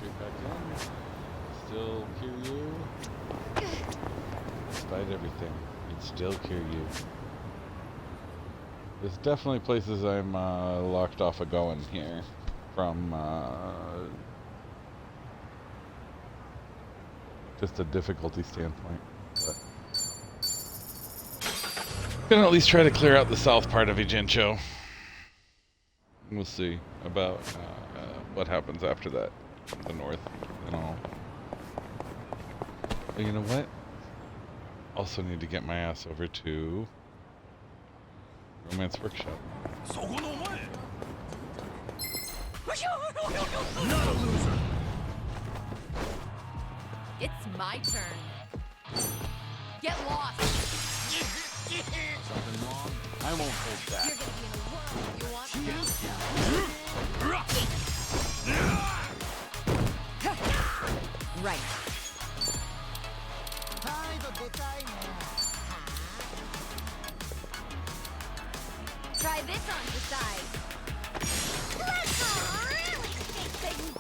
straight back in. Still Kiryu. Despite everything, it's still Kiryu. There's definitely places I'm locked off of going here from just a difficulty standpoint. But gonna at least try to clear out the south part of Ijincho. We'll see about what happens after that, the north and all. But you know what? Also need to get my ass over to Romance Workshop. Not a loser. It's my turn. Get lost. Something wrong? I won't hold You're back. gonna be in a whirl. You want right. Try this on for size. Let's really shake things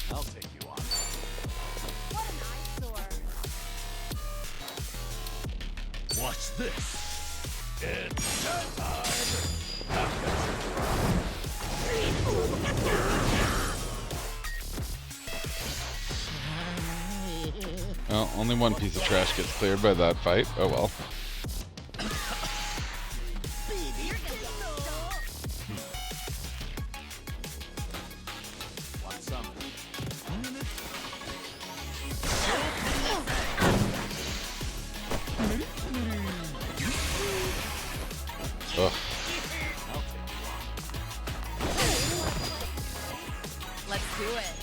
I'll take you on. What an eyesore. Watch this. It's time. Well, only one piece of trash gets cleared by that fight. Oh well. You're gonna get Want some? Ugh. I'll take you on. Let's do it.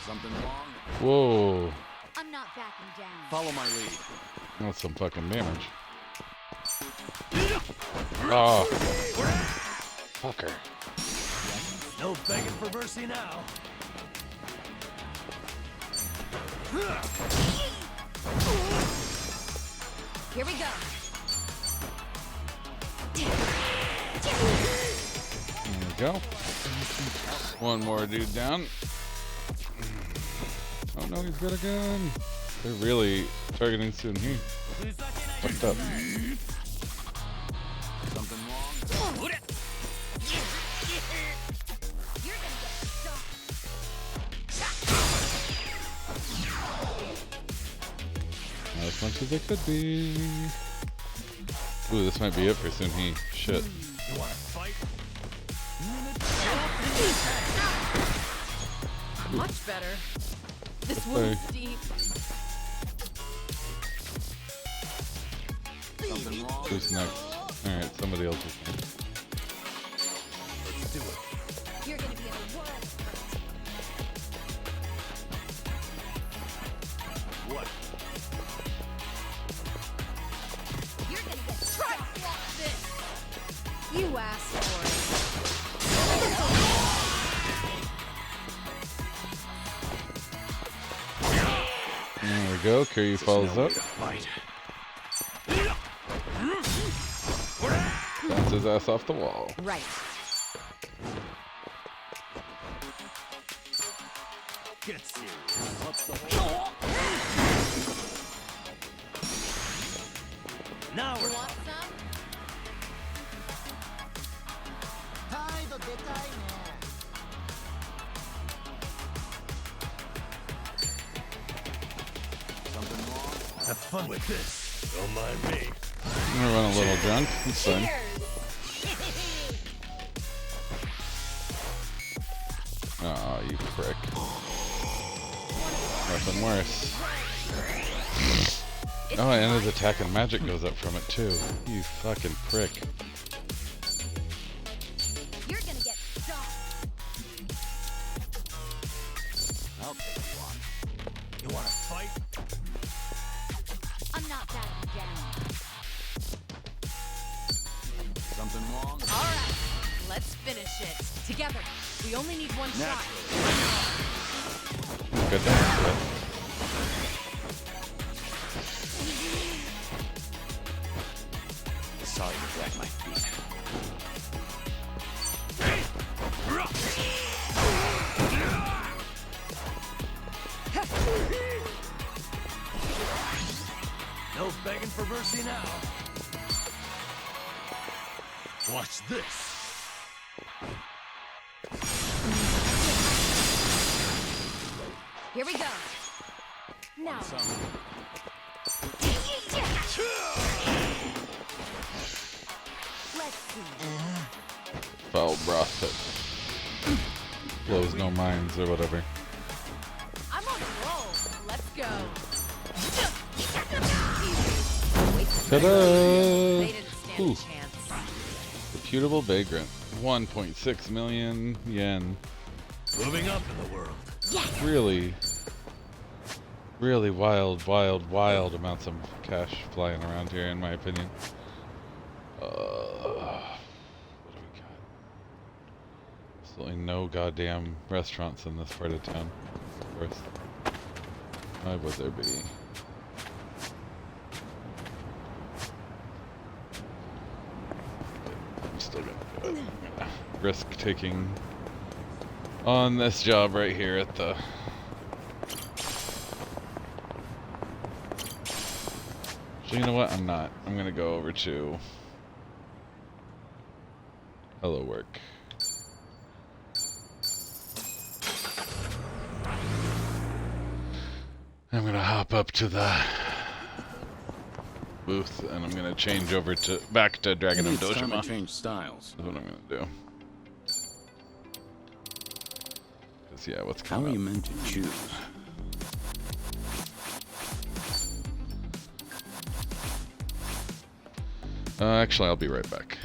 Something wrong? Whoa. I'm not backing down. Follow my lead. That's some fucking damage. Oh. Fucker. No begging for mercy now. Here we go. There we go. One more dude down. Oh no, he's got a gun. They're really targeting Sun-Hee. Fucked up. Something wrong? You're gonna get stuck. Not as much as it could be. Ooh, this might be it for Sun-Hee. Shit. You wanna fight? Much better. This Okay. wound's deep. Something wrong? Who's next? Alright, somebody else is next. Let's do it. You're gonna be in a whirl. What? You're gonna get try to block this. You asked for it. There we go. Kiryu follows No up. way to fight. Bounces his ass off the wall. Right. Get serious. What's the whole? Now You we're want some? something wrong. Have fun with this. Don't mind me. I'm gonna run a little drunk. It's fine. Cheers. Aw, you prick. Nothing worse. Oh, and his attack and magic goes up from it too. You fucking prick. You're gonna get stuck. I'll take you on. You wanna fight? I'm not backing down. Something wrong? All right, let's finish it. Together. We only need one shot. Good dance. Sorry to drag my feet. No begging for mercy now. Watch this. Here we go. Now. Let's see. Foul broth that blows no minds or whatever. I'm on a roll. Let's go. Ta-da! They didn't stand Ooh. a chance. Reputable vagrant. 1.6 million yen. Moving up in the world. Really wild amounts of cash flying around here, in my opinion. What do we got? Absolutely no goddamn restaurants in this part of town, of course. Why would there be? I'm still gonna do it. I'm gonna risk taking on this job right here at the so you know what, I'm not. I'm gonna go over to Hello Work. I'm gonna hop up to the booth and I'm gonna change over to back to Dragon of It's time to Dojima. change styles. That's what I'm gonna do. Cause yeah, what's How coming are you up? meant to choose? Actually, I'll be right back.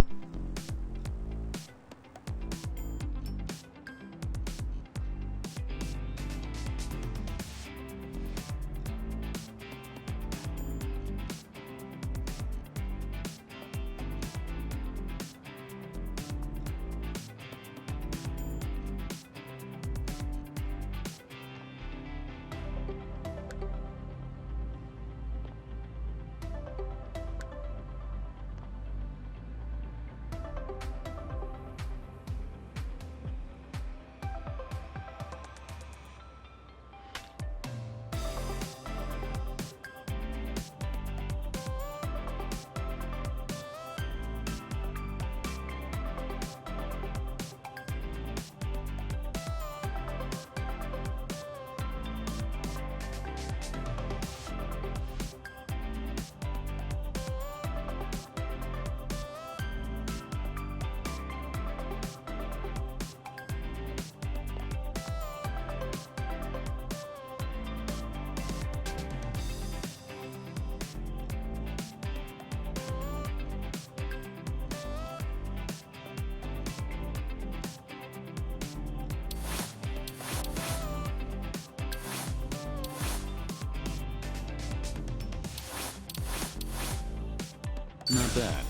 Not bad.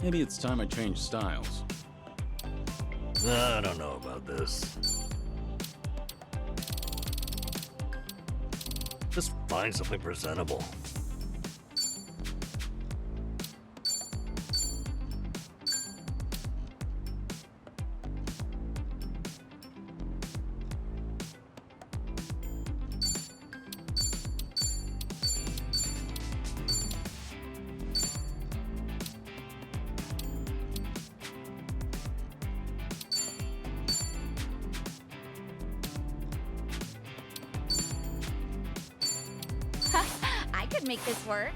Maybe it's time I change styles. I don't know about this. Just find something presentable. I could make this work.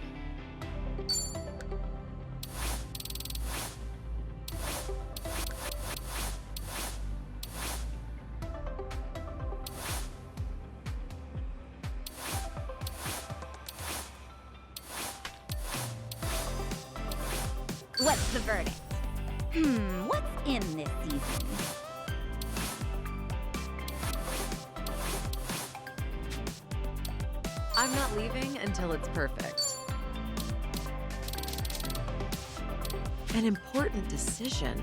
What's the verdict? What's in this season? I'm not leaving until it's perfect. An important decision.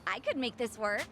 I could make this work.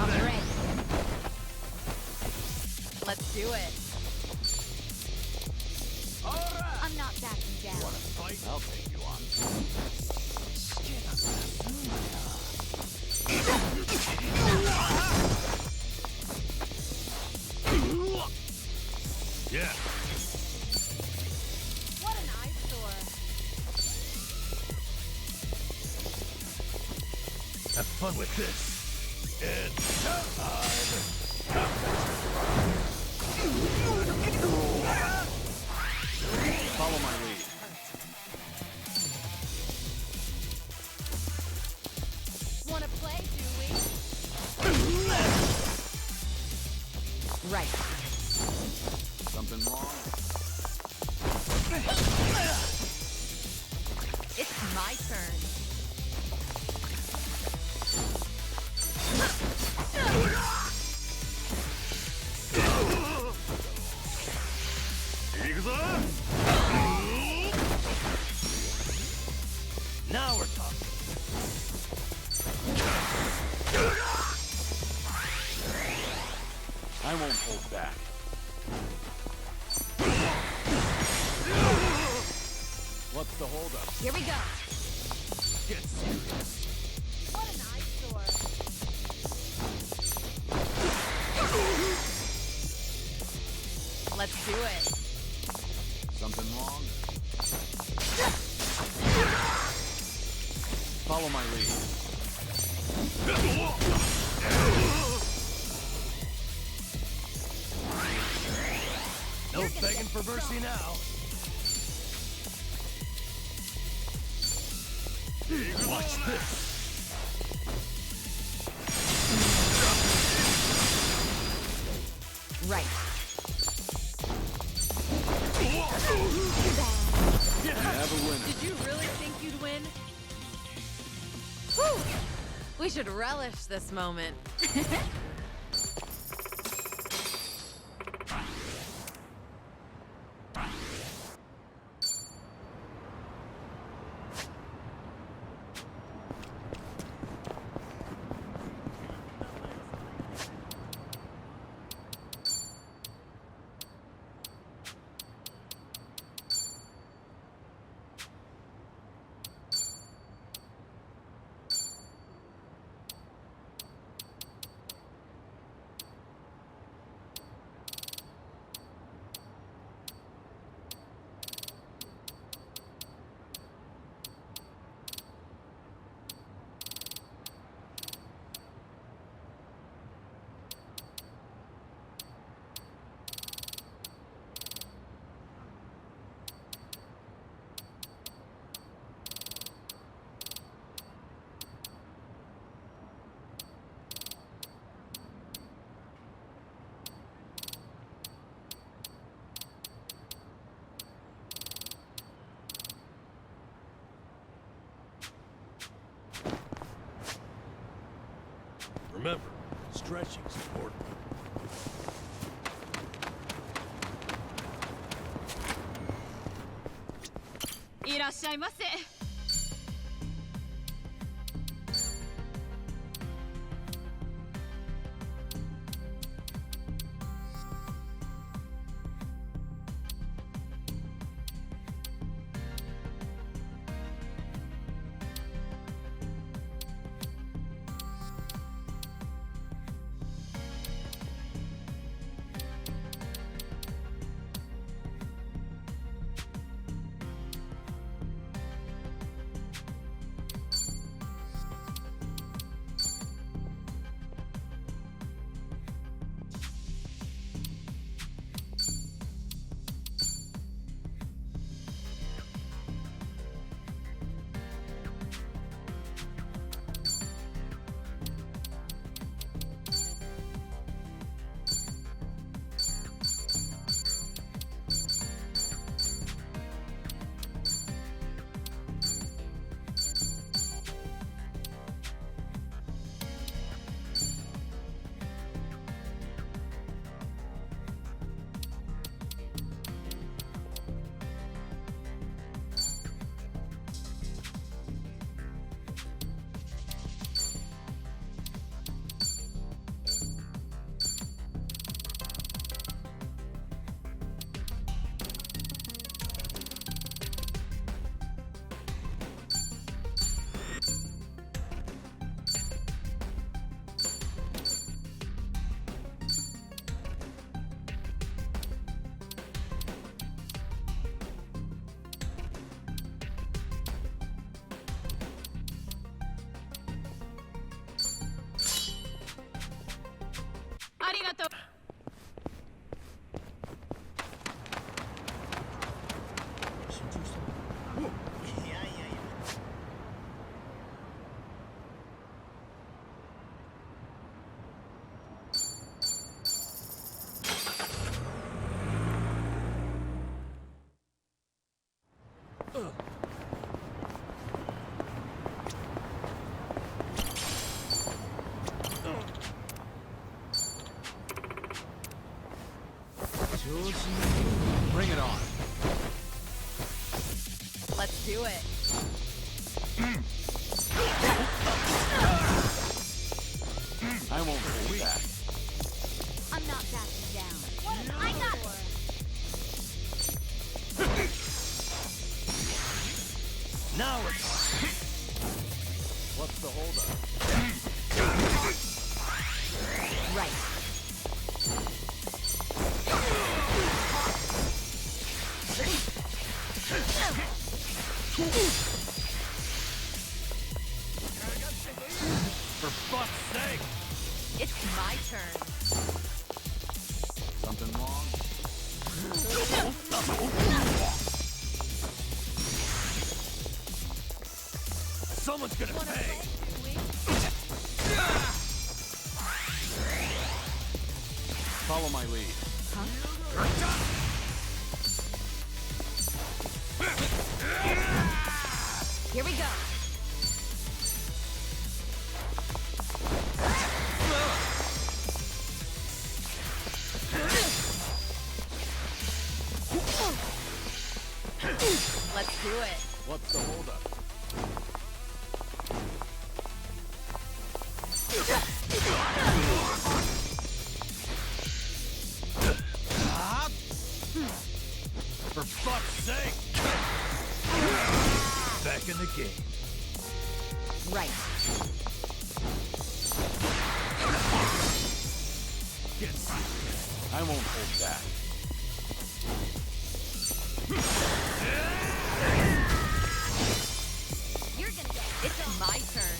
I'm ready. Let's do it. I'm not backing down. I'll take you on. Yeah. What an eyesore. Have fun with this. And Follow my lead. Wanna play, do we? Right. Something wrong? It's my turn. now we're talking. I won't hold back. What's the holdup? Here we go. Get serious. What an eyesore. Let's do it. Something wrong? Follow my lead. No begging for mercy now. Watch this. Right. Have a winner. Did you really think you'd win? Whew. We should relish this moment. Remember, stretching's important. Bring it on. Let's do it. I won't hold back. I'm not backing down. I got it. Now it's What's the holdup? Right. for fuck's sake. It's my turn. Something wrong? Someone's gonna Wanna pay. play? Follow my lead. Here we go. Let's do it. What's the holdup? For fuck's sake. Back in the game. Right. Get serious. I won't hold back. You're gonna get. It's my turn.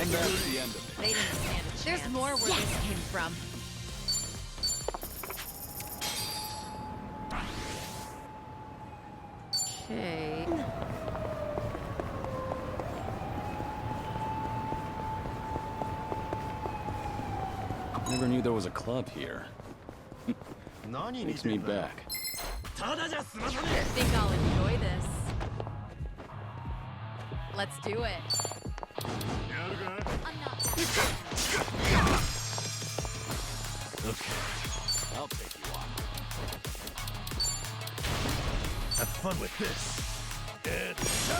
And that's the end of it. They didn't stand a chance. There's more where this came from. Okay. Never knew there was a club here. Takes me back. Think I'll enjoy this. Let's do it. I'm not backing. Okay. I'll take you on. Have fun with this. It's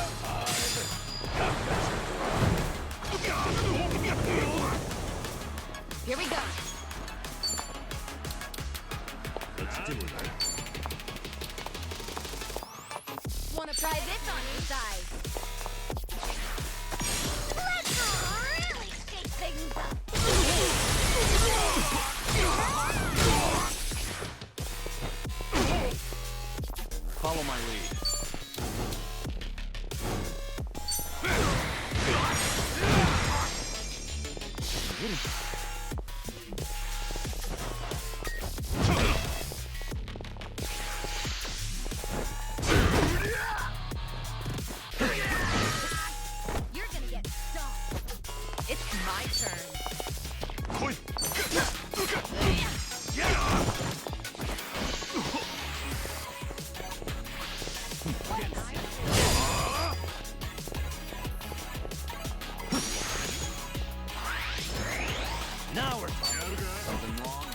Here we go. Let's do it. Wanna try this on your side? Let's really shake things up. Follow my lead. You're gonna get stomped. It's my turn. Now we're talking. Something wrong?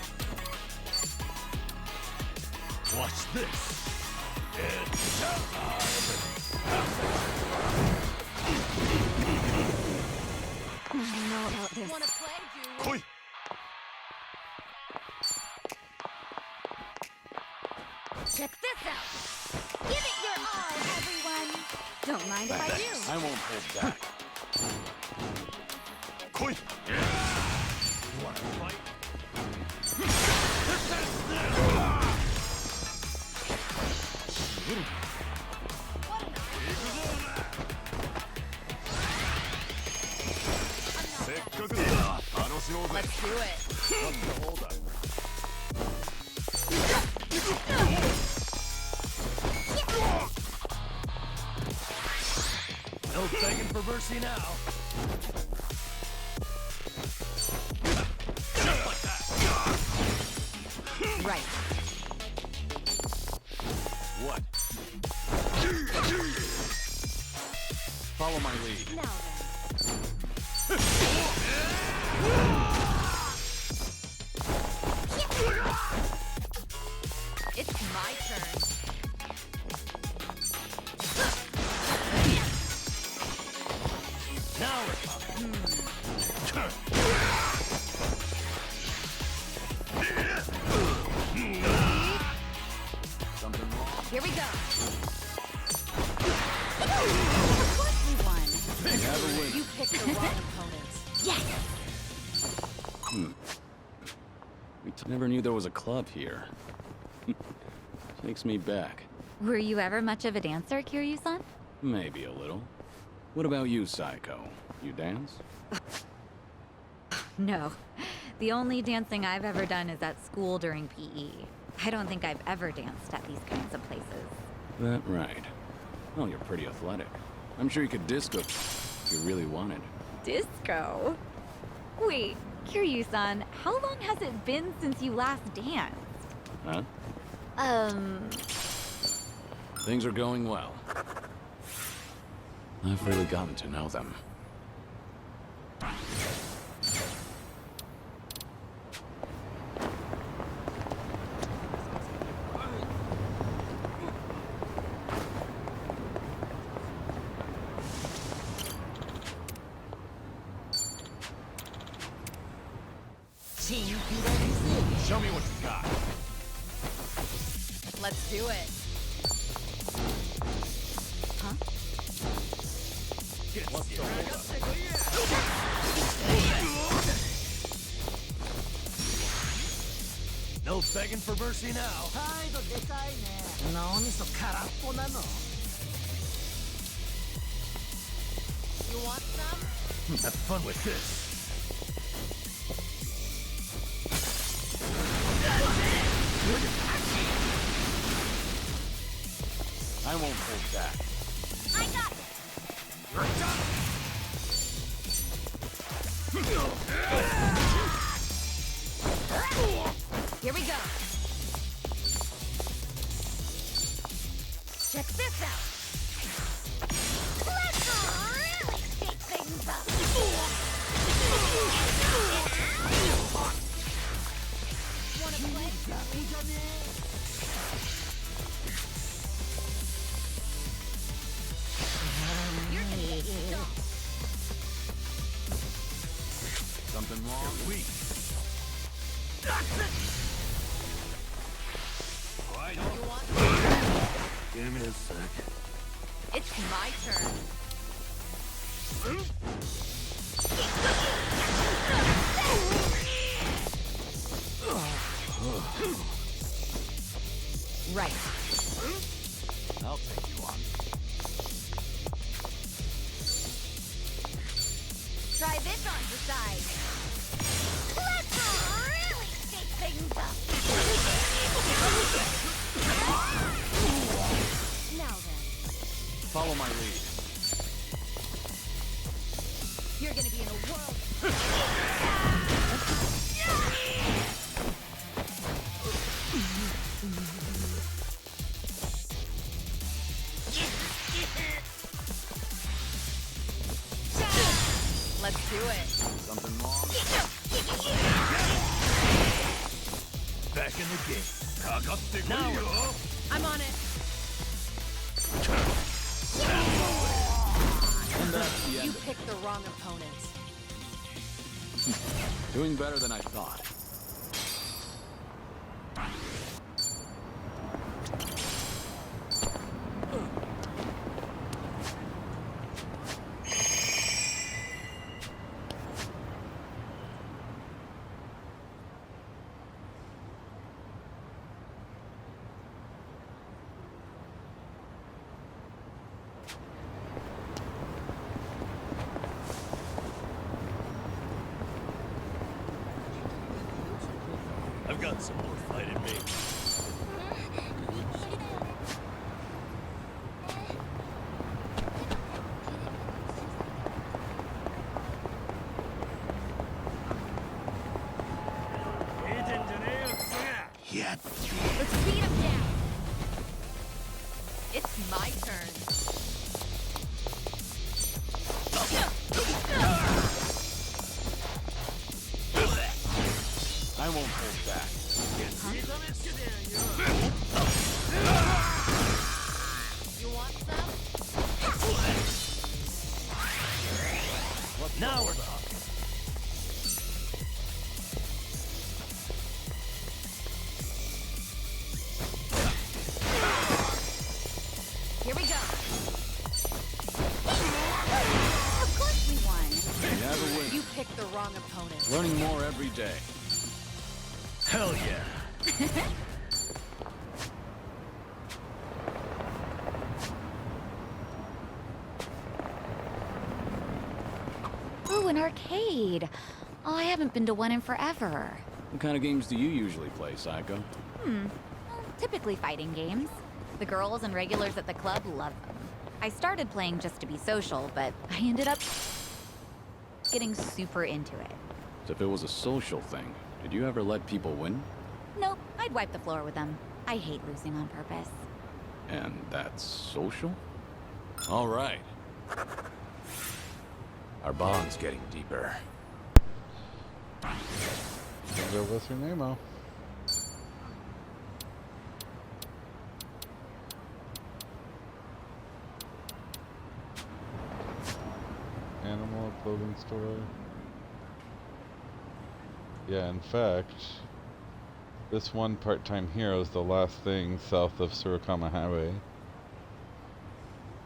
Watch this. It's I don't know about this. Wanna play, Julie? Check this out. Give it your all, everyone. Don't mind if I do. I won't hold back. You wanna fight? Let's do it. What's the holdup? No begging for mercy now. Just like that. Right. What? Follow my lead. Now then. Something wrong? Here we go. Of course we won. Have a win. You picked the wrong opponents. Yes. Never knew there was a club here. Takes me back. Were you ever much of a dancer, Kiryu-san? Maybe a little. What about you, Psycho? You dance? No. The only dancing I've ever done is at school during PE. I don't think I've ever danced at these kinds of places. That right. Well, you're pretty athletic. I'm sure you could disco if you really wanted. Disco? Wait, Kiryu-san, how long has it been since you last danced? Huh? Things are going well. I've really gotten to know them. Show me what you got. Let's do it. Huh? What's the No begging for mercy now. 態度でかいね。脳みそ空っぽなの。You want some? Have fun with this. I won't hold back. I got it! Here we go. Check this out. Let's really shake things up. Wanna play? You're gonna get stomped. Something wrong? Weak. Give me a sec. It's my turn. Right. I'll take you on. Try this on the side. Let's really shake things up. Now then, Follow my lead. you're gonna be in a world. Let's do it. Something wrong? Back in the game. Now I'm on it. And that's the You end of picked the wrong opponents. it. Doing better than I thought. I've got some more fight in me. Yeah. Let's beat him down. It's my turn. I won't hold back. You want some? Now we're talking. wrong opponent. Learning more every day. Hell yeah. Ooh, an arcade. Oh, I haven't been to one in forever. What kind of games do you usually play, Psycho? Well, typically fighting games. The girls and regulars at the club love them. I started playing just to be social, but I ended up getting super into it. So if it was a social thing, did you ever let people win? Nope, I'd wipe the floor with them. I hate losing on purpose. And that's social? All right. Our bond's getting deeper. Go with your Nemo. Animal clothing store. Yeah, in fact, this one part-time hero is the last thing south of Surikama Highway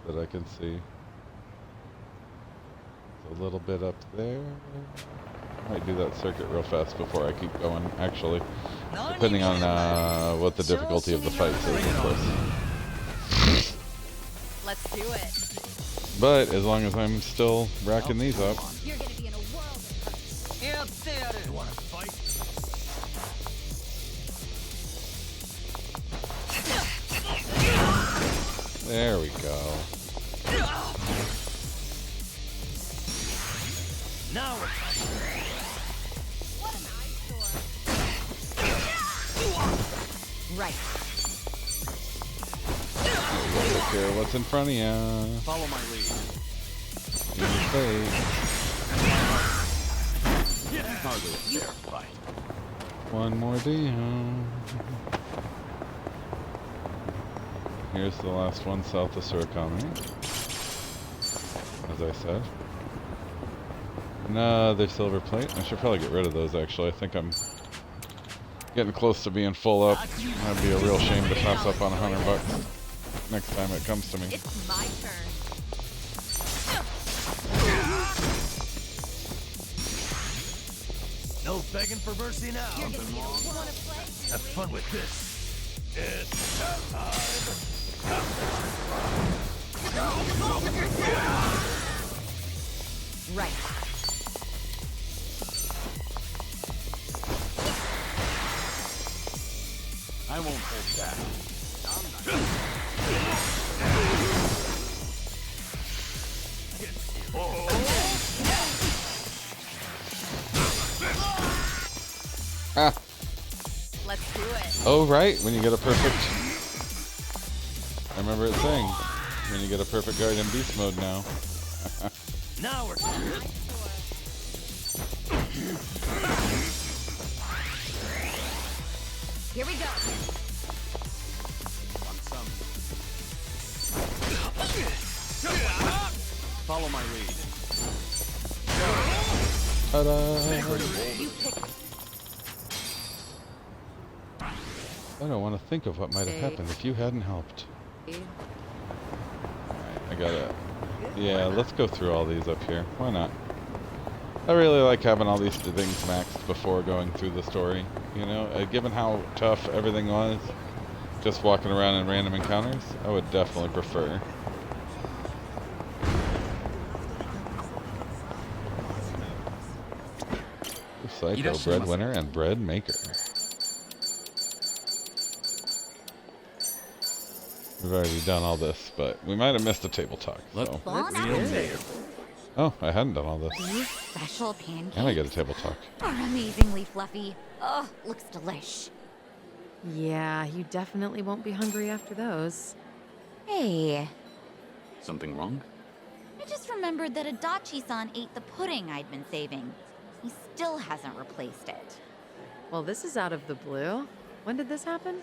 that I can see. It's a little bit up there. Might do that circuit real fast before I keep going, actually. Depending on what the difficulty of the fights is, of course. Let's do it. But as long as I'm still racking these up. You're gonna be in a world of hurt. You wanna fight? There we go. Now we're talking. What an eyesore. Right. Take care of what's in front of you. Follow my lead. In your face. Hardly a fair fight. One more deal. Here's the last one south of Surikami. As I said. Another silver plate. I should probably get rid of those actually. I think I'm getting close to being full up. That'd be a real shame to pass up on $100 next time it comes to me. It's my turn. No begging for mercy now. You're gonna be in a world of play. Have fun with this. It's time. Right. I won't hold back. Ah! Let's do it. Oh, right, when you get a perfect... I remember it saying, when you get a perfect guard in beast mode now. Now we're talking. Here we go. Follow my lead. Ta-da! You pick. I don't want to think of what might have happened if you hadn't helped. Alright, I gotta... Yeah, let's go through all these up here. Why not? I really like having all these things maxed before going through the story. You know, given how tough everything was, just walking around in random encounters, I would definitely prefer. Psycho, breadwinner, and bread maker. We've already done all this, but we might have missed a table talk. So. Bon appetit. Oh, I hadn't done all this. These special pancakes And I get a table talk. are amazingly fluffy. Oh, looks delish. Yeah, you definitely won't be hungry after those. Hey, Something wrong? I just remembered that Adachi-san ate the pudding I'd been saving. He still hasn't replaced it. Well, this is out of the blue. When did this happen?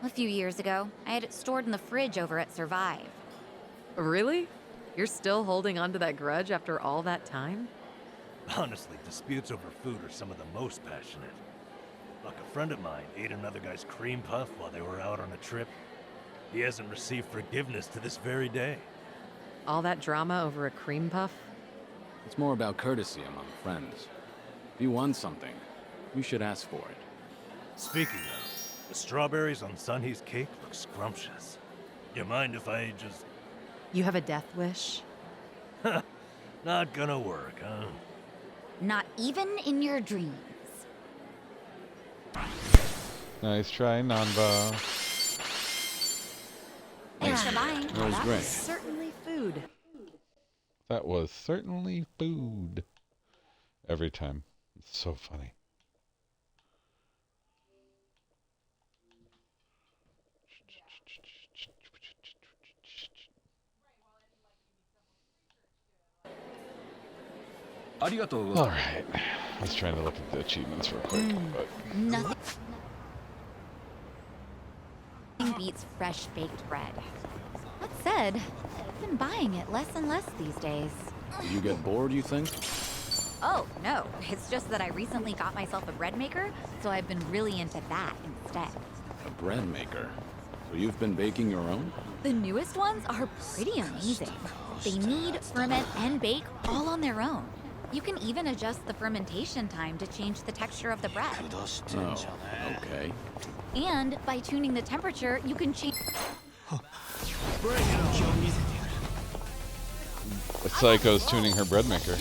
A few years ago, I had it stored in the fridge over at Survive. Really? You're still holding on to that grudge after all that time? Honestly, disputes over food are some of the most passionate. Like a friend of mine ate another guy's cream puff while they were out on a trip. He hasn't received forgiveness to this very day. All that drama over a cream puff? It's more about courtesy among friends. If you want something, you should ask for it. Speaking of, the strawberries on Sunny's cake look scrumptious. You mind if I just... You have a death wish? Not gonna work, huh? Not even in your dreams. Nice try, Nanba. Thanks for buying. That was great. Certainly food. That was certainly food. Every time. It's so funny. Alright. I was trying to look at the achievements real quick, but Nothing beats fresh baked bread. That said, I've been buying it less and less these days. Did you get bored, you think? Oh, no. It's just that I recently got myself a bread maker, so I've been really into that instead. A bread maker. So you've been baking your own? The newest ones are pretty amazing. They knead, ferment, and bake all on their own. You can even adjust the fermentation time to change the texture of the bread. Oh, okay. And by tuning the temperature, you can change... the psycho's tuning her bread maker.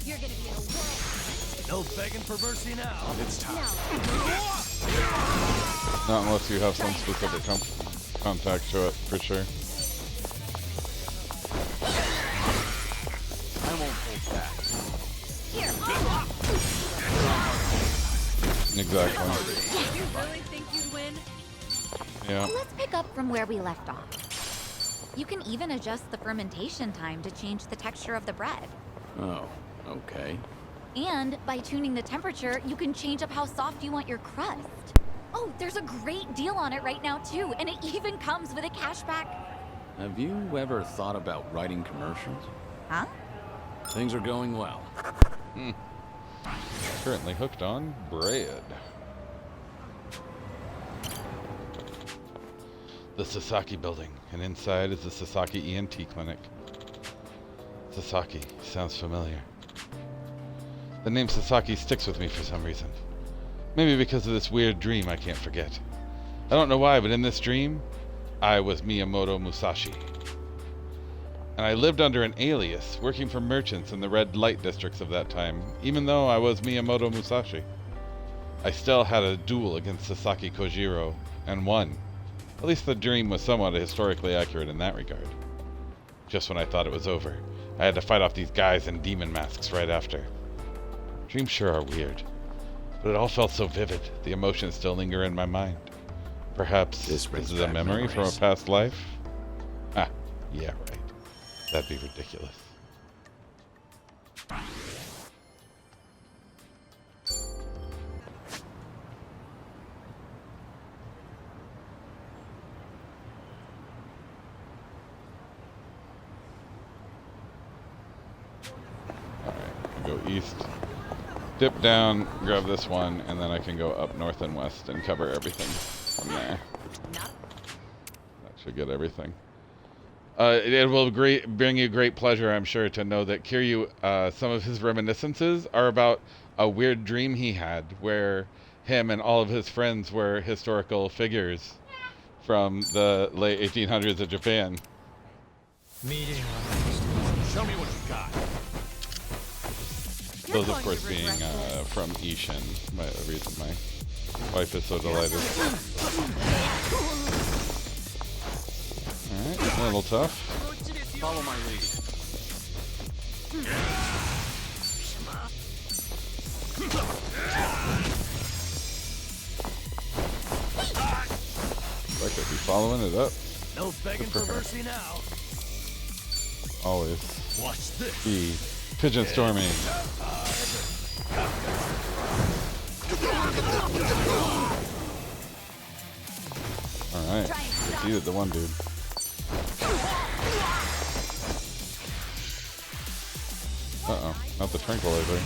You're gonna be in a whirl. No begging for mercy now. It's time. Not unless you have some specific contact to it, for sure. I won't hold back. Exactly. You really think you'd win? Yeah. Let's pick up from where we left off. You can even adjust the fermentation time to change the texture of the bread. Oh, okay. And by tuning the temperature, you can change up how soft you want your crust. Oh, there's a great deal on it right now too, and it even comes with a cashback. Have you ever thought about writing commercials? Huh? Things are going well. Currently hooked on bread. The Sasaki building, and inside is the Sasaki ENT clinic. Sasaki sounds familiar. The name Sasaki sticks with me for some reason. Maybe because of this weird dream I can't forget. I don't know why, but in this dream, I was Miyamoto Musashi. And I lived under an alias, working for merchants in the red light districts of that time, even though I was Miyamoto Musashi. I still had a duel against Sasaki Kojiro, and won. At least the dream was somewhat historically accurate in that regard. Just when I thought it was over, I had to fight off these guys in demon masks right after. Dreams sure are weird, but it all felt so vivid, the emotions still linger in my mind. Perhaps This this brings is a back memory from a memories. past life? Ah, yeah, right. That'd be ridiculous. Alright, go east. Dip down, grab this one, and then I can go up north and west and cover everything from there. That should get everything. It will bring you great pleasure, I'm sure, to know that Kiryu, some of his reminiscences are about a weird dream he had where him and all of his friends were historical figures from the late 1800s of Japan. Show me what you got. Those, of course, being from Ishin, the reason my wife is so delighted. Alright, a little tough. Follow my lead. I could be following it up. No begging for for her. mercy now. Always. Watch this. Be pigeon storming. Alright, defeated the one dude. Uh-oh, not the tranquilizer.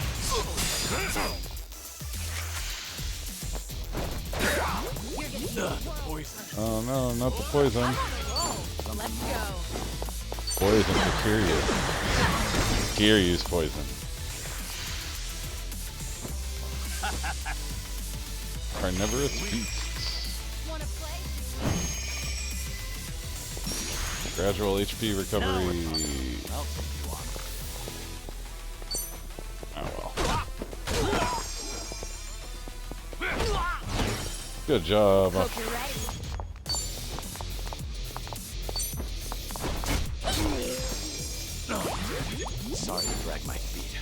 Oh no, not the poison. Let's go. Poison for Kiryu. Kiryu's poison. Carnivorous beasts. Wanna play? Gradual HP recovery. Oh well. Good job. Hope you're ready. Sorry to drag my feet.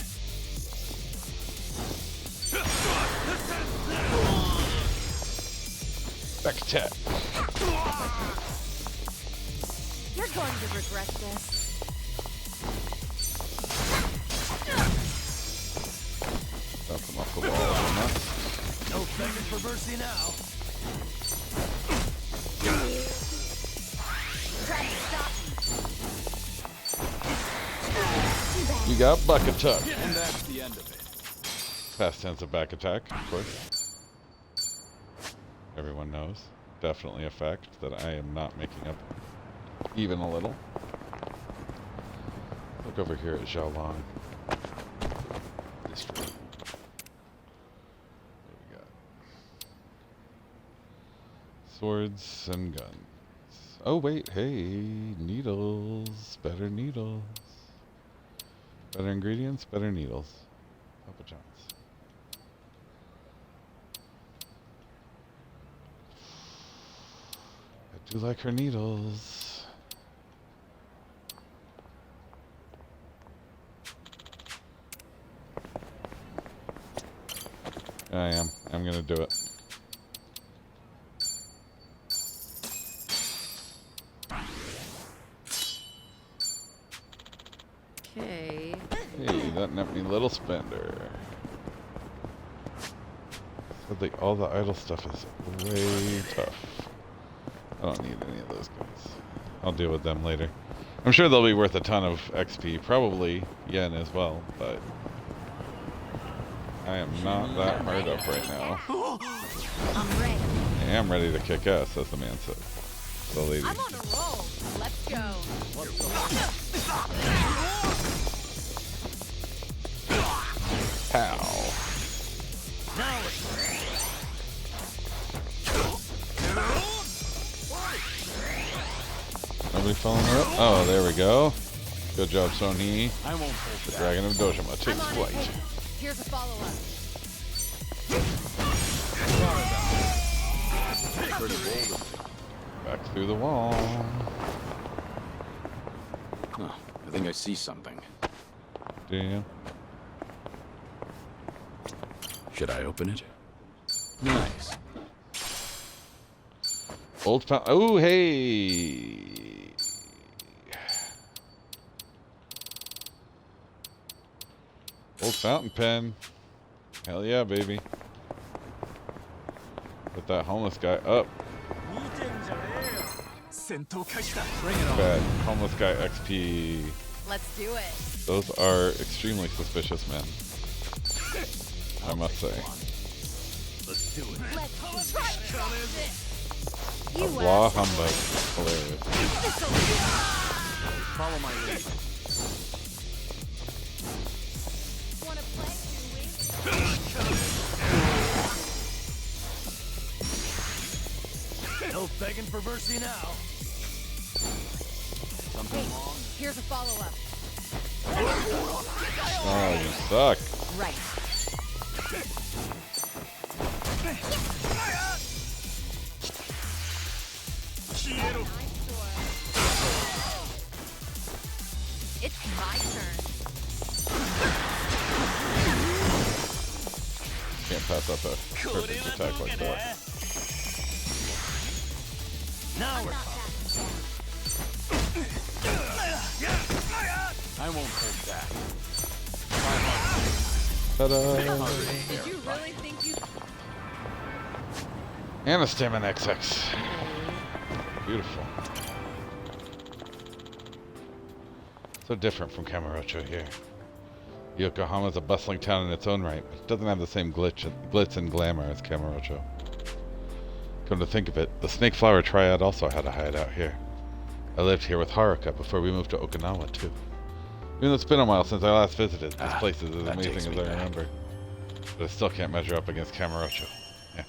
Back attack. You're going to regret this. Dump them off the wall. Huh? No begging for mercy now. Try to stop me. You got back attack. And that's the end of it. Past tense of back attack, of course. Everyone knows. Definitely a fact that I am not making up even a little. Look over here at Xiaolong District. What do we got? Swords and guns. Oh wait, hey, needles. Better needles. Better ingredients, better needles. Papa John's. I do like her needles. I'm gonna do it. Okay. Hey, that nifty little spender. So all the idle stuff is way tough. I don't need any of those guys. I'll deal with them later. I'm sure they'll be worth a ton of XP, probably yen as well, but I am not that hard up right now. I'm ready. I am ready to kick ass, as the man said. The lady. I'm on a roll. Let's go. Pow. Nobody following her up? Oh, there we go. Good job, Sony. I won't hold The back. Dragon of Dojima takes I'm on flight. it. Here's a follow-up. Pretty bold. Back through the wall. Oh, I think I see something. Do you? Should I open it? Nice. Old fountain. Oh, hey. Old fountain pen. Hell yeah, baby. Put that homeless guy up. Bring it on. Bad. Homeless guy XP. Let's do it. Those are extremely suspicious men. I must say. Let's do it. Let's try to stop this. A You blah humbug. Hilarious. Follow my lead. Wanna play, do we? No begging for mercy now. Something wrong? Here's a follow-up. Oh, you suck. Right. It's my turn. Can't pass up a perfect attack like that. Now I'm we're not I won't hold back. Ta-da! Did you really think you... And a Stamina XX. Beautiful. So different from Kamurocho here. Yokohama's a bustling town in its own right, but it doesn't have the same glitz and glamour as Kamurocho. Come to think of it, the Snake Flower Triad also had a hideout here. I lived here with Haruka before we moved to Okinawa, too. Even though it's been a while since I last visited, this place is as that takes amazing as me I back. remember. But it still can't measure up against Kamurocho. Yeah.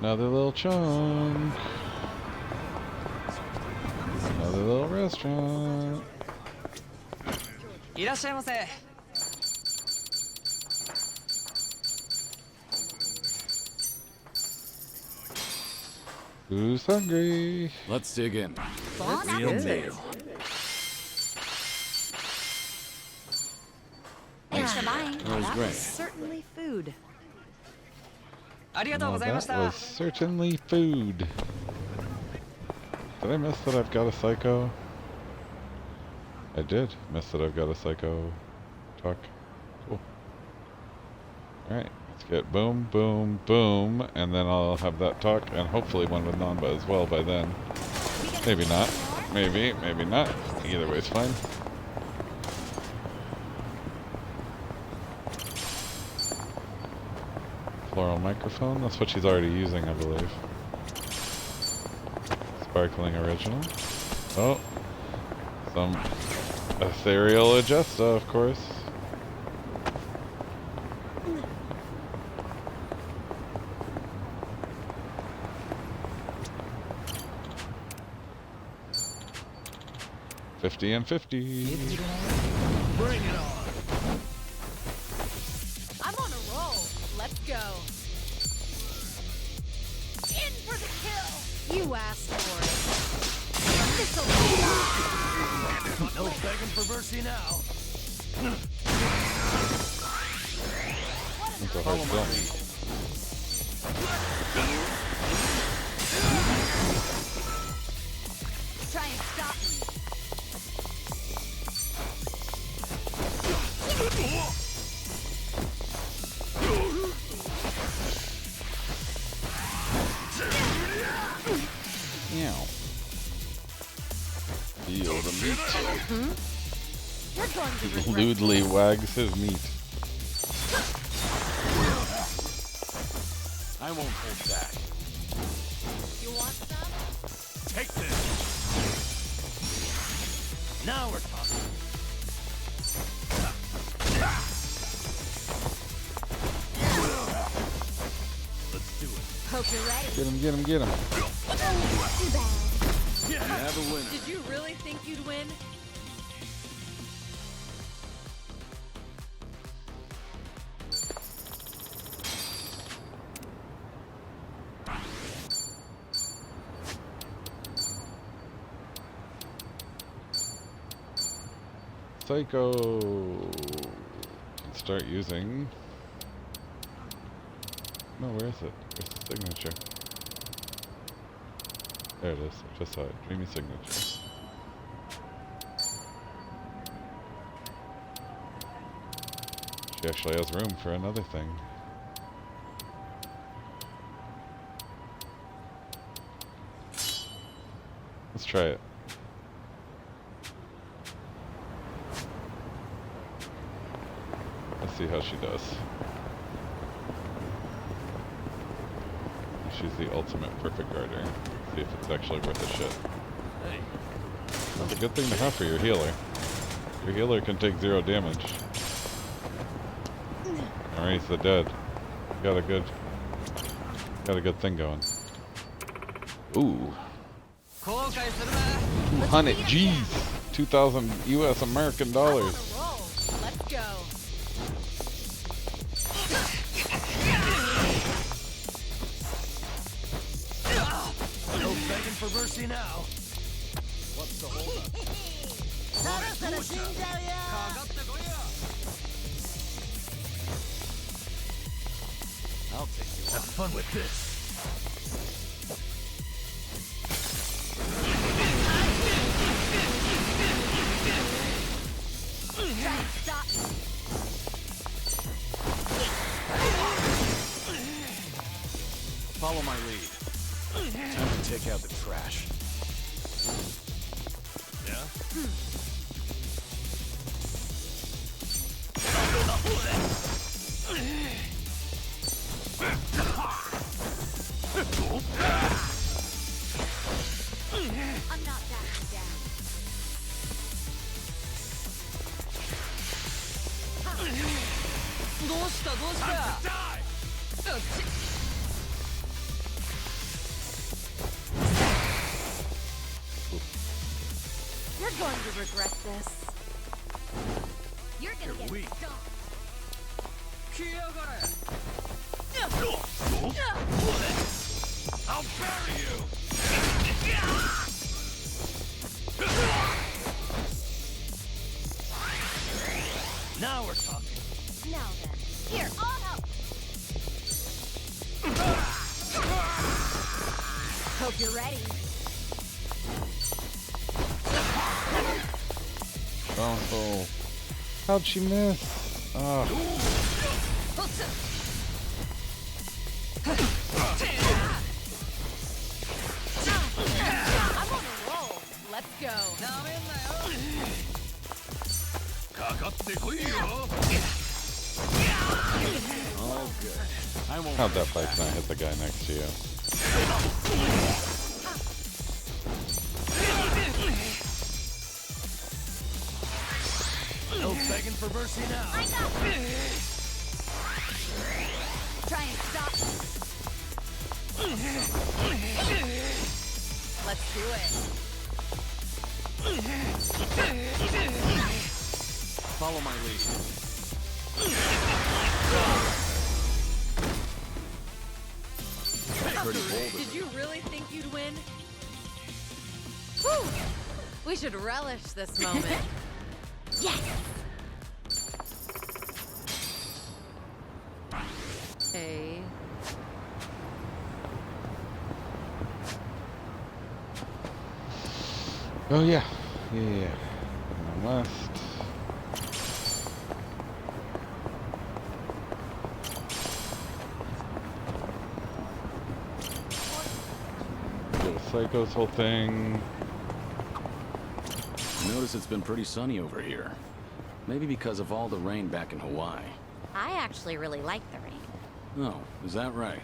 Another little chunk. Another little restaurant. いらっしゃいませ。 Who's hungry? Let's dig in. Bon Real appetit. meal. Thanks for buying. That was That great. was certainly food. ありがとう Well, ございまし that た。 was certainly food. Did I miss that I've got a psycho? I did miss that I've got a psycho talk. Cool. Alright, let's get boom, boom, boom, and then I'll have that talk, and hopefully one with Namba as well by then. Maybe not. Maybe, maybe not. Either way's fine. Floral microphone, that's what she's already using, I believe. Sparkling original. Oh, some ethereal Agesta, of course. $50 and $50. Bring it on. I'm on a roll. Let's go. In for the kill. You asked for it. This'll be No begging for mercy now. That's a hard sell. Try and stop me. Meow. Feel the meat. You're going to regret Lewdly wags his meat. I won't hold back. You want some? Take this. Now we're talking. Let's do it. Hope you're ready. Get him, get him, get him. Too bad. You have a winner. Did you really think you'd win? Psycho. Let's start using. No, where is it? Where's the signature? There it is. I just saw it. Dreamy signature. She actually has room for another thing. Let's try it. Let's see how she does. She's the ultimate perfect guarder. See if it's actually worth a shit. Hey, That's a good thing to have for your healer. Your healer can take 0 damage. Erase the dead. Got a good thing going. Ooh. 後悔するな。 200 G's. 2,000 US American I'm on a dollars. roll. Let's go. no begging for mercy now. What's the hold up? そろそろ死んじゃうよ。かかってこいよ。 I'll take you Have fun with this. Try and stop me. Follow my lead. Time to take out the trash. Yeah? You're going to regret this. You're gonna get weak. stomped. I'll bury you! Now we're talking. Now then. Here, I'll help. Hope you're ready. Oh, how'd she miss? Oh, I'm on a roll. Let's go. All good. I won't. how'd that bike not hit the guy next to you? No begging for mercy now. I got this. Try and stop me. Let's do it. Follow my lead. Pretty bold. Did you really think you'd win? Whew. We should relish this moment. Yes. Okay. Oh yeah, yeah. And then left. Little Psycho's whole thing. Notice it's been pretty sunny over here. Maybe because of all the rain back in Hawaii. I actually really like the rain. Oh, is that right?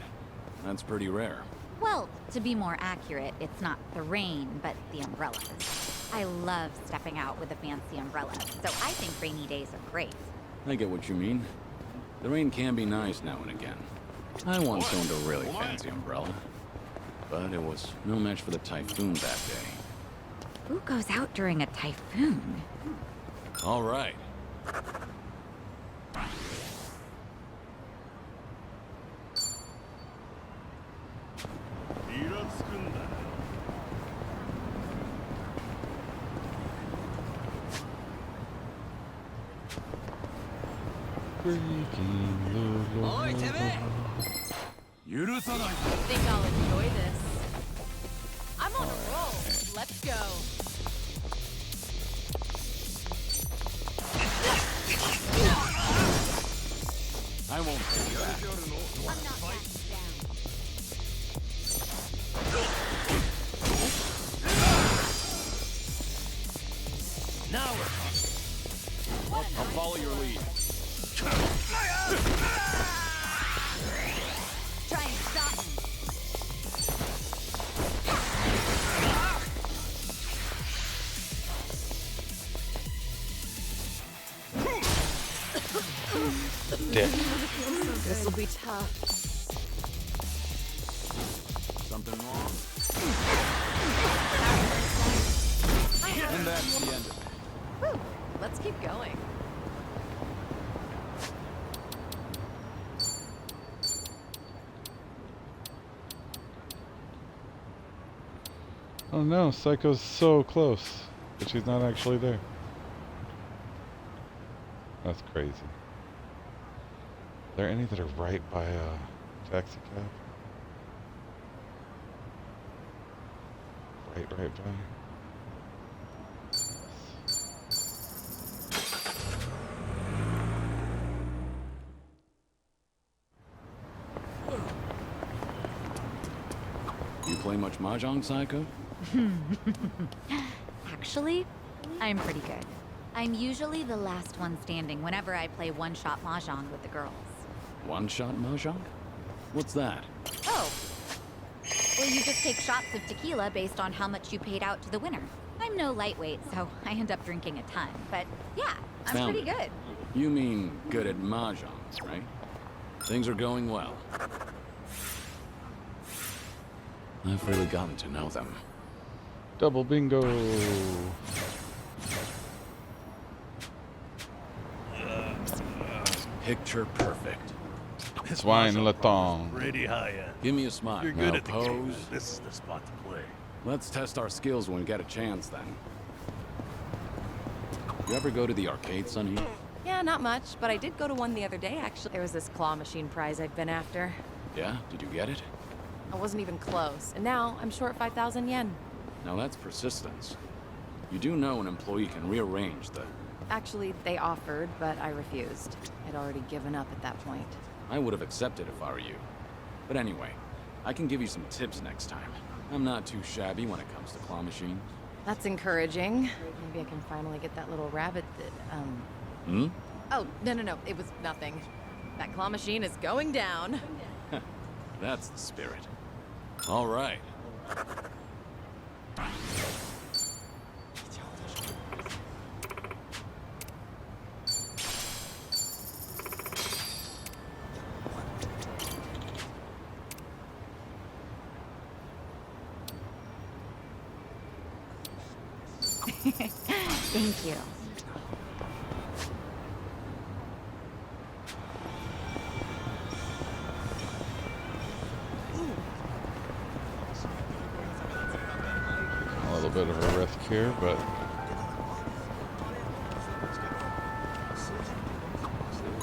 That's pretty rare. Well, to be more accurate, it's not the rain, but the umbrellas. I love stepping out with a fancy umbrella, so I think rainy days are great. I get what you mean. The rain can be nice now and again. I once owned a really fancy umbrella, but it was no match for the typhoon that day. Who goes out during a typhoon? All right. Freaking Lulu. Think I'll enjoy this. I'm on a roll. Let's go. I won't take that. I'm not backing down. Now we're talking. I'll follow your lead. Try and stop me. Dick. This'll be tough. Something wrong? And that's the end of it. Whew. Let's keep going. Oh no, Psycho's so close, but she's not actually there. That's crazy. Are there any that are right by a taxi cab? Right by. You play much mahjong, Psycho? Actually, I'm pretty good. I'm usually the last one standing whenever I play one-shot mahjong with the girls. One-shot mahjong? What's that? Oh. Well, you just take shots of tequila based on how much you paid out to the winner. I'm no lightweight, so I end up drinking a ton. But yeah, I'm Found pretty it. good. You mean good at mahjong? right? Things are going well. I've really gotten to know them. Double bingo. Picture perfect. This Swine muscle Latong. problem is pretty high end. Give me a smile. You're good Now at the game. pose. This is the spot to play. Let's test our skills when we get a chance, then. You ever go to the arcade, Sunny? Yeah, not much, but I did go to one the other day, actually. There was this claw machine prize I'd been after. Yeah? Did you get it? I wasn't even close, and now I'm short 5,000 yen. Now that's persistence. You do know an employee can rearrange the... Actually, they offered, but I refused. I'd already given up at that point. I would have accepted if I were you. But anyway, I can give you some tips next time. I'm not too shabby when it comes to claw machines. That's encouraging. Maybe I can finally get that little rabbit that, Hmm? Oh, no, it was nothing. That claw machine is going down. That's the spirit. All right. Thank you. A little bit of a risk here, but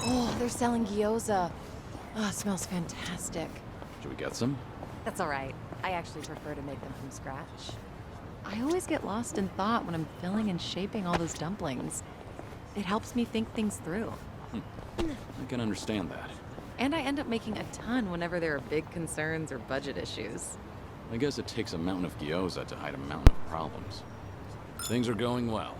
Oh, they're selling gyoza. Oh, it smells fantastic. Should we get some? That's all right. I actually prefer to make them from scratch. I always get lost in thought when I'm filling and shaping all those dumplings. It helps me think things through. I can understand that. And I end up making a ton whenever there are big concerns or budget issues. I guess it takes a mountain of gyoza to hide a mountain of problems. Things are going well.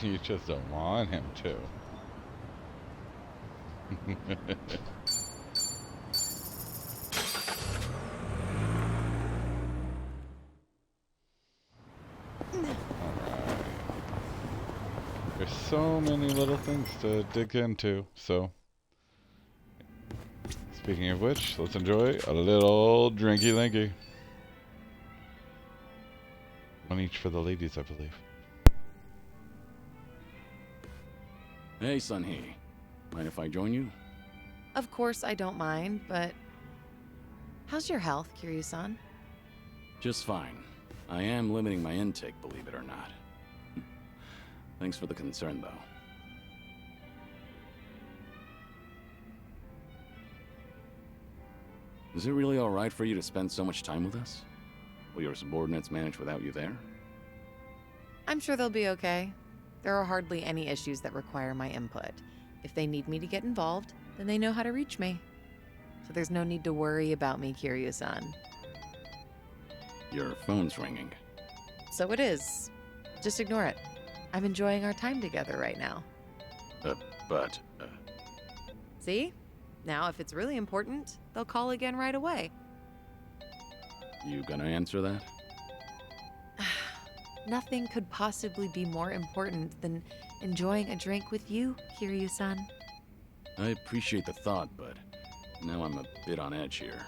you just don't want him to. There's so many little things to dig into, so. Speaking of which, let's enjoy a little drinky linky. One each for the ladies, I believe. Hey, Sunhee. Mind if I join you? Of course, I don't mind, but how's your health, Kiryu-san? Just fine. I am limiting my intake, believe it or not. Thanks for the concern, though. Is it really all right for you to spend so much time with us? Will your subordinates manage without you there? I'm sure they'll be okay. There are hardly any issues that require my input. If they need me to get involved, then they know how to reach me. So there's no need to worry about me, Kiryu-san. Your phone's ringing. So it is. Just ignore it. I'm enjoying our time together right now. But See? Now, if it's really important, they'll call again right away. you gonna answer that? Nothing could possibly be more important than enjoying a drink with you, Kiryu-san. I appreciate the thought, but now I'm a bit on edge here.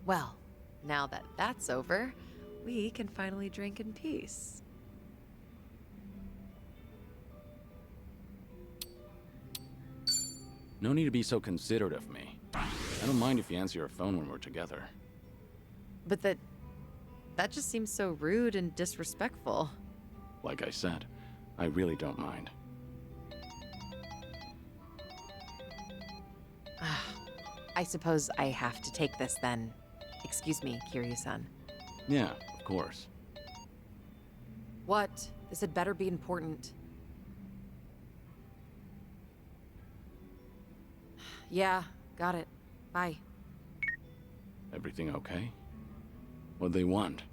Well, now that that's over, we can finally drink in peace. No need to be so considerate of me. I don't mind if you answer your phone when we're together. But that just seems so rude and disrespectful. Like I said, I really don't mind. I suppose I have to take this then. Excuse me, Kiryu-san. Yeah, of course. What? This had better be important. Yeah, got it. Bye. Everything okay? What'd they want?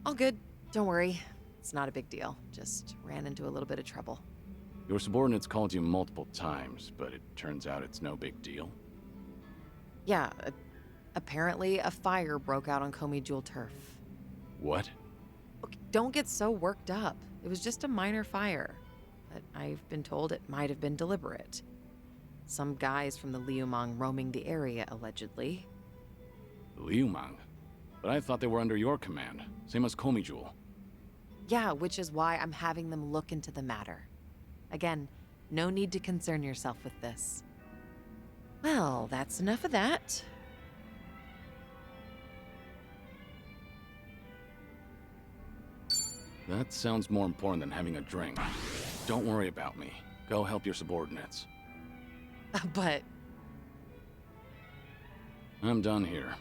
All good. Don't worry. It's not a big deal. Just ran into a little bit of trouble. Your subordinates called you multiple times, but it turns out it's no big deal. Yeah, apparently a fire broke out on Comey Jewel turf. What? Okay, don't get so worked up. It was just a minor fire. But I've been told it might have been deliberate. Some guys from the Liumang roaming the area, allegedly. Liu Mang? But I thought they were under your command, same as Comey Jewel. Yeah, which is why I'm having them look into the matter. Again, no need to concern yourself with this. Well, that's enough of that. That sounds more important than having a drink. Don't worry about me. Go help your subordinates. But I'm done here.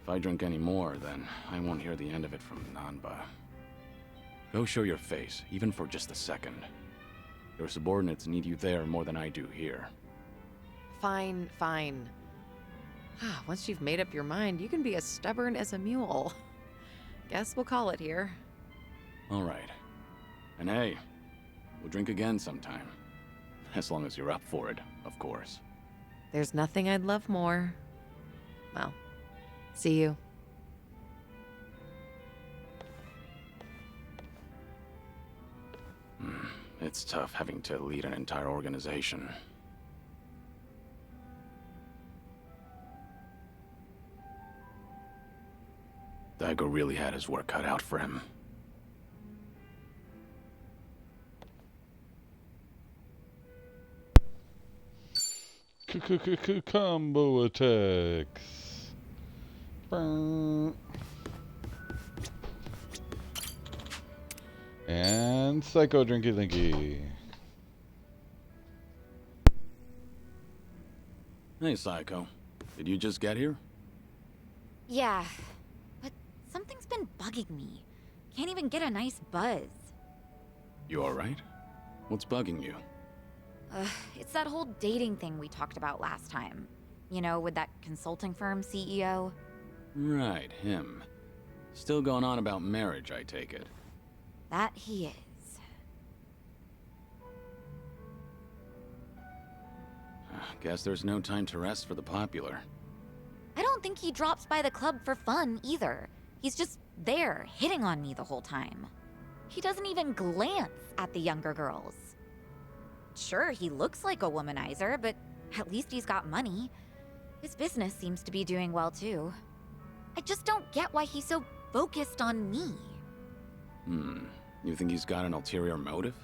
If I drink any more, then I won't hear the end of it from Nanba. Go show your face, even for just a second. Your subordinates need you there more than I do here. fine. Once you've made up your mind, you can be as stubborn as a mule. Guess we'll call it here. All right. And hey, we'll drink again sometime. As long as you're up for it, of course. There's nothing I'd love more. Well, see you. It's tough having to lead an entire organization. Daigo really had his work cut out for him. Combo attacks. Brr. And Psycho Drinky Linky. Hey, Psycho. Did you just get here? Yeah, but something's been bugging me. Can't even get a nice buzz. You alright? What's bugging you? It's that whole dating thing we talked about last time. You know, with that consulting firm CEO. Right, him. Still going on about marriage, I take it. That he is. Guess there's no time to rest for the popular. I don't think he drops by the club for fun either. He's just there, hitting on me the whole time. He doesn't even glance at the younger girls. Sure, he looks like a womanizer, but at least he's got money. His business seems to be doing well too. I just don't get why he's so focused on me. You think he's got an ulterior motive?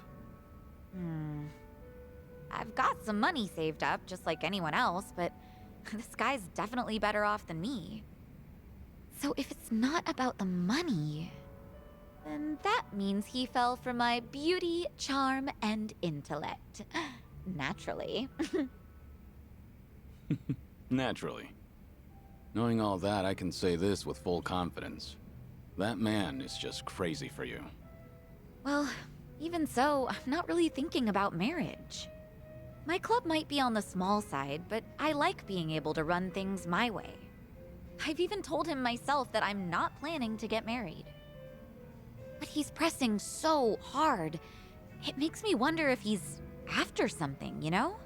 I've got some money saved up, just like anyone else, but this guy's definitely better off than me. So if it's not about the money, then that means he fell for my beauty, charm, and intellect. Naturally. Naturally. Knowing all that, I can say this with full confidence. That man is just crazy for you. Well, even so, I'm not really thinking about marriage. My club might be on the small side, but I like being able to run things my way. I've even told him myself that I'm not planning to get married. But he's pressing so hard. It makes me wonder if he's after something, you know?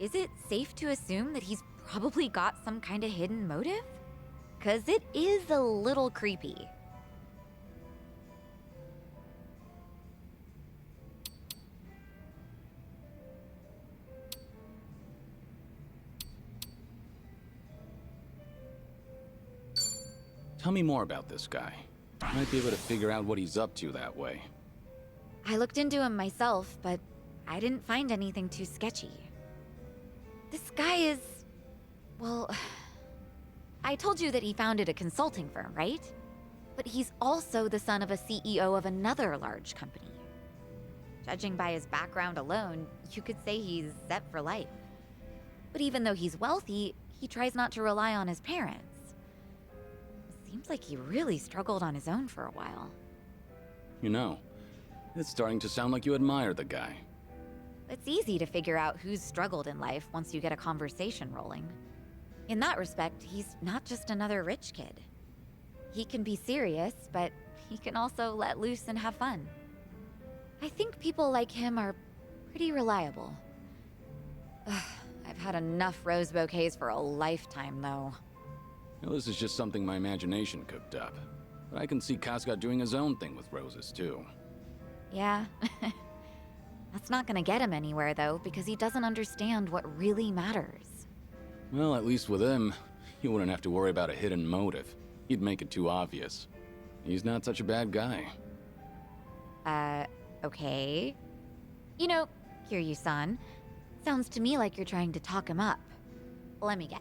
Is it safe to assume that he's probably got some kind of hidden motive? 'Cause it is a little creepy. Tell me more about this guy. I might be able to figure out what he's up to that way. I looked into him myself, but I didn't find anything too sketchy. This guy is... well... I told you that he founded a consulting firm, right? But he's also the son of a CEO of another large company. Judging by his background alone, you could say he's set for life. But even though he's wealthy, he tries not to rely on his parents. Seems like he really struggled on his own for a while. You know, it's starting to sound like you admire the guy. It's easy to figure out who's struggled in life once you get a conversation rolling. In that respect, he's not just another rich kid. He can be serious, but he can also let loose and have fun. I think people like him are pretty reliable. Ugh, I've had enough rose bouquets for a lifetime, though. Well, this is just something my imagination cooked up. But I can see Casca doing his own thing with roses, too. Yeah. That's not gonna get him anywhere, though, because he doesn't understand what really matters. Well, at least with him, you wouldn't have to worry about a hidden motive. He'd make it too obvious. He's not such a bad guy. Okay. You know, Kiryu-san, sounds to me like you're trying to talk him up. Let me guess.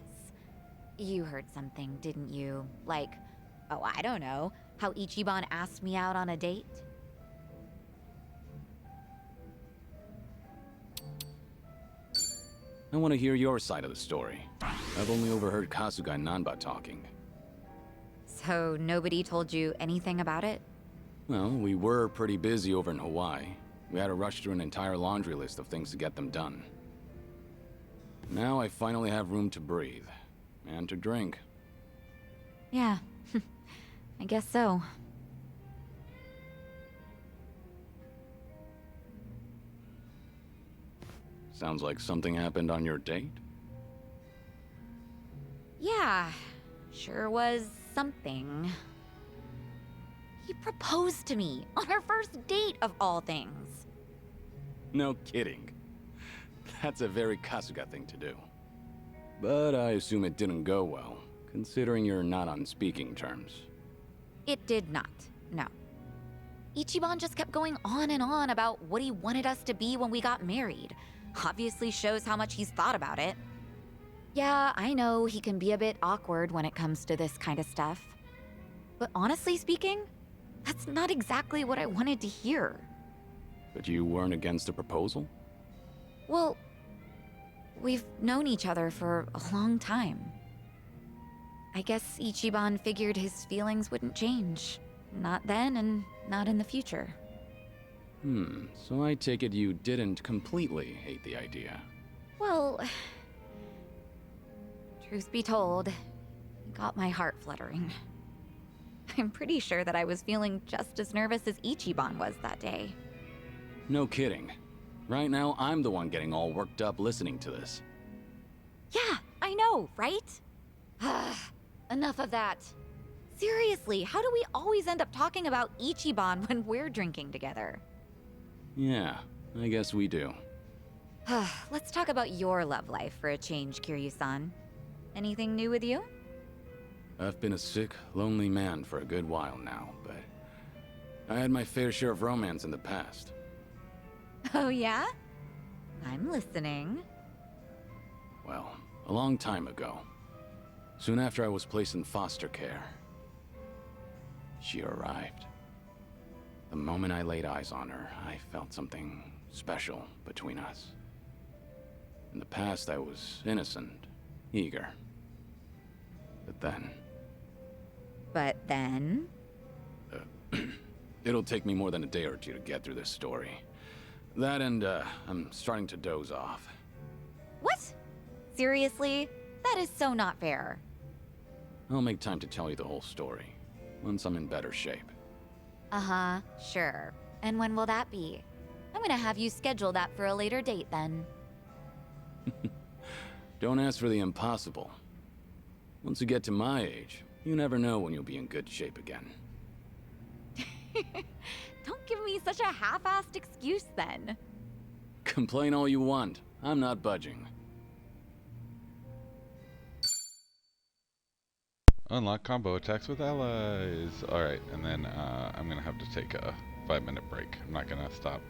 You heard something, didn't you? Like, oh, I don't know, how Ichiban asked me out on a date? I want to hear your side of the story. I've only overheard Kasuga and Nanba talking. So nobody told you anything about it? Well, we were pretty busy over in Hawaii. We had to rush through an entire laundry list of things to get them done. Now I finally have room to breathe. And to drink. Yeah, I guess so. Sounds like something happened on your date? Yeah, sure was something. He proposed to me on our first date of all things. No kidding. That's a very Kasuga thing to do. But I assume it didn't go well, considering you're not on speaking terms. It did not, no. Ichiban just kept going on and on about what he wanted us to be when we got married. Obviously shows how much he's thought about it. Yeah, I know he can be a bit awkward when it comes to this kind of stuff. But honestly speaking, that's not exactly what I wanted to hear. But you weren't against the proposal? Well, we've known each other for a long time. I guess Ichiban figured his feelings wouldn't change. Not then and not in the future. So I take it you didn't completely hate the idea. Well, truth be told, it got my heart fluttering. I'm pretty sure that I was feeling just as nervous as Ichiban was that day. No kidding. Right now, I'm the one getting all worked up listening to this. Yeah, I know, right? Enough of that. Seriously, how do we always end up talking about Ichiban when we're drinking together? Yeah, I guess we do. Let's talk about your love life for a change, Kiryu-san. Anything new with you? I've been a sick, lonely man for a good while now, but I had my fair share of romance in the past. Oh yeah? I'm listening. Well, a long time ago. Soon after I was placed in foster care, she arrived. The moment I laid eyes on her, I felt something special between us. In the past, I was innocent, eager. But then... It'll take me more than a day or two to get through this story. That and, I'm starting to doze off. What? Seriously? That is so not fair. I'll make time to tell you the whole story, once I'm in better shape. Uh-huh, sure. And when will that be? I'm gonna have you schedule that for a later date then. Don't ask for the impossible. Once you get to my age, you never know when you'll be in good shape again. Don't give me such a half-assed excuse then. Complain all you want. I'm not budging. Unlock combo attacks with allies. Alright, and then I'm gonna have to take a 5-minute break. I'm not gonna stop.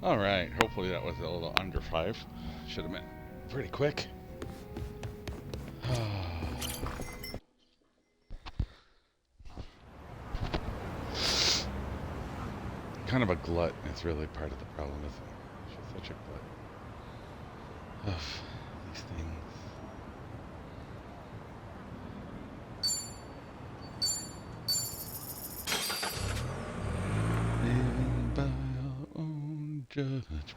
Alright, hopefully that was a little under 5. Should have been pretty quick. Kind of a glut is really part of the problem, isn't it? She's such a glut of these things. Living by our own judgment.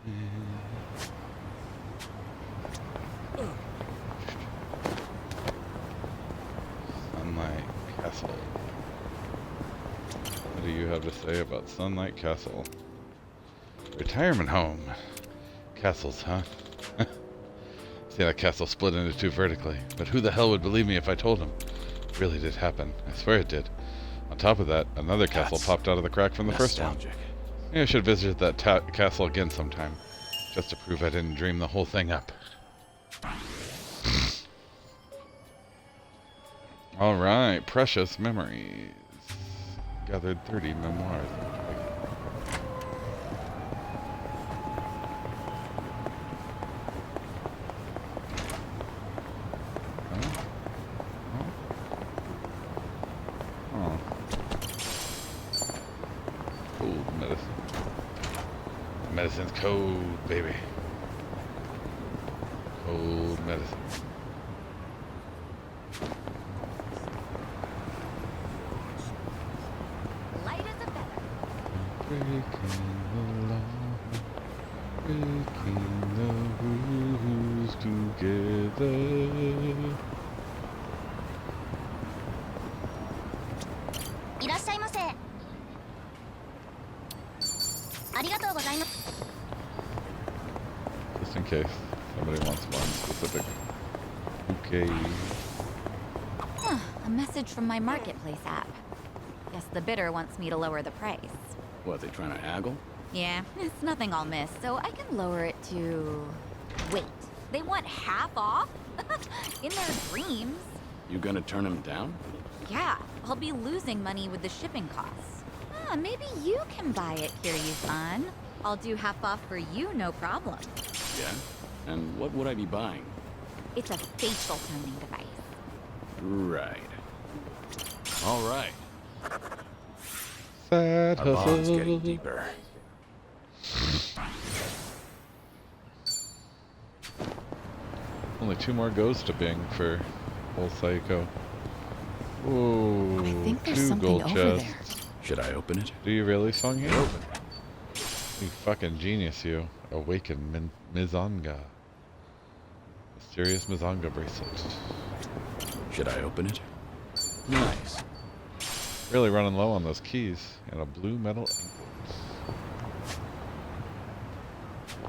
Sunlight Castle. What do you have to say about Sunlight Castle? Retirement home. Castles, huh? See, that castle split into 2 vertically. But who the hell would believe me if I told him? It really did happen. I swear it did. On top of that, another castle popped out of the crack from the first one. Maybe I should visit that castle again sometime. Just to prove I didn't dream the whole thing up. Alright, precious memories. Gathered 30 memoirs. Oh. Cold medicine. Medicine's cold, baby. Cold medicine. Light as a feather. Breaking the law, breaking the rules together. いらっしゃいませ。ありがとうございます。 Just in case somebody wants one specific. Okay. Huh, a message from my marketplace app. Guess the bidder wants me to lower the price. What, they trying to haggle? Yeah, it's nothing I'll miss, so I can lower it to... Wait, they want half off? In their dreams. You gonna turn him down? Yeah, I'll be losing money with the shipping costs. Ah, maybe you can buy it, Kiryu-san. I'll do half off for you, no problem. Yeah? And what would I be buying? It's a facial toning device. Right. All right. Sad Our bond's getting hustle. deeper. Only 2 more goes to Bing for old Saiko. Ooh, I think there's 2 something gold over chests. Should I open it? Do you really, Songhee? You fucking genius, you. Awaken Mizanga. Mysterious Mizanga bracelet. Should I open it? Nice. Really running low on those keys. And a blue metal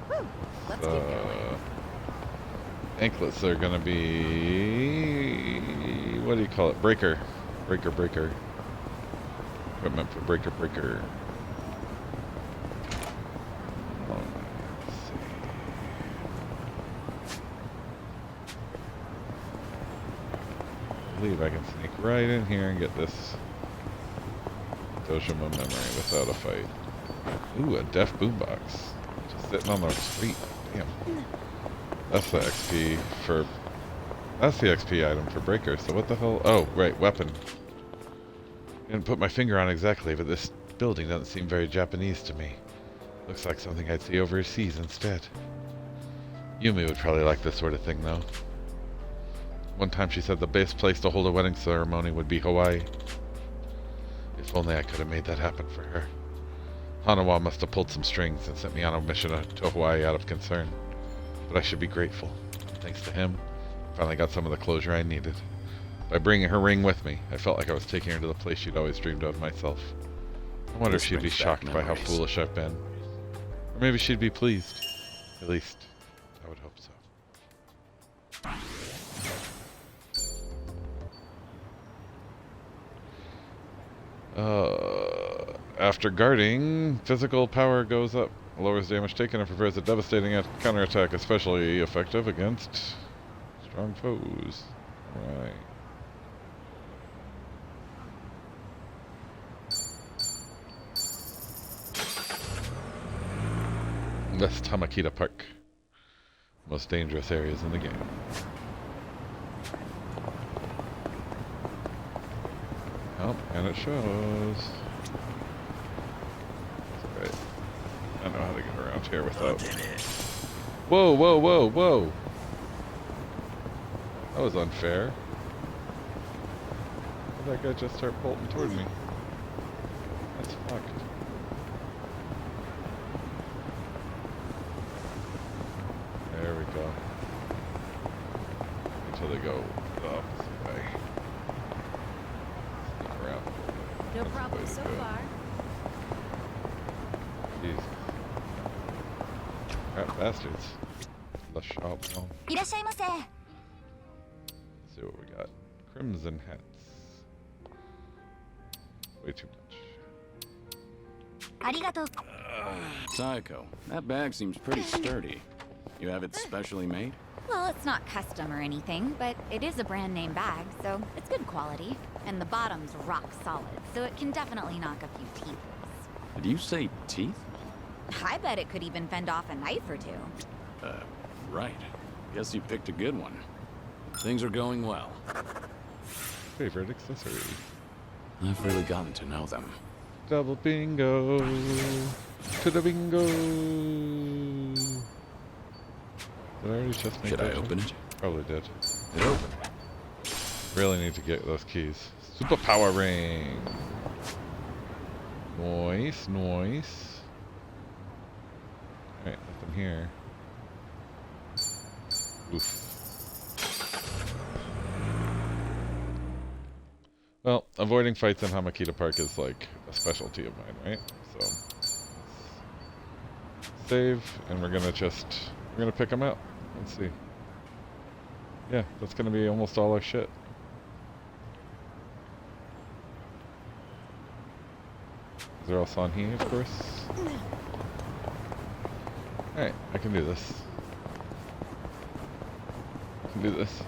Whew, let's keep going. anklets are gonna be... What do you call it? Breaker. Breaker. Equipment for breaker. Oh, let's see. I believe I can sneak right in here and get this Toshima memory without a fight. Ooh, a deaf boombox. Just sitting on the street. Damn. That's the XP for... That's the XP item for Breaker, so what the hell... Oh, right, weapon. Didn't put my finger on exactly, but this building doesn't seem very Japanese to me. Looks like something I'd see overseas instead. Yumi would probably like this sort of thing, though. One time she said the best place to hold a wedding ceremony would be Hawaii. If only I could have made that happen for her. Hanawa must have pulled some strings and sent me on a mission to Hawaii out of concern. But I should be grateful. Thanks to him, I finally got some of the closure I needed. By bringing her ring with me, I felt like I was taking her to the place she'd always dreamed of myself. I wonder if This she'd be brings back shocked by how memories. foolish I've been. Or maybe she'd be pleased. At least, I would hope so. After guarding, physical power goes up. Lowers damage taken and prepares a devastating counterattack, especially effective against strong foes. Alright. West Tamakita Park. Most dangerous areas in the game. Oh, and it shows. That's right. I know how to get around here without. Whoa, whoa, whoa, whoa! That was unfair. Why did that guy just start bolting toward me? That's fucked. There we go. Until they go the opposite way. Sneak around. No That's the problem way to so do it. far. Jeez. Crap bastards. The shop. Oh. いらっしゃいませ。 Let's see what we got. Crimson hats. Way too much. ありがとう。 Saeko, that bag seems pretty sturdy. You have it specially made? Well, it's not custom or anything, but it is a brand name bag, so it's good quality. And the bottom's rock solid, so it can definitely knock a few teeth loose. Did you say teeth? I bet it could even fend off a knife or two. Right. Guess you picked a good one. Things are going well. Favorite accessory. I've really gotten to know them. Double bingo. To the bingo. Did I already just make Should that I jump? open it? Probably did. It opened. Really need to get those keys. Superpower ring. Nice, nice. Alright, nothing here. Oof. Well, avoiding fights in Hamakita Park is like a specialty of mine, right? So, save, and we're gonna pick them out. Let's see. Yeah, that's gonna be almost all our shit. They're all Sanhee, of course. Alright, I can do this. I can do this.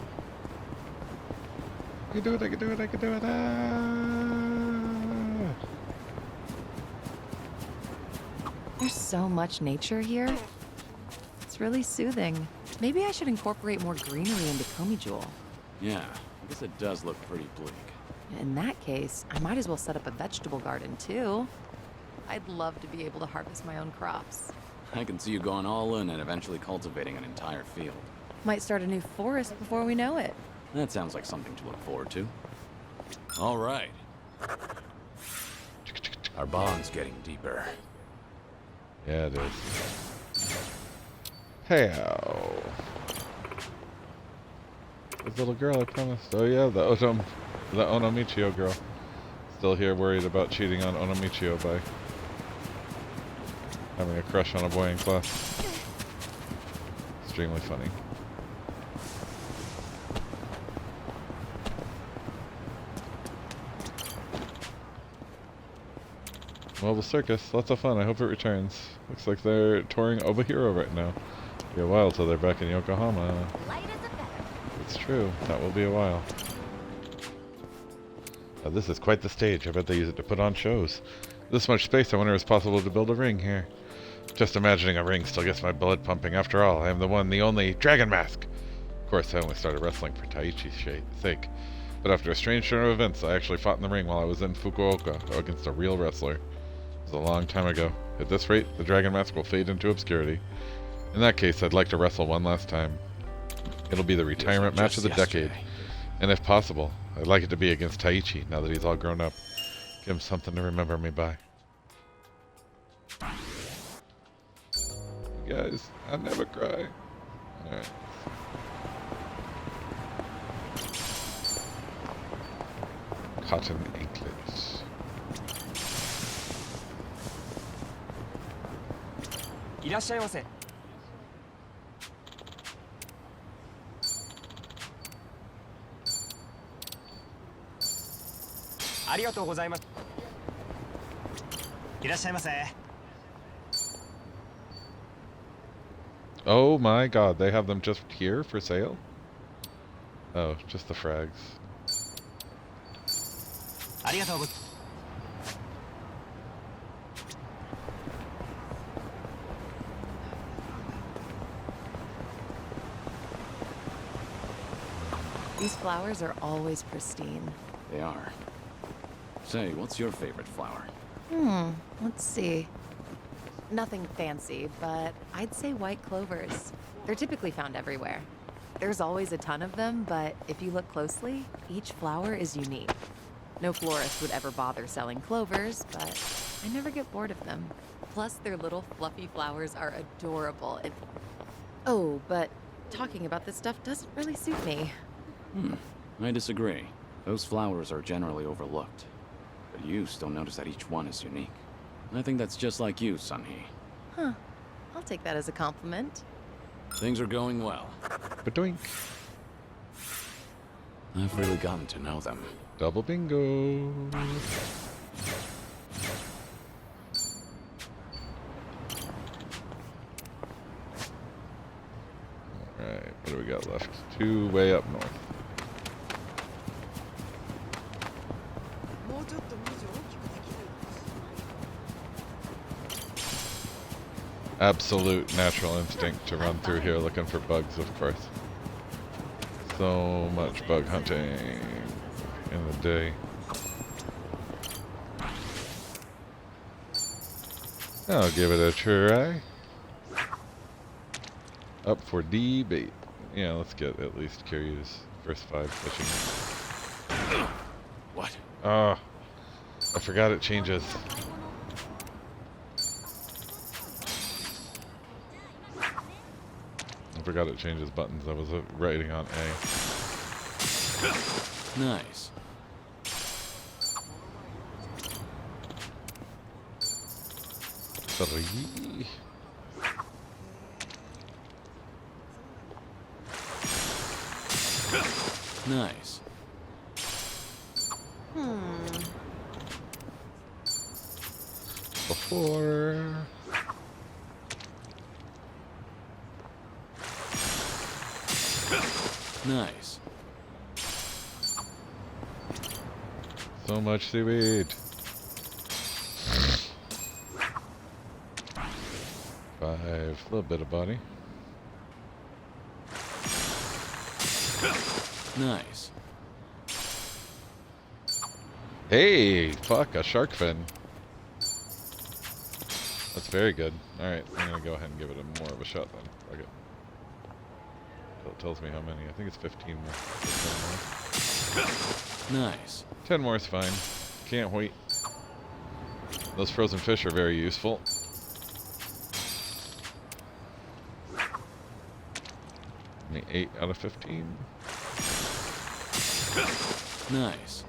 I can do it, I can do it, I can do it. Ah! There's so much nature here. It's really soothing. Maybe I should incorporate more greenery into Komijul. Yeah, I guess it does look pretty bleak. In that case, I might as well set up a vegetable garden too. I'd love to be able to harvest my own crops. I can see you going all in and eventually cultivating an entire field. Might start a new forest before we know it. That sounds like something to look forward to. All right. Our bond's getting deeper. Yeah, it is. Hey-ow. The little girl I promised. Oh yeah, the Onomichio girl. Still here worried about cheating on Onomichio by having a crush on a boy in class. Extremely funny. Well, the circus, lots of fun. I hope it returns. Looks like they're touring Obihiro right now. Be a while till they're back in Yokohama. Light as a feather. It's true. That will be a while. Now, this is quite the stage. I bet they use it to put on shows. This much space, I wonder if it's possible to build a ring here. Just imagining a ring still gets my blood pumping. After all, I am the one, the only Dragon Mask. Of course, I only started wrestling for Taichi's sake. But after a strange turn of events, I actually fought in the ring while I was in Fukuoka against a real wrestler. It was a long time ago. At this rate, the Dragon Mask will fade into obscurity. In that case, I'd like to wrestle one last time. It'll be the retirement match of the decade. And if possible, I'd like it to be against Taichi, now that he's all grown up. Give him something to remember me by. Guys, I never cry. Alright. Cotton anklets. Oh my god, they have them just here for sale? Oh, just the frags. These flowers are always pristine. They are. Say, what's your favorite flower? Let's see. Nothing fancy, but I'd say white clovers. They're typically found everywhere. There's always a ton of them, but if you look closely, each flower is unique. No florist would ever bother selling clovers, but I never get bored of them. Plus, their little fluffy flowers are adorable. Oh, but talking about this stuff doesn't really suit me. I disagree. Those flowers are generally overlooked. But you still notice that each one is unique. I think that's just like you, Sunhee. Huh. I'll take that as a compliment. Things are going well. Badoink. I've really gotten to know them. Double bingo. Alright, what do we got left? 2 way up north. Absolute natural instinct to run through here looking for bugs, of course. So much bug hunting in the day. I'll give it a try. Up for debate. Yeah, let's get at least Kiryu's first 5 fishing. What? Ah, I forgot it changes. I forgot it changes buttons. I was writing on A. Nice. Three. Nice. Before. Nice. So much seaweed. 5, little bit of body. Nice. Hey, fuck, a shark fin. That's very good. Alright, I'm gonna go ahead and give it more of a shot then. Fuck it. Till it tells me how many. I think it's 15 more. 10 more. Nice. 10 more is fine. Can't wait. Those frozen fish are very useful. Only 8 out of 15. Nice.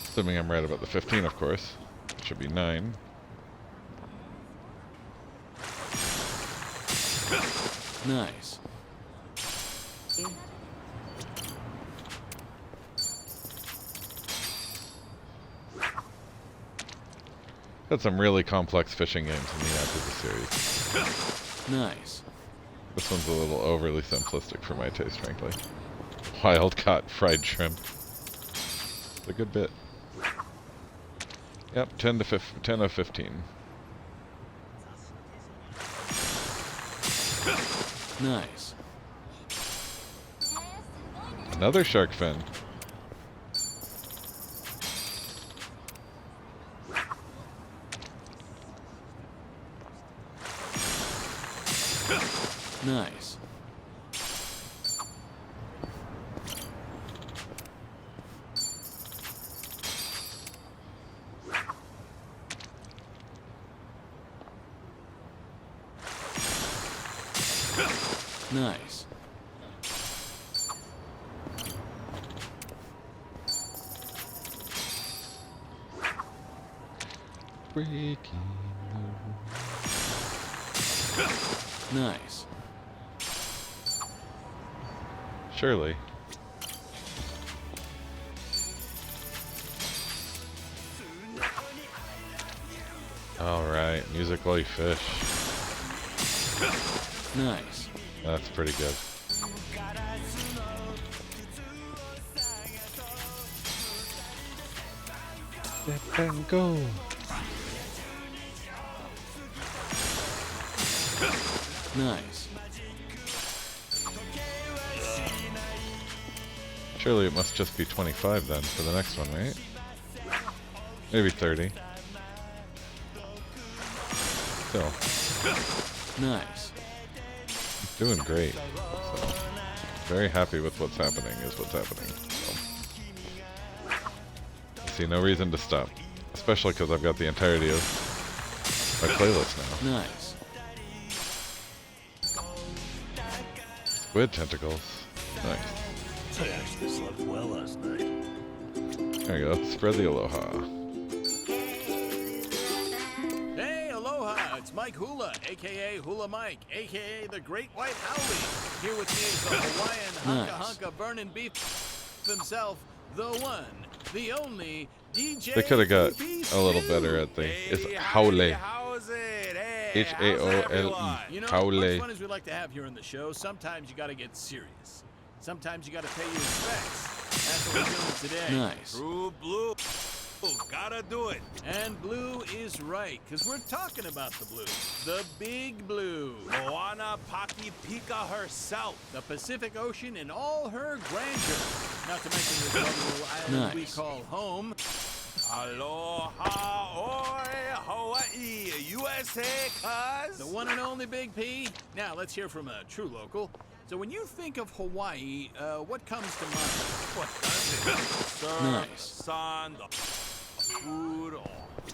Assuming I'm right about the 15, of course. It should be 9. Nice. Had some really complex fishing games in the Yakuza series. Nice. This one's a little overly simplistic for my taste, frankly. Wild caught fried shrimp. It's a good bit. Yep, 10 of 15. Nice. Another shark fin. Nice. Nice. Breaking. Nice. Surely. Alright, music while you fish. Nice. That's pretty good. Let them go. Nice. Surely it must just be 25 then for the next one, right? Maybe 30. Still, Nice. doing great. So, very happy with what's happening is what's happening. So, see no reason to stop. Especially because I've got the entirety of my playlist now. Nice. Squid tentacles. Nice. I actually slept well last night. There you go. Spread the aloha. Hey, aloha! It's Mike Hula, aka Hula Mike, aka the Great White Howley. Here with me is the Hawaiian hunka Nice. hunka burning beef himself, the one, the only DJ. They could have got PPC. a little better at the. It's Haole. H-A-O-L-E. You know, Haole. much fun as we like to have here on the show, sometimes you gotta get serious. Sometimes you gotta pay your respects. That's what we're doing today. Nice. True blue. Gotta do it. And blue is right, because we're talking about the blue. The big blue. Moana Pakipika herself. The Pacific Ocean in all her grandeur. Not to mention this wonderful island we Nice. call home. Aloha, oi, Hawaii, USA, cuz. The one and only Big P. Now, let's hear from a true local. So when you think of Hawaii, what comes to mind? What does it? Surf, Nice. sun, the food,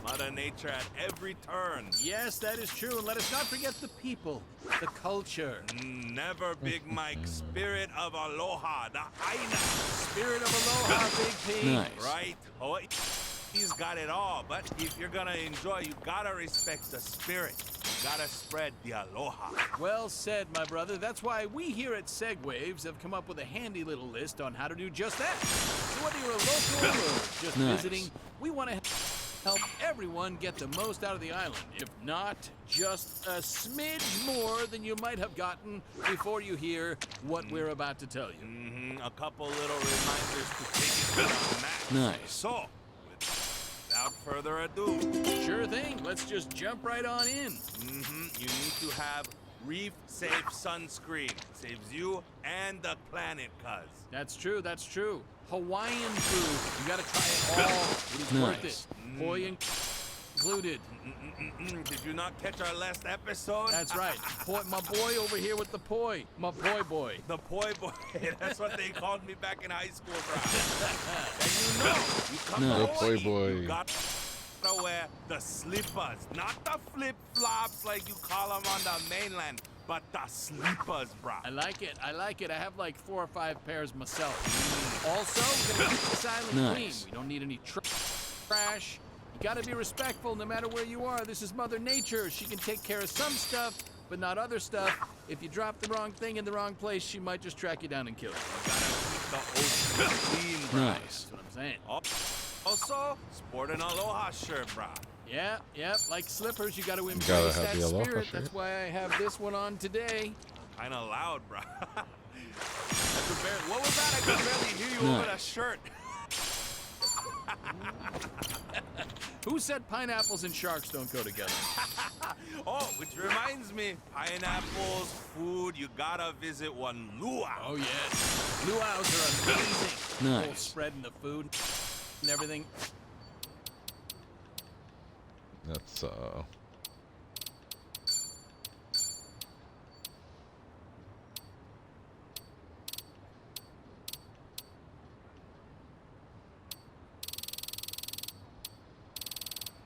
Mother Nature at every turn. Yes, that is true. And let us not forget the people, the culture. Never Big Mike. Spirit of aloha, the Aina. Spirit of aloha, Big P. Nice. Right? Hawaii. He's got it all, but if you're gonna enjoy, you gotta respect the spirit. You gotta spread the aloha. Well said, my brother. That's why we here at Segwaves have come up with a handy little list on how to do just that. So whether you're a local or just Nice. visiting, we want to help everyone get the most out of the island. If not, just a smidge more than you might have gotten before you hear what we're about to tell you. A couple little reminders to take it to the max. Nice. So, without further ado, sure thing. Let's just jump right on in. You need to have reef-safe sunscreen. Saves you and the planet, cuz. That's true. That's true. Hawaiian food. You gotta try it all. It is worth Nice. it. Poi included. Did you not catch our last episode? That's right. My boy over here with the poi. My poi boy. The poi boy. That's what they called me back in high school, bro. And you know, you come No. to The poi Hawaii, boy. you got to wear the slippers, not the flip-flops like you call them on the mainland, but the slippers, bro. I like it. I like it. I have like 4 or 5 pairs myself. Also, we're gonna keep this island clean. Nice. We don't need any trash. You gotta be respectful no matter where you are. This is Mother Nature. She can take care of some stuff, but not other stuff. If you drop the wrong thing in the wrong place, she might just track you down and kill you. You gotta keep the ocean clean, bro. Nice. That's what I'm saying. Also, sport an aloha shirt, bro. Yeah, like slippers, you gotta embrace gotta have that the aloha spirit. shirt. That's why I have this one on today. Kinda loud, bro. What was that? I could barely hear you over the Nice. shirt. Who said pineapples and sharks don't go together? Oh, which reminds me, pineapples, food, you gotta visit one luau. Oh, yes. Luaus are amazing. The whole Nice. spread and the food and everything. That's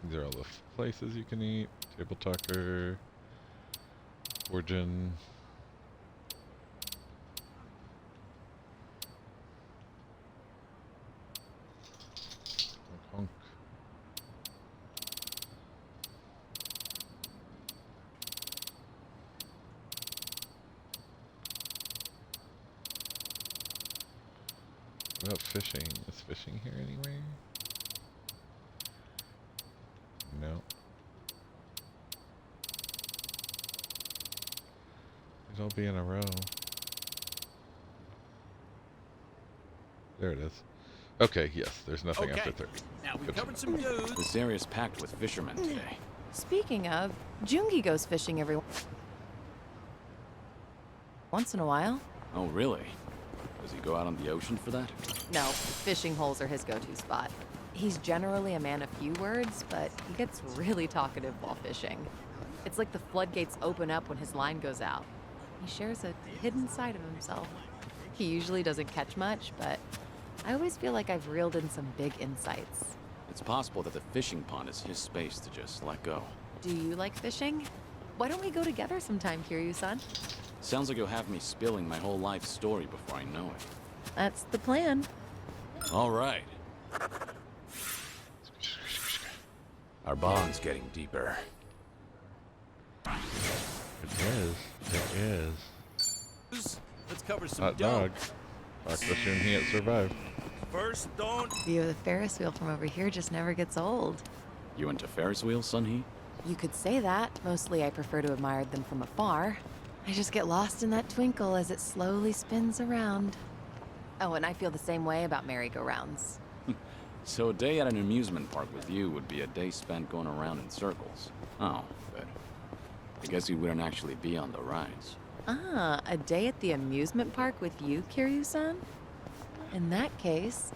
these are all the places you can eat. Table Talker, Origin. Honk. What about fishing? Is fishing here anywhere? No. These all be in a row. There it is. Okay, yes, there's nothing Okay. after 30. Now, we've Good to covered know. some dudes. This area's packed with fishermen today. Speaking of, Jungi goes fishing every Once in a while. Oh, really? Does he go out on the ocean for that? No, fishing holes are his go-to spot. He's generally a man of few words, but he gets really talkative while fishing. It's like the floodgates open up when his line goes out. He shares a hidden side of himself. He usually doesn't catch much, but I always feel like I've reeled in some big insights. It's possible that the fishing pond is his space to just let go. Do you like fishing? Why don't we go together sometime, Kiryu-san? Sounds like you'll have me spilling my whole life story before I know it. That's the plan. All right. Our bond's getting deeper. It is. It is. Let's cover some Hot dough. dog. Fuck the soon he had survived. First, don't. View of the Ferris wheel from over here just never gets old. You into Ferris wheels, Sunhee? You could say that. Mostly I prefer to admire them from afar. I just get lost in that twinkle as it slowly spins around. Oh, and I feel the same way about merry-go-rounds. So a day at an amusement park with you would be a day spent going around in circles. Oh, but I guess you wouldn't actually be on the rides. Ah, a day at the amusement park with you, Kiryu-san? In that case,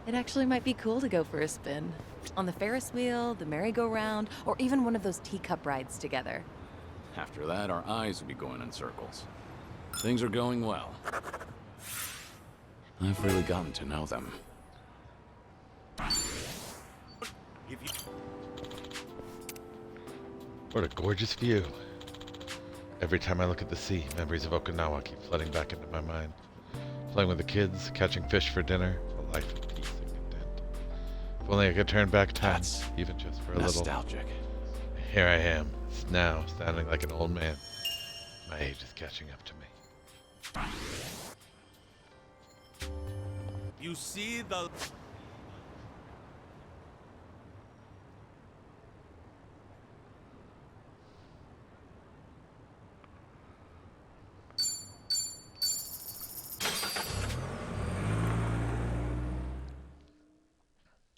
it actually might be cool to go for a spin. On the Ferris wheel, the merry-go-round, or even one of those teacup rides together. After that, our eyes would be going in circles. Things are going well. I've really gotten to know them. If you What a gorgeous view. Every time I look at the sea, memories of Okinawa keep flooding back into my mind. Playing with the kids, catching fish for dinner, a life of peace and content. If only I could turn back time, That's even just for a little. Nostalgic. Here I am, now sounding like an old man. My age is catching up to me. you see the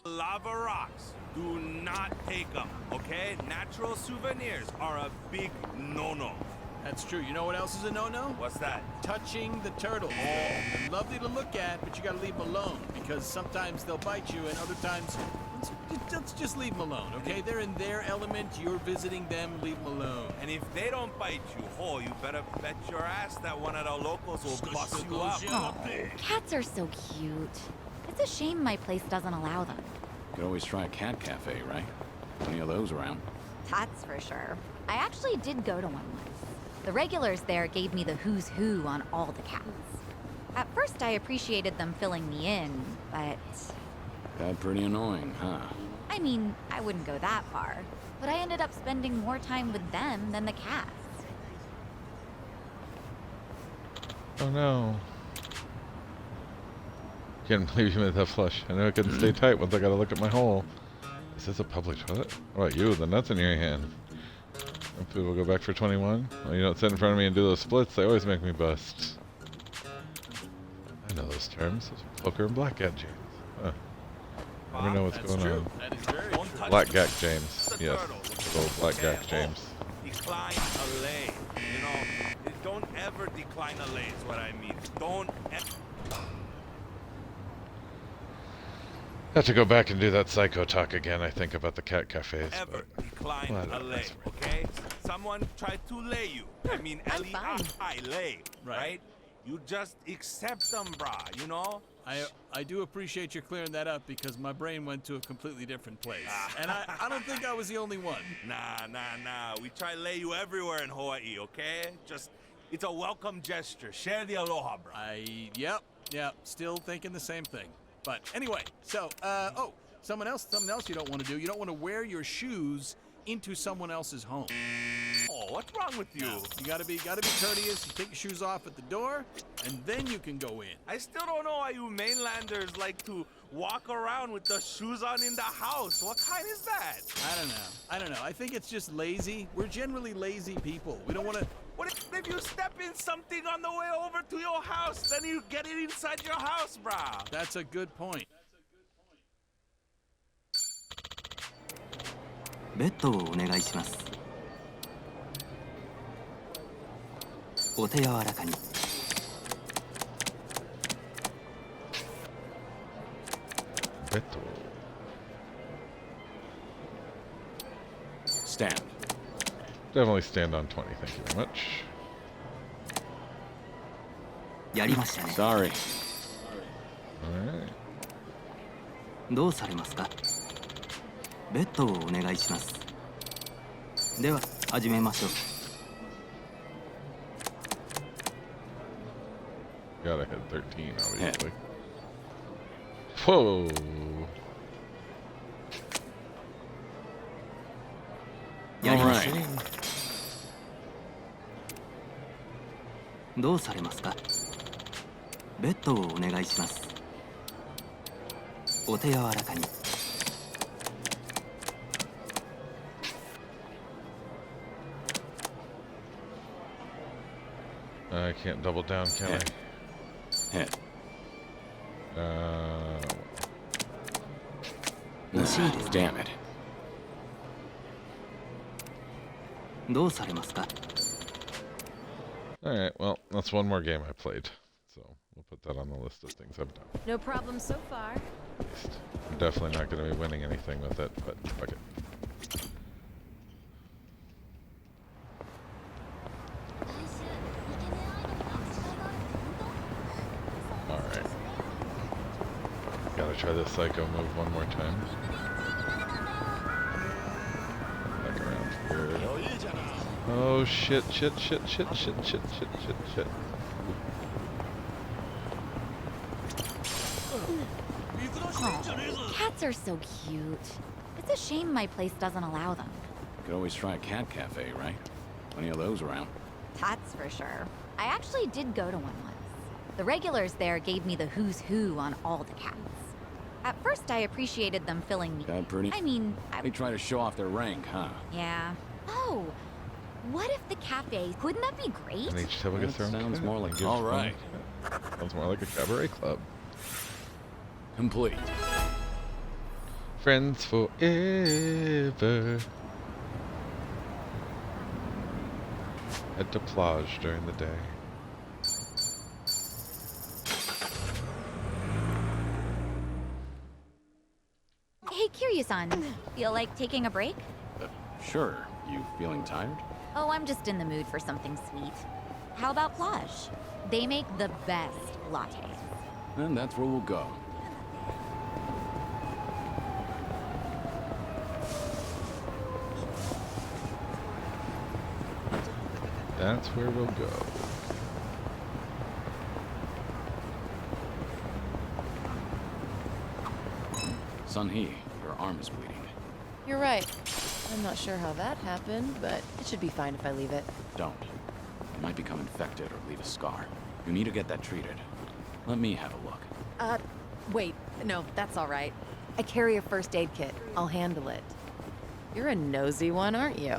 lava rocks, do not take them, okay? Natural souvenirs are a big no-no. That's true. You know what else is a no-no? What's that? Touching the turtles. They're lovely to look at, but you gotta leave them alone because sometimes they'll bite you and other times, let's just leave them alone, okay? They're in their element. You're visiting them. Leave them alone. And if they don't bite you, oh, you better bet your ass that one of the locals will bust you up. Oh, cats are so cute. It's a shame my place doesn't allow them. Could always try a cat cafe, right? Plenty of those around. That's for sure. I actually did go to one once. The regulars there gave me the who's who on all the cats. At first, I appreciated them filling me in, but... Got pretty annoying, huh? I mean, I wouldn't go that far. But I ended up spending more time with them than the cats. Oh no. Can't believe you made that flush. I know I couldn't stay tight once I gotta look at my hole. Is this a public toilet? What about you? The nuts in your hand. And food will go back for 21? Well, you don't sit in front of me and do those splits. They always make me bust. I know those terms. Those are poker and blackjack James. Huh. Never know what's That's going true. on. That is very true. Touch Blackjack James. the Yes. turtle. Good old Blackjack Okay, James. Decline a lay. You know, don't ever decline a lay is what I mean. Don't Have to go back and do that psycho talk again, I think, about the cat cafes. ever But decline Well, a lay, that's right. okay? Someone tried to lay you. I mean, I'm fine. L-E-I, lay, Right. right? You just accept them, brah, you know? I do appreciate you clearing that up because my brain went to a completely different place. And I don't think I was the only one. Nah. We try to lay you everywhere in Hawaii, okay? Just, it's a welcome gesture. Share the aloha, brah. Yep, still thinking the same thing. But anyway, so, something else you don't want to do. You don't want to wear your shoes into someone else's home. Oh, what's wrong with you? You gotta be courteous. You take your shoes off at the door, and then you can go in. I still don't know why you mainlanders like to walk around with the shoes on in the house. What kind is that? I don't know. I think it's just lazy. We're generally lazy people. We don't want to. What if you step in something on the way over to your house, then you get it inside your house, brah? That's a good point. ベッドをお願いします。お手柔らかに。Beto. Stand. Definitely stand on 20, thank you very much. やりましたね。 Sorry. Alright. どうされますか？ベッドをお願いします。では始めましょう。 God, I had 13, obviously. Whoa! やりましょ Alright. う。どうされますか？ベッドをお願いします。お手柔らかに。 I can't double down, can Hit. Hit. I? 惜しいです。 Damn it. どうされますか？ Alright, well, that's one more game I played. So, we'll put that on the list of things I've done. No problem so far. At least. I'm definitely not going to be winning anything with it, but fuck it. Alright. Gotta try this psycho move one more time. Back around here. Oh shit, shit, shit, shit, shit, shit, shit, shit, shit. Oh, cats are so cute. It's a shame my place doesn't allow them. Could always try a cat cafe, right? Plenty of those around. That's for sure. I actually did go to one once. The regulars there gave me the who's who on all the cats. At first, I appreciated them filling me. Cat pretty? I mean, They try to show off their rank, huh? yeah. Oh, what if the cafe? Wouldn't that be great? And each table gets their own Sounds cat. more like Gives all fun. right. Sounds more like a cabaret club. Complete. Friends forever. At the plage during the day. Hey, Kiryu-san, feel like taking a break? Sure. You feeling tired? Oh, I'm just in the mood for something sweet. How about Plage? They make the best lattes. Then that's where we'll go. That's where we'll go. Sun-Hee, your arm is bleeding. You're right. I'm not sure how that happened, but it should be fine if I leave it. Don't. You might become infected or leave a scar. You need to get that treated. Let me have a look. Wait. No, that's all right. I carry a first aid kit. I'll handle it. You're a nosy one, aren't you?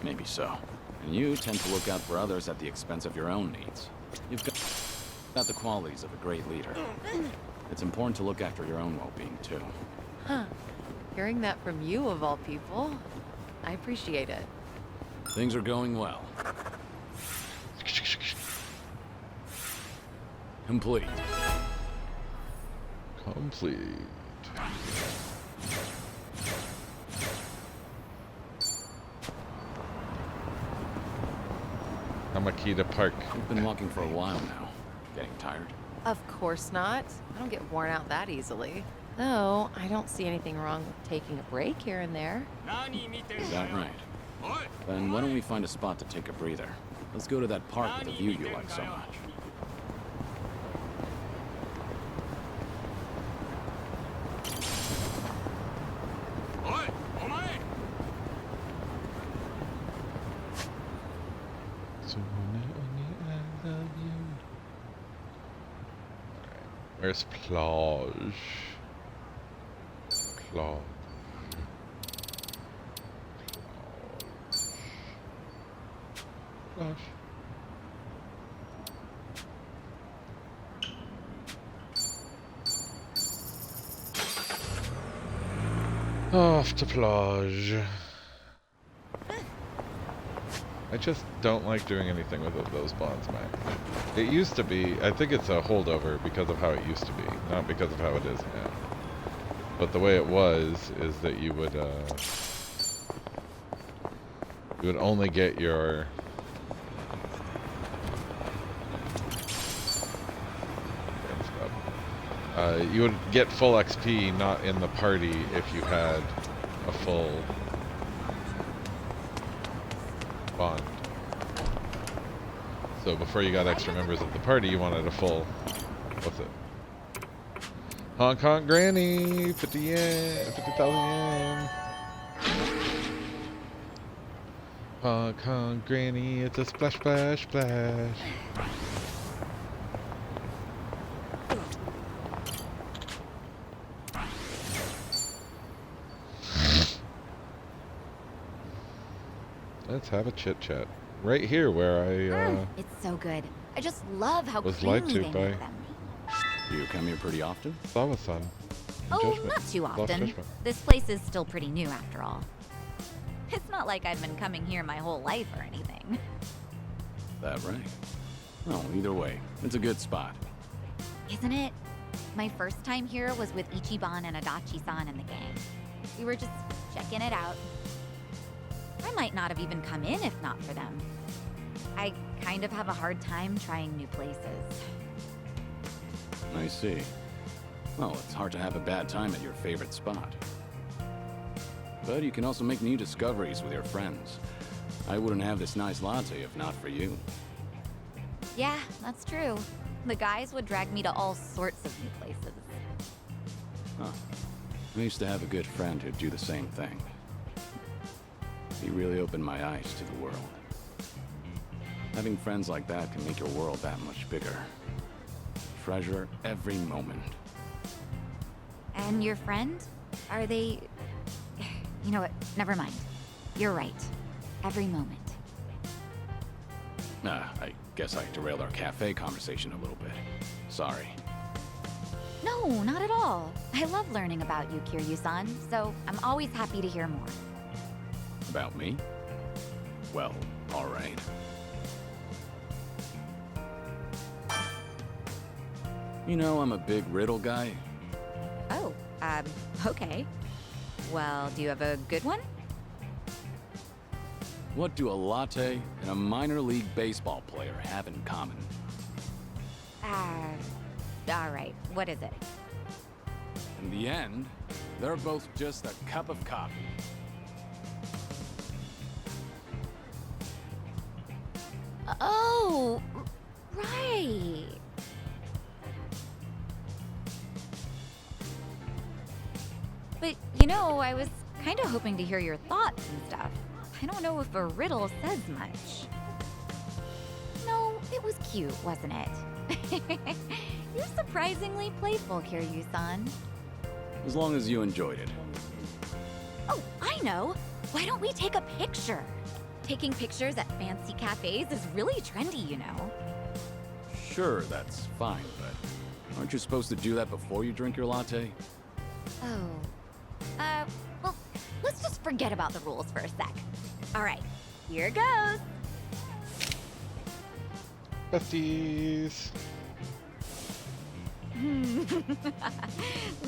Maybe so. And you tend to look out for others at the expense of your own needs. You've got the qualities of a great leader. It's important to look after your own well-being, too. Huh. Hearing that from you, of all people, I appreciate it. Things are going well. Complete. Complete. Hamakita Park. You've been walking for a while now. Getting tired? Of course not. I don't get worn out that easily. Though, I don't see anything wrong with taking a break here and there. Is that right? Then why don't we find a spot to take a breather? Let's go to that park with the view you like so much. Where's Plage? Plage. Plage. Off to Plage. I just don't like doing anything with those bonds, man. It used to be, I think it's a holdover because of how it used to be, not because of how it is now. But the way it was is that you would only get your you would get full XP not in the party if you had a full bond. So before you got extra members of the party, you wanted a full, what's it? Honk honk granny, 50 yen, 50,000 yen. Honk honk granny, it's a splash splash splash. Let's have a chit chat right here where I It's so good. I just love how was creamy lied to they by make them. You come here pretty often? Sawa-san. Oh, Judgment. not too Lost often. judgment. This place is still pretty new after all. It's not like I've been coming here my whole life or anything. That right? Oh, either way, it's a good spot. Isn't it? My first time here was with Ichiban and Adachi-san and the gang. We were just checking it out. I might not have even come in if not for them. I kind of have a hard time trying new places. I see. Well, it's hard to have a bad time at your favorite spot. But you can also make new discoveries with your friends. I wouldn't have this nice latte if not for you. Yeah, that's true. The guys would drag me to all sorts of new places. Huh. I used to have a good friend who'd do the same thing. He really opened my eyes to the world. Having friends like that can make your world that much bigger. Treasure every moment. And your friend? Are they... You know what? Never mind. You're right. Every moment. I guess I derailed our cafe conversation a little bit. Sorry. No, not at all. I love learning about you, Kiryu-san, so I'm always happy to hear more. About me? Well, alright. You know, I'm a big riddle guy. Oh, okay. Well, do you have a good one? What do a latte and a minor league baseball player have in common? Alright, what is it? In the end, they're both just a cup of coffee. Oh, right. But, you know, I was kind of hoping to hear your thoughts and stuff. I don't know if a riddle says much. No, it was cute, wasn't it? You're surprisingly playful, Kiryu-san. As long as you enjoyed it. Oh, I know. Why don't we take a picture? Taking pictures at fancy cafes is really trendy, you know. Sure, that's fine, but aren't you supposed to do that before you drink your latte? Oh. Well, let's just forget about the rules for a sec. All right, here goes. Besties.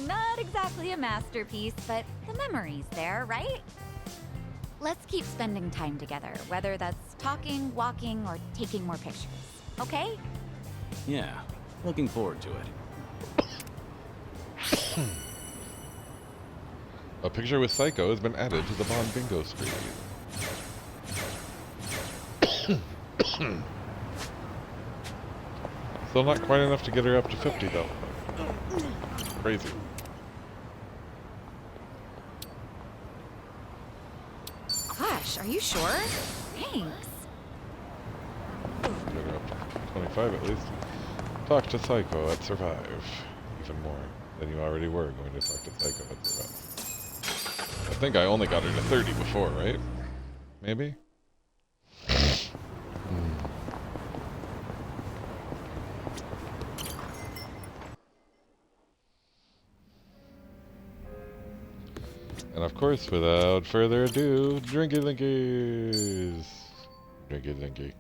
Not exactly a masterpiece, but the memory's there, right? Let's keep spending time together, whether that's talking, walking, or taking more pictures. Okay? Yeah, looking forward to it. A picture with Psycho has been added to the Bond bingo screen. Still not quite enough to get her up to 50 though. Crazy. Gosh, are you sure? Thanks. Get her up to 25 at least. Talk to Psycho at Survive. Even more than you already were going to talk to Psycho at Survive. I think I only got her to 30 before, right? Maybe? And of course, without further ado, Drinky Linkies! Drinky Linky.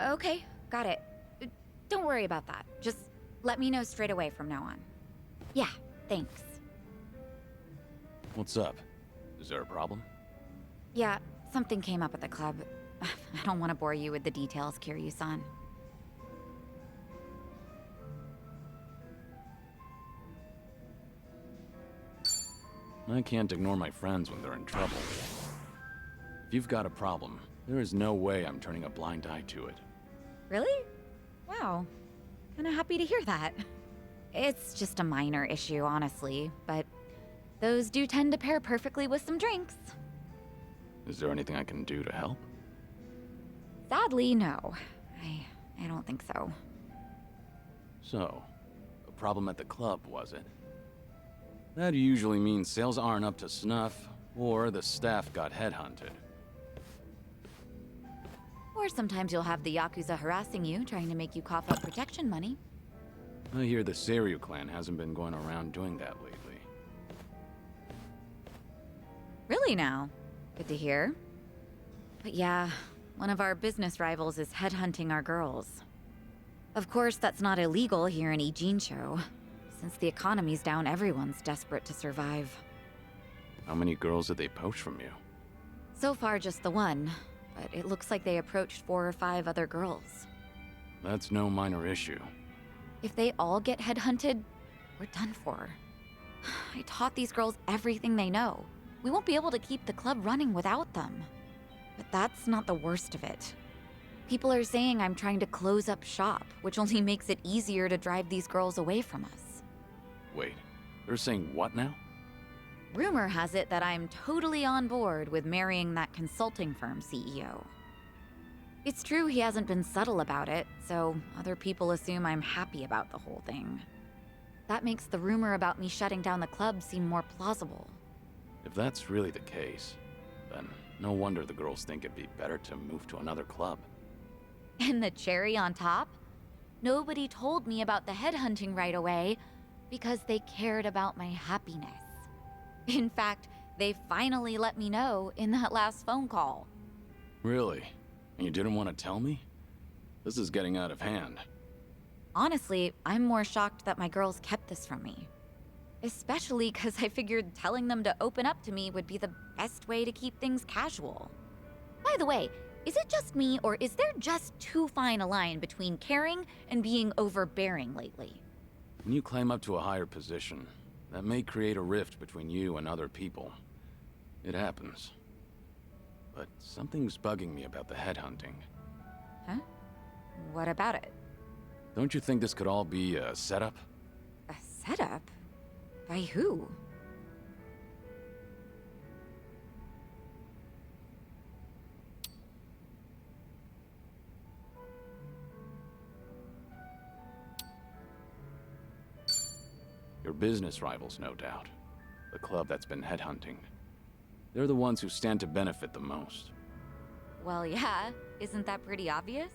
Okay, got it. Don't worry about that. Just let me know straight away from now on. Yeah, thanks. What's up? Is there a problem? Yeah, something came up at the club. I don't want to bore you with the details, Kiryu-san. I can't ignore my friends when they're in trouble. If you've got a problem, there is no way I'm turning a blind eye to it. Really? Wow. Kinda happy to hear that. It's just a minor issue, honestly, but those do tend to pair perfectly with some drinks. Is there anything I can do to help? Sadly, no. I don't think so. So, a problem at the club, was it? That usually means sales aren't up to snuff, or the staff got headhunted. Or sometimes you'll have the Yakuza harassing you, trying to make you cough up protection money. I hear the Seiryu clan hasn't been going around doing that lately. Really now? Good to hear. But yeah, one of our business rivals is headhunting our girls. Of course, that's not illegal here in Ijincho. Since the economy's down, everyone's desperate to survive. How many girls did they poach from you? So far, just the one, but it looks like they approached 4 or 5 other girls. That's no minor issue. If they all get headhunted, we're done for. I taught these girls everything they know. We won't be able to keep the club running without them. But that's not the worst of it. People are saying I'm trying to close up shop, which only makes it easier to drive these girls away from us. Wait, they're saying what now? Rumor has it that I'm totally on board with marrying that consulting firm CEO. It's true he hasn't been subtle about it, so other people assume I'm happy about the whole thing. That makes the rumor about me shutting down the club seem more plausible. If that's really the case, then no wonder the girls think it'd be better to move to another club. And the cherry on top? Nobody told me about the headhunting right away because they cared about my happiness. In fact, they finally let me know in that last phone call. Really? And you didn't want to tell me? This is getting out of hand. Honestly, I'm more shocked that my girls kept this from me. Especially because I figured telling them to open up to me would be the best way to keep things casual. By the way, is it just me, or is there just too fine a line between caring and being overbearing lately? When you climb up to a higher position, that may create a rift between you and other people. It happens. But something's bugging me about the headhunting. Huh? What about it? Don't you think this could all be a setup? A setup? By who? Your business rivals, no doubt. The club that's been headhunting. They're the ones who stand to benefit the most. Well, yeah. Isn't that pretty obvious?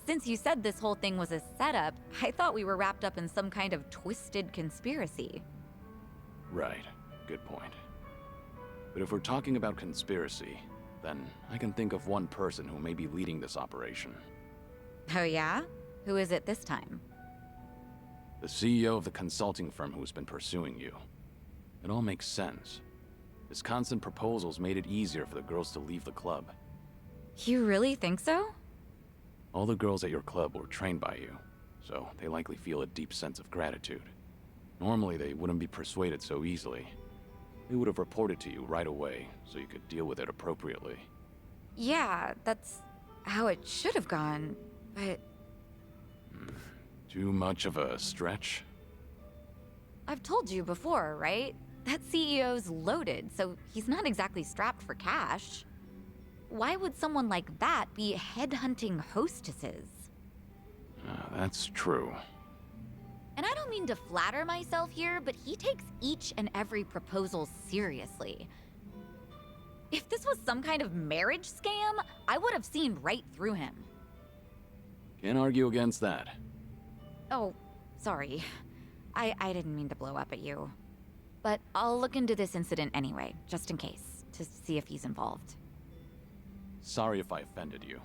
Since you said this whole thing was a setup, I thought we were wrapped up in some kind of twisted conspiracy. Right. Good point. But if we're talking about conspiracy, then I can think of one person who may be leading this operation. Oh yeah? Who is it this time? The CEO of the consulting firm who's been pursuing you. It all makes sense. His constant proposals made it easier for the girls to leave the club. You really think so? All the girls at your club were trained by you, so they likely feel a deep sense of gratitude. Normally, they wouldn't be persuaded so easily. They would have reported to you right away, so you could deal with it appropriately. Yeah, that's how it should have gone, but... Too much of a stretch? I've told you before, right? That CEO's loaded, so he's not exactly strapped for cash. Why would someone like that be headhunting hostesses? That's true. And I don't mean to flatter myself here, but he takes each and every proposal seriously. If this was some kind of marriage scam, I would have seen right through him. Can't argue against that. Oh, sorry. I didn't mean to blow up at you. But I'll look into this incident anyway, just in case, to see if he's involved. Sorry if I offended you.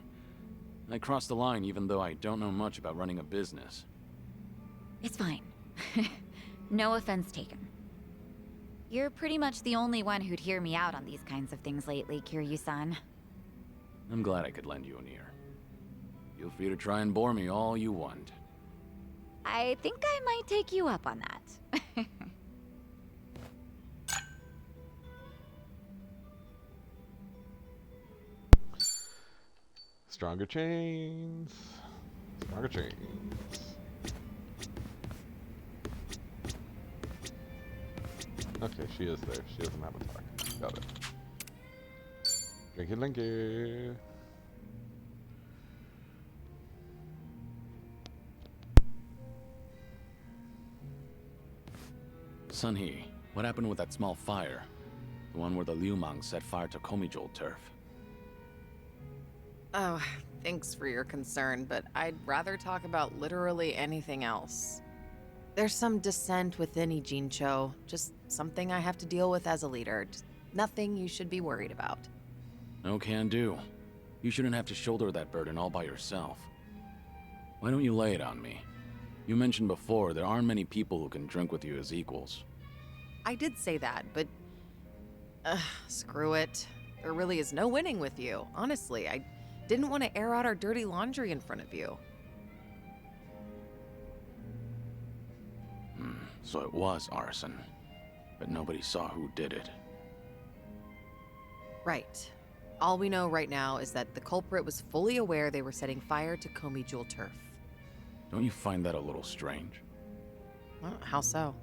I crossed the line even though I don't know much about running a business. It's fine. No offense taken. You're pretty much the only one who'd hear me out on these kinds of things lately, Kiryu-san. I'm glad I could lend you an ear. Feel free to try and bore me all you want. I think I might take you up on that. Stronger chains. Stronger chains. Okay, she is there. She doesn't have a talk. Got it. Drinky linky. Sunhee, what happened with that small fire? The one where the Liumang set fire to Komijul turf. Oh, thanks for your concern, but I'd rather talk about literally anything else. There's some dissent within Ijincho, just something I have to deal with as a leader. Just nothing you should be worried about. No can do. You shouldn't have to shoulder that burden all by yourself. Why don't you lay it on me? You mentioned before there aren't many people who can drink with you as equals. I did say that, but... screw it. There really is no winning with you. Honestly, I didn't want to air out our dirty laundry in front of you. So it was arson. But nobody saw who did it. Right. All we know right now is that the culprit was fully aware they were setting fire to Komijul turf. Don't you find that a little strange? Well, how so?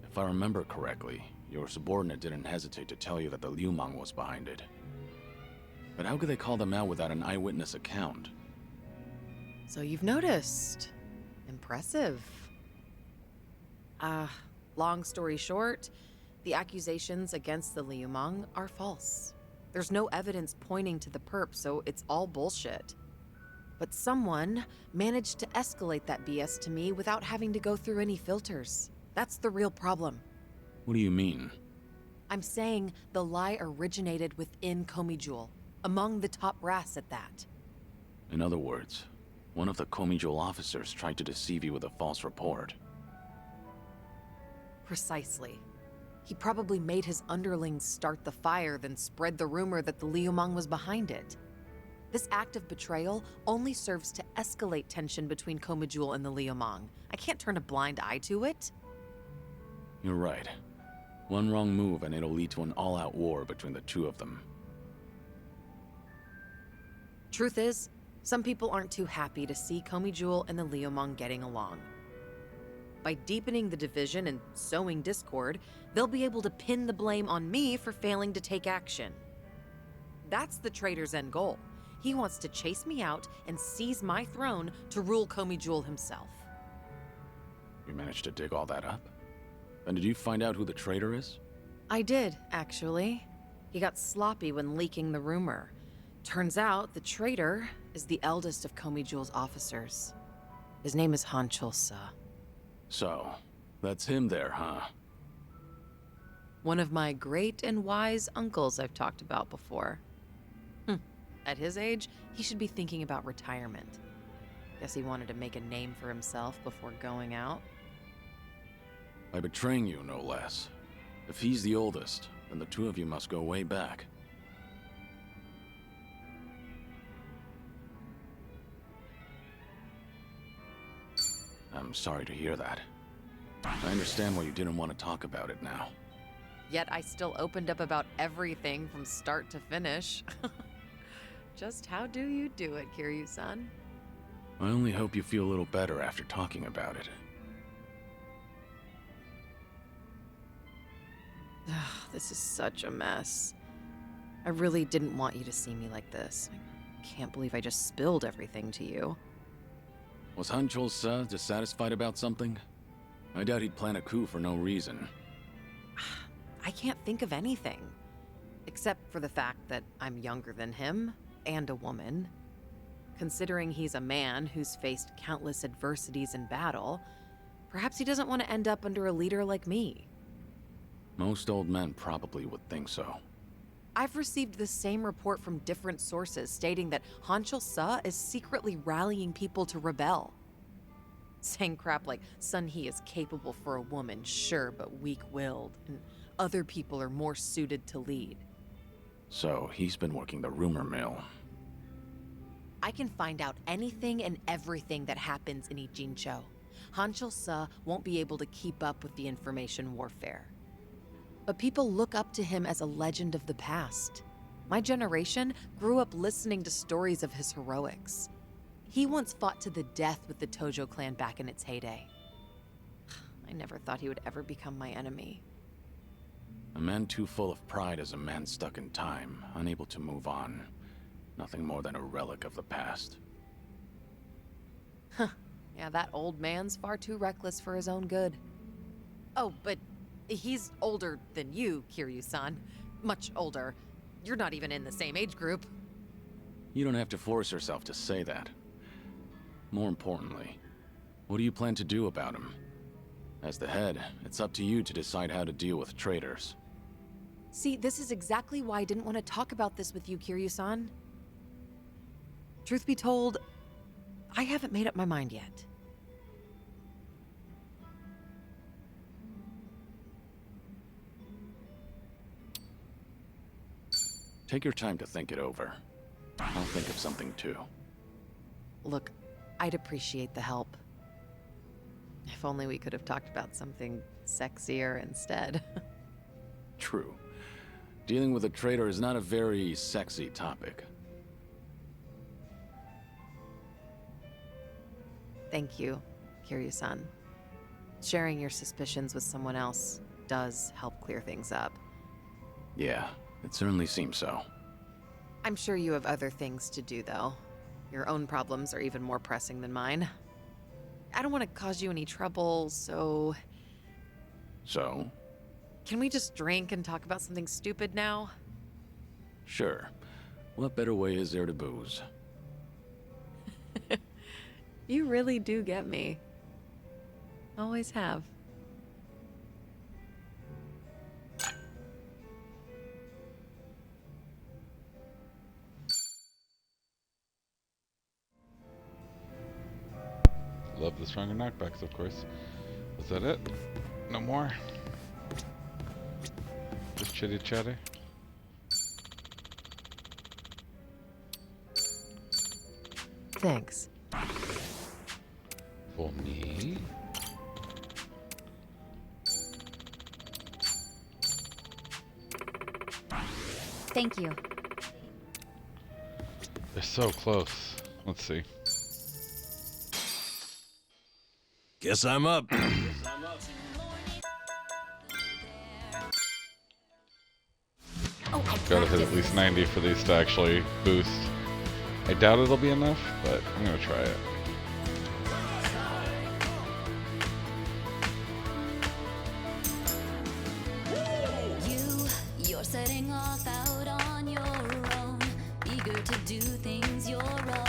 If I remember correctly, your subordinate didn't hesitate to tell you that the Liumang was behind it. But how could they call them out without an eyewitness account? So you've noticed. Impressive. Long story short, the accusations against the Liumang are false. There's no evidence pointing to the perp, so it's all bullshit. But someone managed to escalate that BS to me without having to go through any filters. That's the real problem. What do you mean? I'm saying the lie originated within Komijul, among the top brass at that. In other words, one of the Komijul officers tried to deceive you with a false report. Precisely. He probably made his underlings start the fire, then spread the rumor that the Liumang was behind it. This act of betrayal only serves to escalate tension between Komijul and the Liumang. I can't turn a blind eye to it. You're right. One wrong move and it'll lead to an all-out war between the two of them. Truth is, some people aren't too happy to see Komijul and the Liumang getting along. By deepening the division and sowing discord, they'll be able to pin the blame on me for failing to take action. That's the traitor's end goal. He wants to chase me out and seize my throne to rule Komijul himself. You managed to dig all that up? And did you find out who the traitor is? I did, actually. He got sloppy when leaking the rumor. Turns out the traitor is the eldest of Komijul's officers. His name is Hanchul-sa. So, that's him there, huh? One of my great and wise uncles I've talked about before. At his age, he should be thinking about retirement. Guess he wanted to make a name for himself before going out. By betraying you, no less. If he's the oldest, then the two of you must go way back. I'm sorry to hear that. I understand why you didn't want to talk about it now. Yet I still opened up about everything from start to finish. Just how do you do it, Kiryu-san? I only hope you feel a little better after talking about it. This is such a mess. I really didn't want you to see me like this. I can't believe I just spilled everything to you. Was Hanchul-sa dissatisfied about something? I doubt he'd plan a coup for no reason. I can't think of anything. Except for the fact that I'm younger than him, and a woman. Considering he's a man who's faced countless adversities in battle, perhaps he doesn't want to end up under a leader like me. Most old men probably would think so. I've received the same report from different sources stating that Hanchul Sa is secretly rallying people to rebel. Saying crap like Sun He is capable for a woman, sure, but weak-willed, and other people are more suited to lead. So he's been working the rumor mill. I can find out anything and everything that happens in Ijincho. Hanchul Sa won't be able to keep up with the information warfare. But people look up to him as a legend of the past. My generation grew up listening to stories of his heroics. He once fought to the death with the Tojo clan back in its heyday. I never thought he would ever become my enemy. A man too full of pride is a man stuck in time, unable to move on. Nothing more than a relic of the past. Yeah, that old man's far too reckless for his own good. Oh, but he's older than you, Kiryu-san. Much older. You're not even in the same age group. You don't have to force yourself to say that. More importantly, what do you plan to do about him? As the head, it's up to you to decide how to deal with traitors. See, this is exactly why I didn't want to talk about this with you, Kiryu-san. Truth be told, I haven't made up my mind yet. Take your time to think it over. I'll think of something too. Look, I'd appreciate the help. If only we could have talked about something sexier instead. True. Dealing with a traitor is not a very sexy topic. Thank you, Kiryu-san. Sharing your suspicions with someone else does help clear things up. Yeah, it certainly seems so. I'm sure you have other things to do, though. Your own problems are even more pressing than mine. I don't want to cause you any trouble, so... So? Can we just drink and talk about something stupid now? Sure. What better way is there to booze? You really do get me. Always have. Love the stronger knockbacks, of course. Was that it? No more? Just chitty chatter? Thanks. For me? Thank you. They're so close. Let's see. Guess I'm up. Gotta hit at least 90 for these to actually boost. I doubt it'll be enough, but I'm gonna try it. You're setting off out on your own, eager to do things your own way.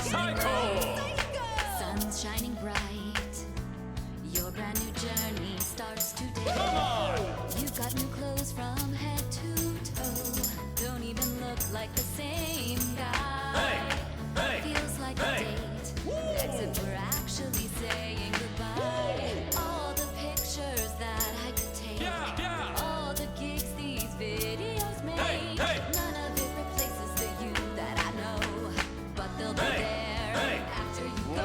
Sun's shining bright, your brand new journey starts today. You've got new clothes from head to toe, don't even look like the same guy. Feels like a date, except we're actually saying goodbye. All the pictures that I could take, all the gigs these videos make, none of it replaces the you that I know, but they'll be there after you go.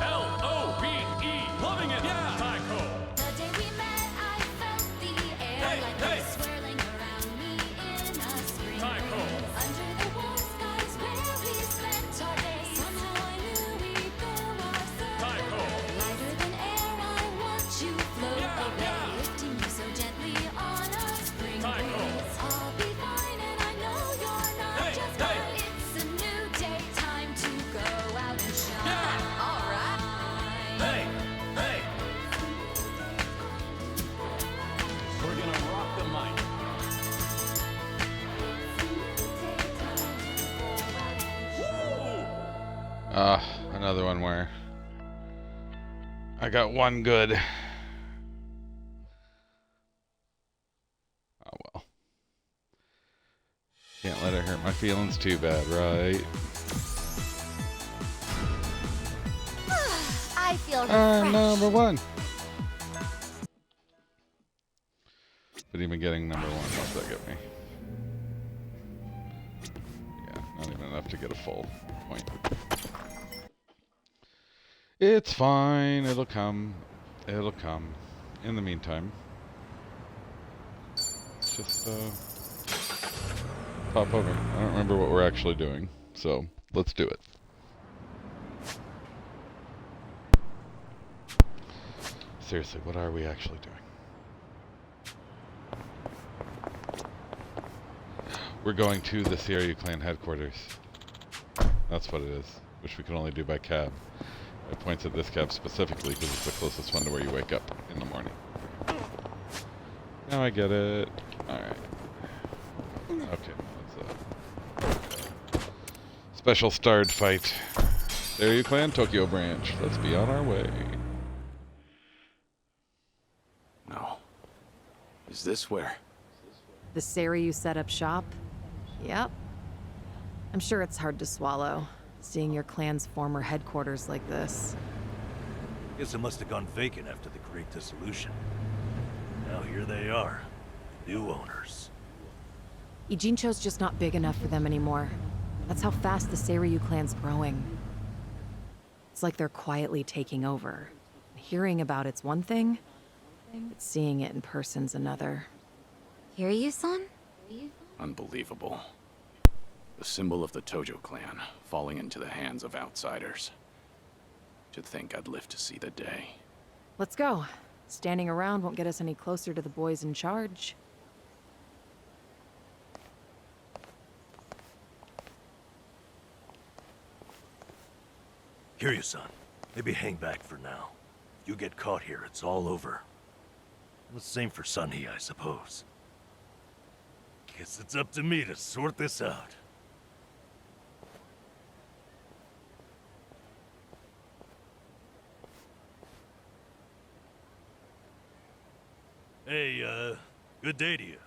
L-O-V-E, loving it, Taiko. The day we met, I felt the air like it was swirling around me in a spring breeze. Under the warm skies where we spent our days, somehow I knew we'd go our separate ways. Lighter than air, I watch you float away, lifting you so gently on a spring breeze. I'll be fine, and I know you're not just fine. It's a new day, time to go out and shine. All right. We're gonna rock the mic. Another one where I got one good. Oh well. let it hurt my feelings too bad, right? I feel refreshed. Number one. But even getting number one, what's that get me? Yeah, not even enough to get a full point. It's fine. It'll come. It'll come. In the meantime, let's just pop over. I don't remember what we're actually doing, so let's do it. Seriously, what are we actually doing? We're going to the Seiryu clan headquarters. That's what it is. Which we can only do by cab. I points at this cab specifically because it's the closest one to where you wake up in the morning. Now I get it. Alright. Okay, that's special starred fight. Seiryu clan, Tokyo branch. Let's be on our way. No. Is this where? The Seiryu set up shop? Yep. I'm sure it's hard to swallow, seeing your clan's former headquarters like this. Guess it must have gone vacant after the Great Dissolution. Now here they are, new owners. Ijincho's just not big enough for them anymore. That's how fast the Seiryu clan's growing. It's like they're quietly taking over. Hearing about it's one thing, but seeing it in person's another. Kiryu-san? Unbelievable. The symbol of the Tojo clan, falling into the hands of outsiders. To think I'd live to see the day. Let's go. Standing around won't get us any closer to the boys in charge. Kiryu-san, maybe hang back for now. If you get caught here, it's all over. The same for Sunny, I suppose. Guess it's up to me to sort this out. Hey, good day to you.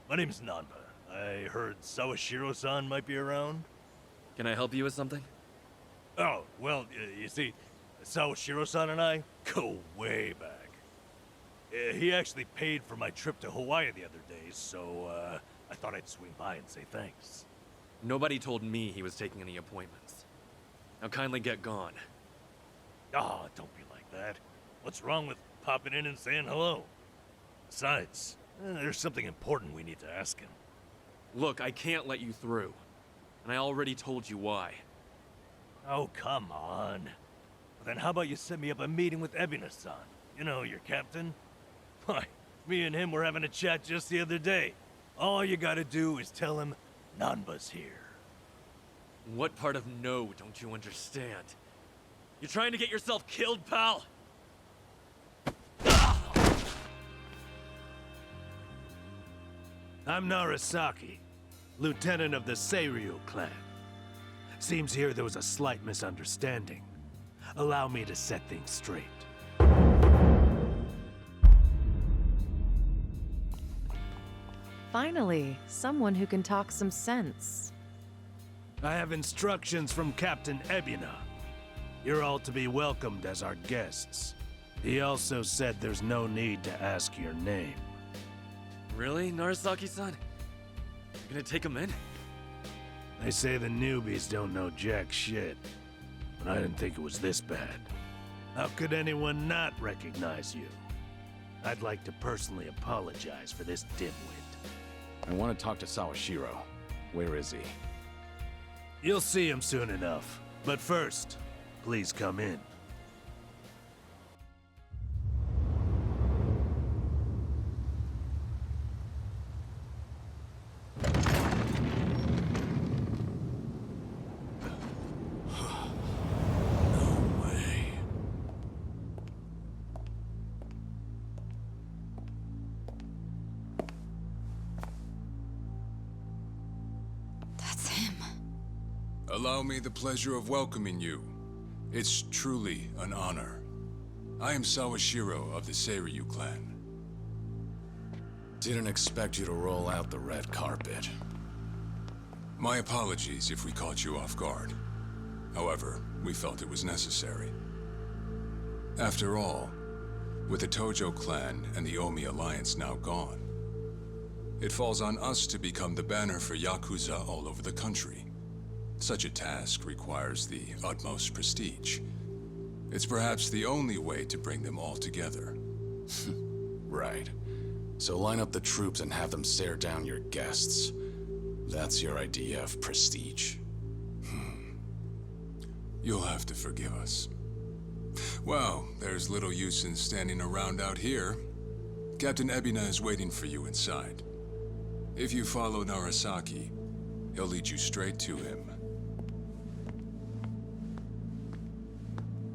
My name's Nanba. I heard Sawashiro-san might be around. Can I help you with something? Oh, well, you see, Sawashiro-san and I go way back. He actually paid for my trip to Hawaii the other day, so, I thought I'd swing by and say thanks. Nobody told me he was taking any appointments. Now kindly get gone. Oh, don't be like that. What's wrong with popping in and saying hello? Besides, there's something important we need to ask him. Look, I can't let you through. And I already told you why. Oh, come on. Well, then how about you set me up a meeting with Ebina-san? You know, your captain? Why, me and him were having a chat just the other day. All you gotta do is tell him Nanba's here. What part of no don't you understand? You trying to get yourself killed, pal? I'm Narasaki, lieutenant of the Seiryu clan. Seems here there was a slight misunderstanding. Allow me to set things straight. Finally, someone who can talk some sense. I have instructions from Captain Ebina. You're all to be welcomed as our guests. He also said there's no need to ask your name. Really, Narasaki-san? You gonna take him in? They say the newbies don't know jack shit, but I didn't think it was this bad. How could anyone not recognize you? I'd like to personally apologize for this dimwit. I want to talk to Sawashiro. Where is he? You'll see him soon enough. But first, please come in. Allow me the pleasure of welcoming you. It's truly an honor. I am Sawashiro of the Seiryu clan. Didn't expect you to roll out the red carpet. My apologies if we caught you off guard. However, we felt it was necessary. After all, with the Tojo clan and the Omi alliance now gone, it falls on us to become the banner for Yakuza all over the country. Such a task requires the utmost prestige. It's perhaps the only way to bring them all together. Right. So line up the troops and have them stare down your guests. That's your idea of prestige. You'll have to forgive us. Well, there's little use in standing around out here. Captain Ebina is waiting for you inside. If you follow Narasaki, he'll lead you straight to him.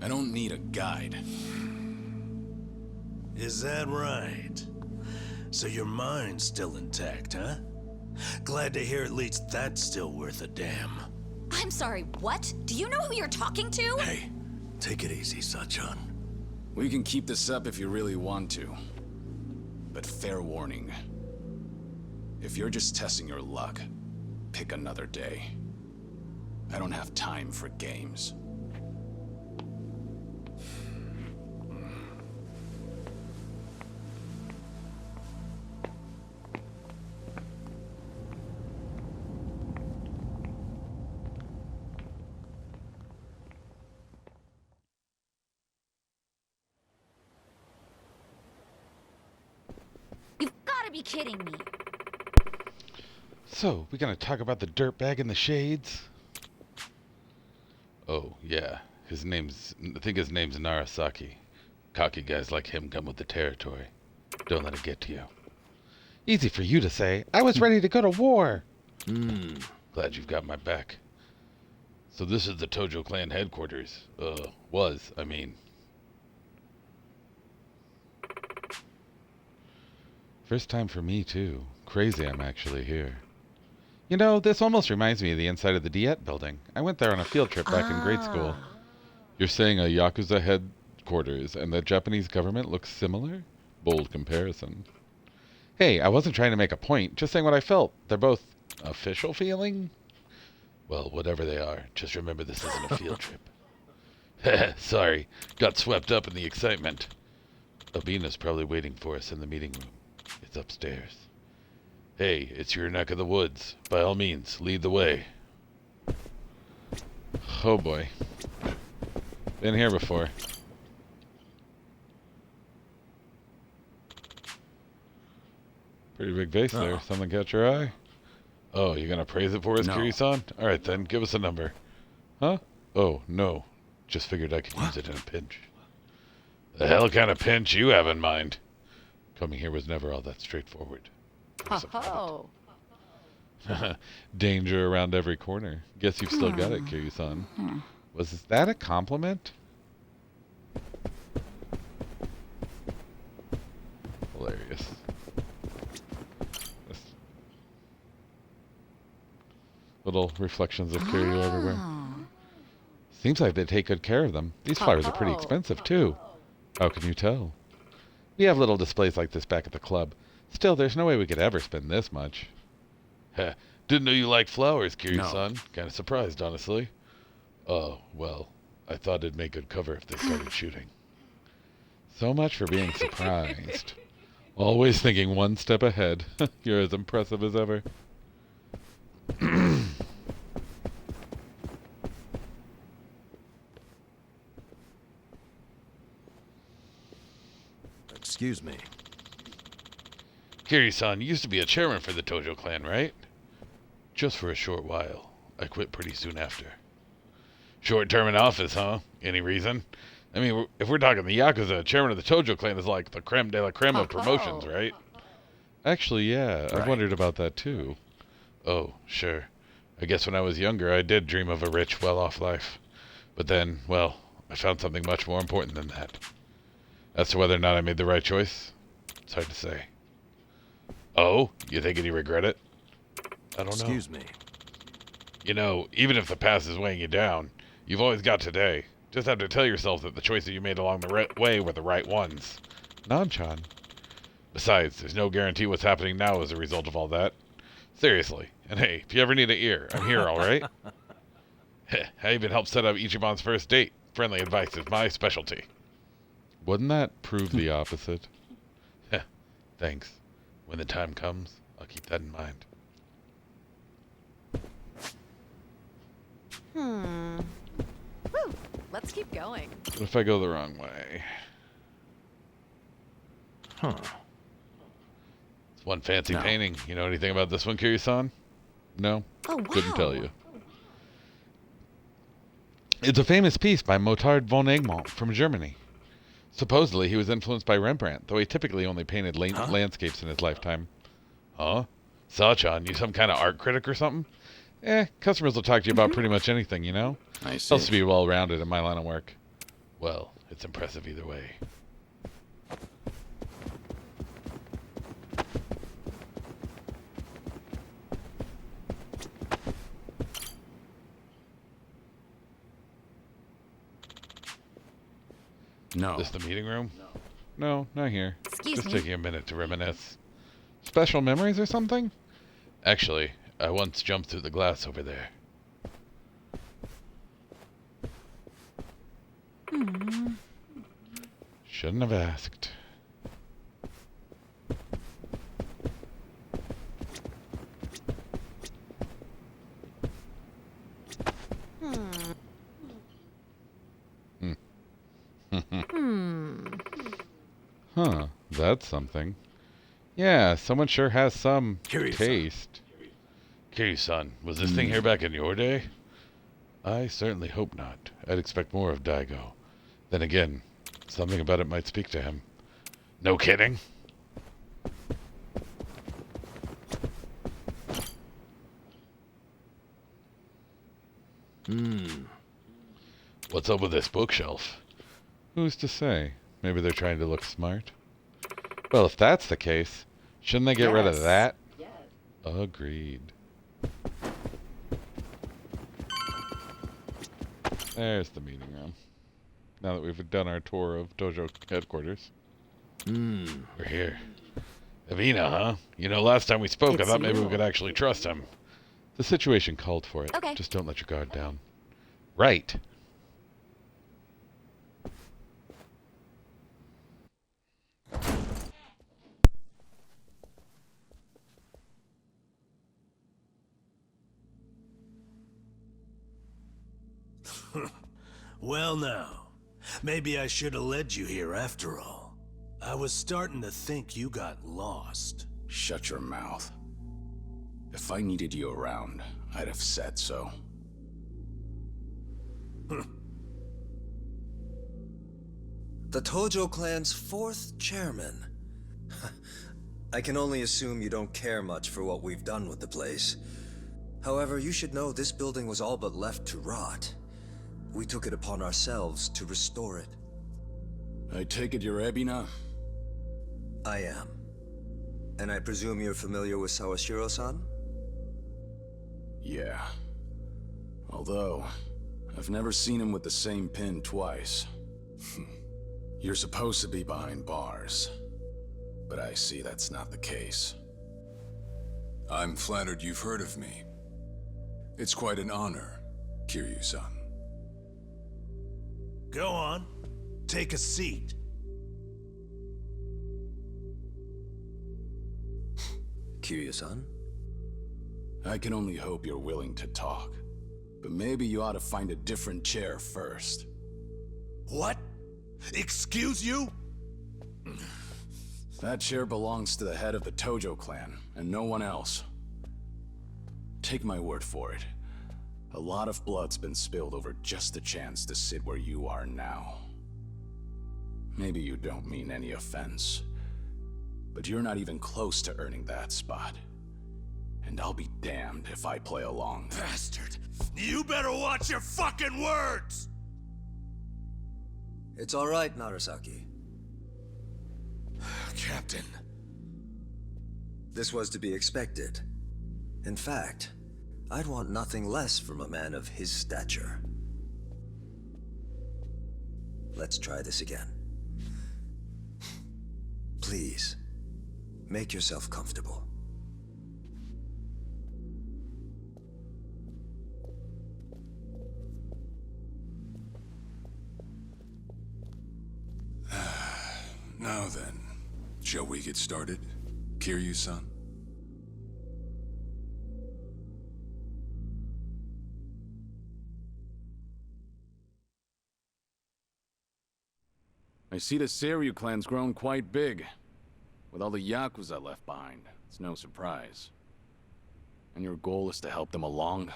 I don't need a guide. Is that right? So your mind's still intact, huh? Glad to hear at least that's still worth a damn. I'm sorry, what? Do you know who you're talking to? Hey, take it easy, Sachan. We can keep this up if you really want to. But fair warning. If you're just testing your luck, pick another day. I don't have time for games. You've got to be kidding me. So, we gonna talk about the dirtbag in the shades? Oh, yeah. I think his name's Narasaki. Cocky guys like him come with the territory. Don't let it get to you. Easy for you to say. I was ready to go to war. Glad you've got my back. So this is the Tojo clan headquarters. I mean. First time for me, too. Crazy I'm actually here. You know, this almost reminds me of the inside of the Diet building. I went there on a field trip back in grade school. You're saying a Yakuza headquarters and the Japanese government looks similar? Bold comparison. Hey, I wasn't trying to make a point, just saying what I felt. They're both official feeling? Well, whatever they are, just remember this isn't a field trip. Sorry, got swept up in the excitement. Abina's probably waiting for us in the meeting room. It's upstairs. Hey, it's your neck of the woods. By all means, lead the way. Oh boy. Been here before. Pretty big vase there. Something catch your eye? Oh, you gonna praise it for us, No. Kiryu-san? Alright then, give us a number. Huh? Oh, no. Just figured I could use it in a pinch. The hell kind of pinch you have in mind? Coming here was never all that straightforward. Oh. Danger around every corner. Guess you've still got it, Kiryu-san. Was that a compliment? Hilarious. Little reflections of Kiryu everywhere. Seems like they take good care of them. These flowers are pretty expensive, too. How can you tell? We have little displays like this back at the club. Still, there's no way we could ever spend this much. Heh, didn't know you liked flowers, Kiryu-san. Kind of surprised, honestly. Oh, well, I thought it'd make good cover if they started shooting. So much for being surprised. Always thinking one step ahead. You're as impressive as ever. Excuse me. Kiryu-san, you used to be a chairman for the Tojo clan, right? Just for a short while. I quit pretty soon after. Short term in office, huh? Any reason? I mean, if we're talking the Yakuza, chairman of the Tojo clan is like the creme de la creme of promotions, right? Actually, yeah. I've wondered about that, too. Oh, sure. I guess when I was younger, I did dream of a rich, well-off life. But then, well, I found something much more important than that. As to whether or not I made the right choice, it's hard to say. Oh? You thinking you regret it? I don't know. Excuse me. You know, even if the past is weighing you down, you've always got today. Just have to tell yourself that the choices you made along the way were the right ones. Nanchan. Besides, there's no guarantee what's happening now as a result of all that. Seriously. And hey, if you ever need an ear, I'm here, all right? I even helped set up Ichiban's first date. Friendly advice is my specialty. Wouldn't that prove the opposite? Thanks. When the time comes, I'll keep that in mind. Whew. Let's keep going. What if I go the wrong way? Huh. It's one fancy No. painting. You know anything about this one, Kiryu-san? No? Oh, Couldn't tell wow. you. It's a famous piece by Motard von Egmont from Germany. Supposedly, he was influenced by Rembrandt, though he typically only painted landscapes in his lifetime. Huh? Sachan, you some kind of art critic or something? Customers will talk to you about pretty much anything, you know? I see. Helps to be well-rounded in my line of work. Well, it's impressive either way. No. This the meeting room? No, not here. Excuse Just me. taking a minute to reminisce. Special memories or something? Actually, I once jumped through the glass over there. Shouldn't have asked. Huh, that's something. Yeah, someone sure has some Kiryu-san. taste. Kiryu-san, was this thing here back in your day? I certainly hope not. I'd expect more of Daigo. Then again, something about it might speak to him. No kidding? What's up with this bookshelf? Who's to say? Maybe they're trying to look smart. Well, if that's the case, shouldn't they get rid of that? Agreed. There's the meeting room. Now that we've done our tour of Dojo headquarters. We're here. Avina, huh? You know, last time we spoke, I It's thought maybe we you. could actually trust him. The situation called for it. Okay. Just don't let your guard down. Right. Well now, maybe I should have led you here after all. I was starting to think you got lost. Shut your mouth. If I needed you around, I'd have said so. The Tojo clan's fourth chairman. I can only assume you don't care much for what we've done with the place. However, you should know this building was all but left to rot. We took it upon ourselves to restore it. I take it you're Ebina? I am. And I presume you're familiar with Sawashiro-san? Yeah. Although, I've never seen him with the same pin twice. You're supposed to be behind bars. But I see that's not the case. I'm flattered you've heard of me. It's quite an honor, Kiryu-san. Go on. Take a seat. Kiryu-san? I can only hope you're willing to talk. But maybe you ought to find a different chair first. What? Excuse you? That chair belongs to the head of the Tojo clan, and no one else. Take my word for it. A lot of blood's been spilled over just a chance to sit where you are now. Maybe you don't mean any offense, but you're not even close to earning that spot. And I'll be damned if I play along. Bastard! You better watch your fucking words! It's all right, Narasaki. Captain. This was to be expected. In fact, I'd want nothing less from a man of his stature. Let's try this again. Please, make yourself comfortable. get started, Kiryu-san? I see the Seiryu clan's grown quite big. With all the Yakuza left behind, it's no surprise. And your goal is to help them along?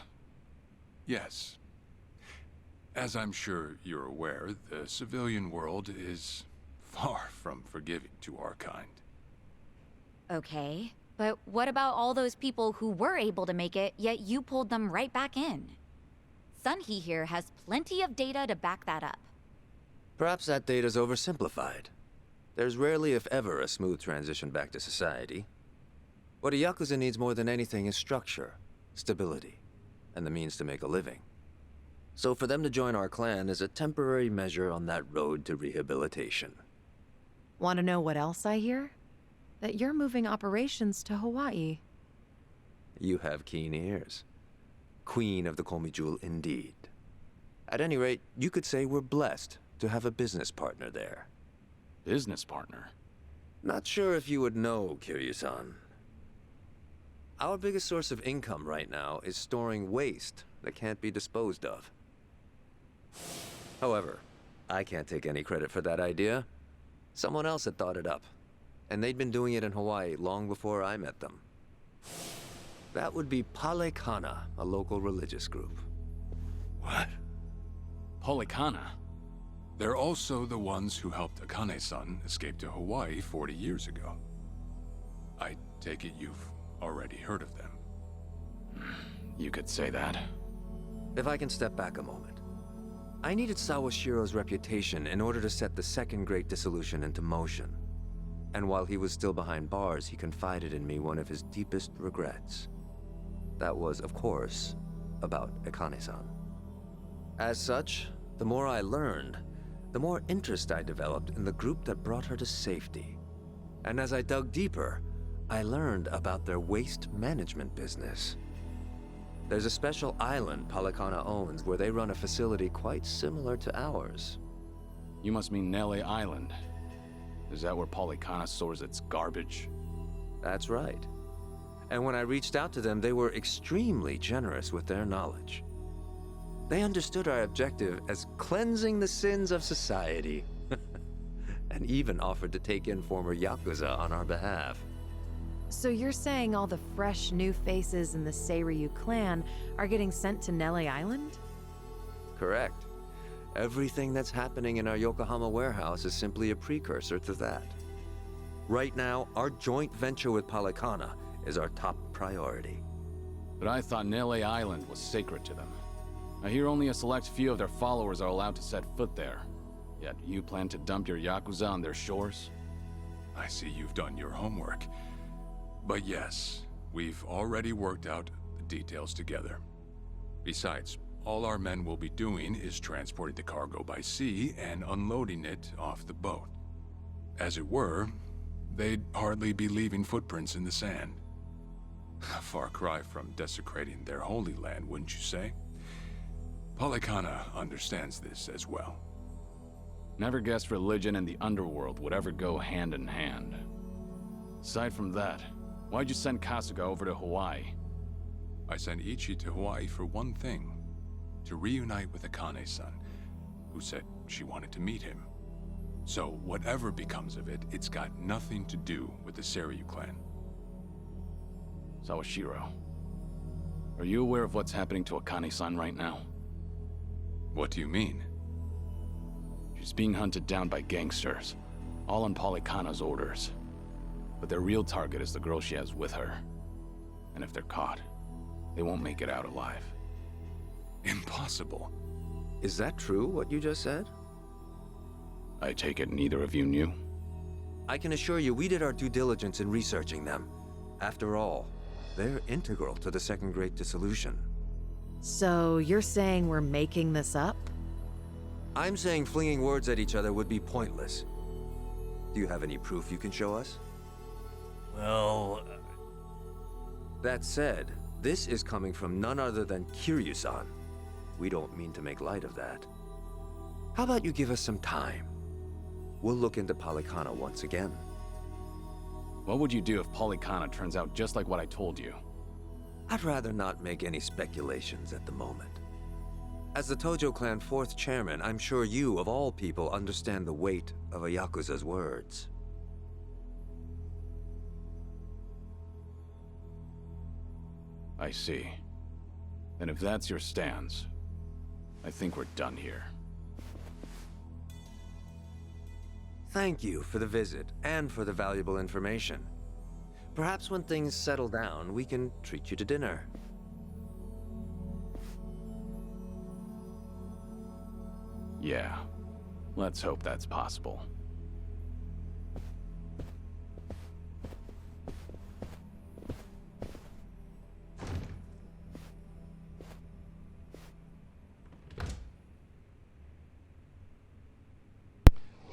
Yes. As I'm sure you're aware, the civilian world is far from forgiving to our kind. Okay, but what about all those people who were able to make it, yet you pulled them right back in? Sunhee here has plenty of data to back that up. Perhaps that data's oversimplified. There's rarely, if ever, a smooth transition back to society. What a Yakuza needs more than anything is structure, stability, and the means to make a living. So for them to join our clan is a temporary measure on that road to rehabilitation. Want to know what else I hear? That you're moving operations to Hawaii. You have keen ears. Queen of the Komi Jewel indeed. At any rate, you could say we're blessed to have a business partner there. Business partner? Not sure if you would know, Kiryu-san. Our biggest source of income right now is storing waste that can't be disposed of. However, I can't take any credit for that idea. Someone else had thought it up, and they'd been doing it in Hawaii long before I met them. That would be Palekana, a local religious group. What? Palekana? They're also the ones who helped Akane-san escape to Hawaii 40 years ago. I take it you've already heard of them. You could say that. If I can step back a moment. I needed Sawashiro's reputation in order to set the second Great Dissolution into motion. And while he was still behind bars, he confided in me one of his deepest regrets. That was, of course, about Akane-san. As such, the more I learned, the more interest I developed in the group that brought her to safety. And as I dug deeper, I learned about their waste management business. There's a special island Palekana owns where they run a facility quite similar to ours. You must mean Nele Island. Is that where Palekana stores its garbage? That's right. And when I reached out to them, they were extremely generous with their knowledge. They understood our objective as cleansing the sins of society, and even offered to take in former Yakuza on our behalf. So you're saying all the fresh new faces in the Seiryu clan are getting sent to Nele Island? Correct. Everything that's happening in our Yokohama warehouse is simply a precursor to that. Right now, our joint venture with Palekana is our top priority. But I thought Nele Island was sacred to them. I hear only a select few of their followers are allowed to set foot there. Yet you plan to dump your Yakuza on their shores? I see you've done your homework. But yes, we've already worked out the details together. Besides, all our men will be doing is transporting the cargo by sea and unloading it off the boat. As it were, they'd hardly be leaving footprints in the sand. A far cry from desecrating their holy land, wouldn't you say? Palekana understands this as well. Never guessed religion and the underworld would ever go hand in hand. Aside from that, why'd you send Kasuga over to Hawaii? I sent Ichi to Hawaii for one thing. To reunite with Akane-san, who said she wanted to meet him. So whatever becomes of it, it's got nothing to do with the Seiryu clan. Sawashiro, are you aware of what's happening to Akane-san right now? What do you mean? She's being hunted down by gangsters, all on Palekana's orders. But their real target is the girl she has with her. And if they're caught, they won't make it out alive. Impossible. Is that true, what you just said? I take it neither of you knew? I can assure you we did our due diligence in researching them. After all, they're integral to the Second Great Dissolution. So you're saying we're making this up? I'm saying flinging words at each other would be pointless. Do you have any proof you can show us? Well... That said, this is coming from none other than Kiryu-san. We don't mean to make light of that. How about you give us some time? We'll look into Palekana once again. What would you do if Polycana turns out just like what I told you? I'd rather not make any speculations at the moment. As the Tojo Clan 4th chairman, I'm sure you, of all people, understand the weight of a Yakuza's words. I see. And if that's your stance, I think we're done here. Thank you for the visit, and for the valuable information. Perhaps when things settle down, we can treat you to dinner. Yeah. Let's hope that's possible.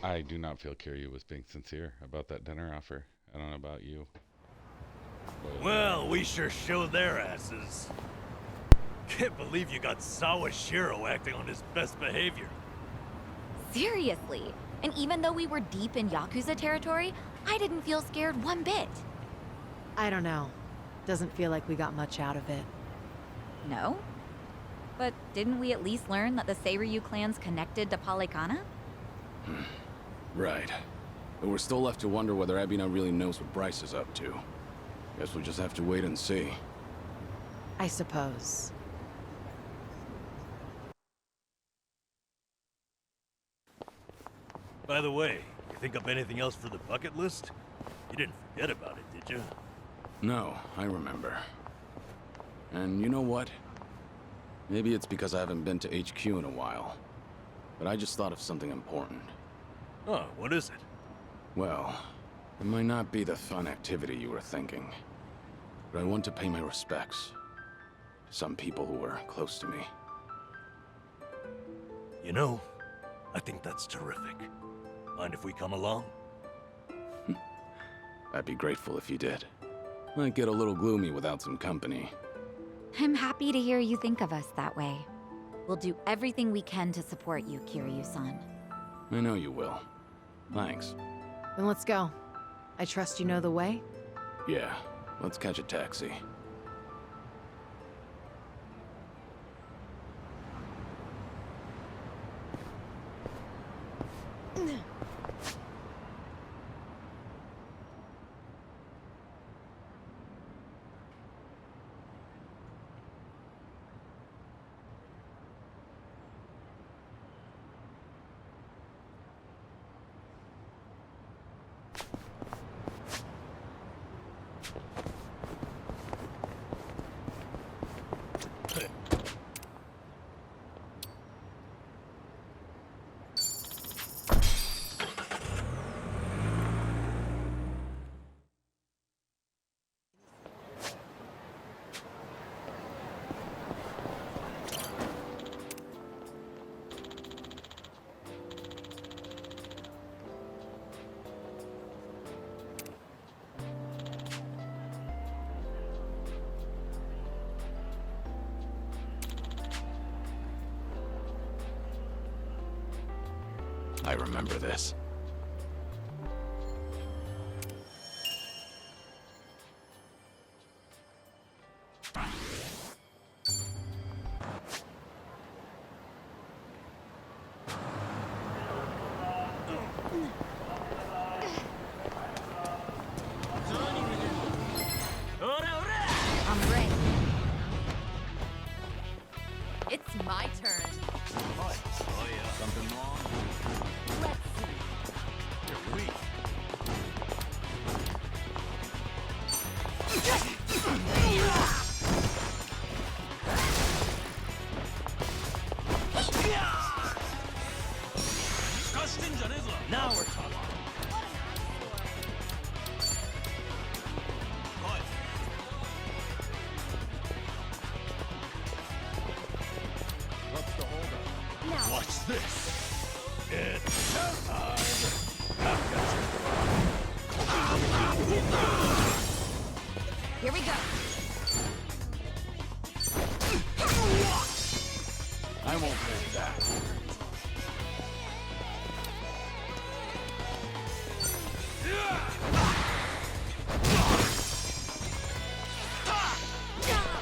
I do not feel Kiryu was being sincere about that dinner offer. I don't know about you. Well, we sure showed their asses. Can't believe you got Sawashiro acting on his best behavior. Seriously. And even though we were deep in Yakuza territory, I didn't feel scared one bit. I don't know. Doesn't feel like we got much out of it. No? But didn't we at least learn that the Seiryu clan's connected to Polycana? Right. But we're still left to wonder whether Ebina really knows what Bryce is up to. Guess we'll just have to wait and see. I suppose. By the way, you think up anything else for the bucket list? You didn't forget about it, did you? No, I remember. And you know what? Maybe it's because I haven't been to HQ in a while. But I just thought of something important. Oh, what is it? Well, it might not be the fun activity you were thinking. But I want to pay my respects to some people who were close to me. You know, I think that's terrific. Mind if we come along? I'd be grateful if you did. Might get a little gloomy without some company. I'm happy to hear you think of us that way. We'll do everything we can to support you, Kiryu-san. I know you will. Thanks. Then let's go. I trust you know the way? Yeah, let's catch a taxi. I remember this. I'm ready. It's my turn. Something wrong? Let's see. You're weak. Now we're talking. What's the holdup? Now. Watch this. It's showtime. I've got you. Here we go. I won't miss that.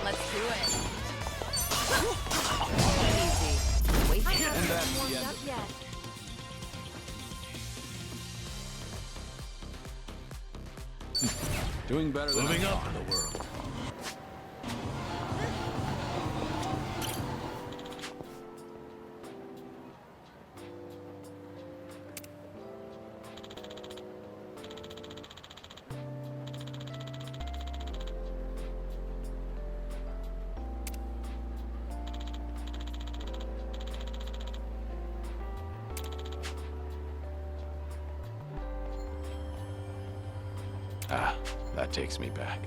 Let's do it. Easy. Wait. I haven't And that's even the warmed end up of it. yet. Doing better than Moving I up thought. in the world. Ah, that takes me back.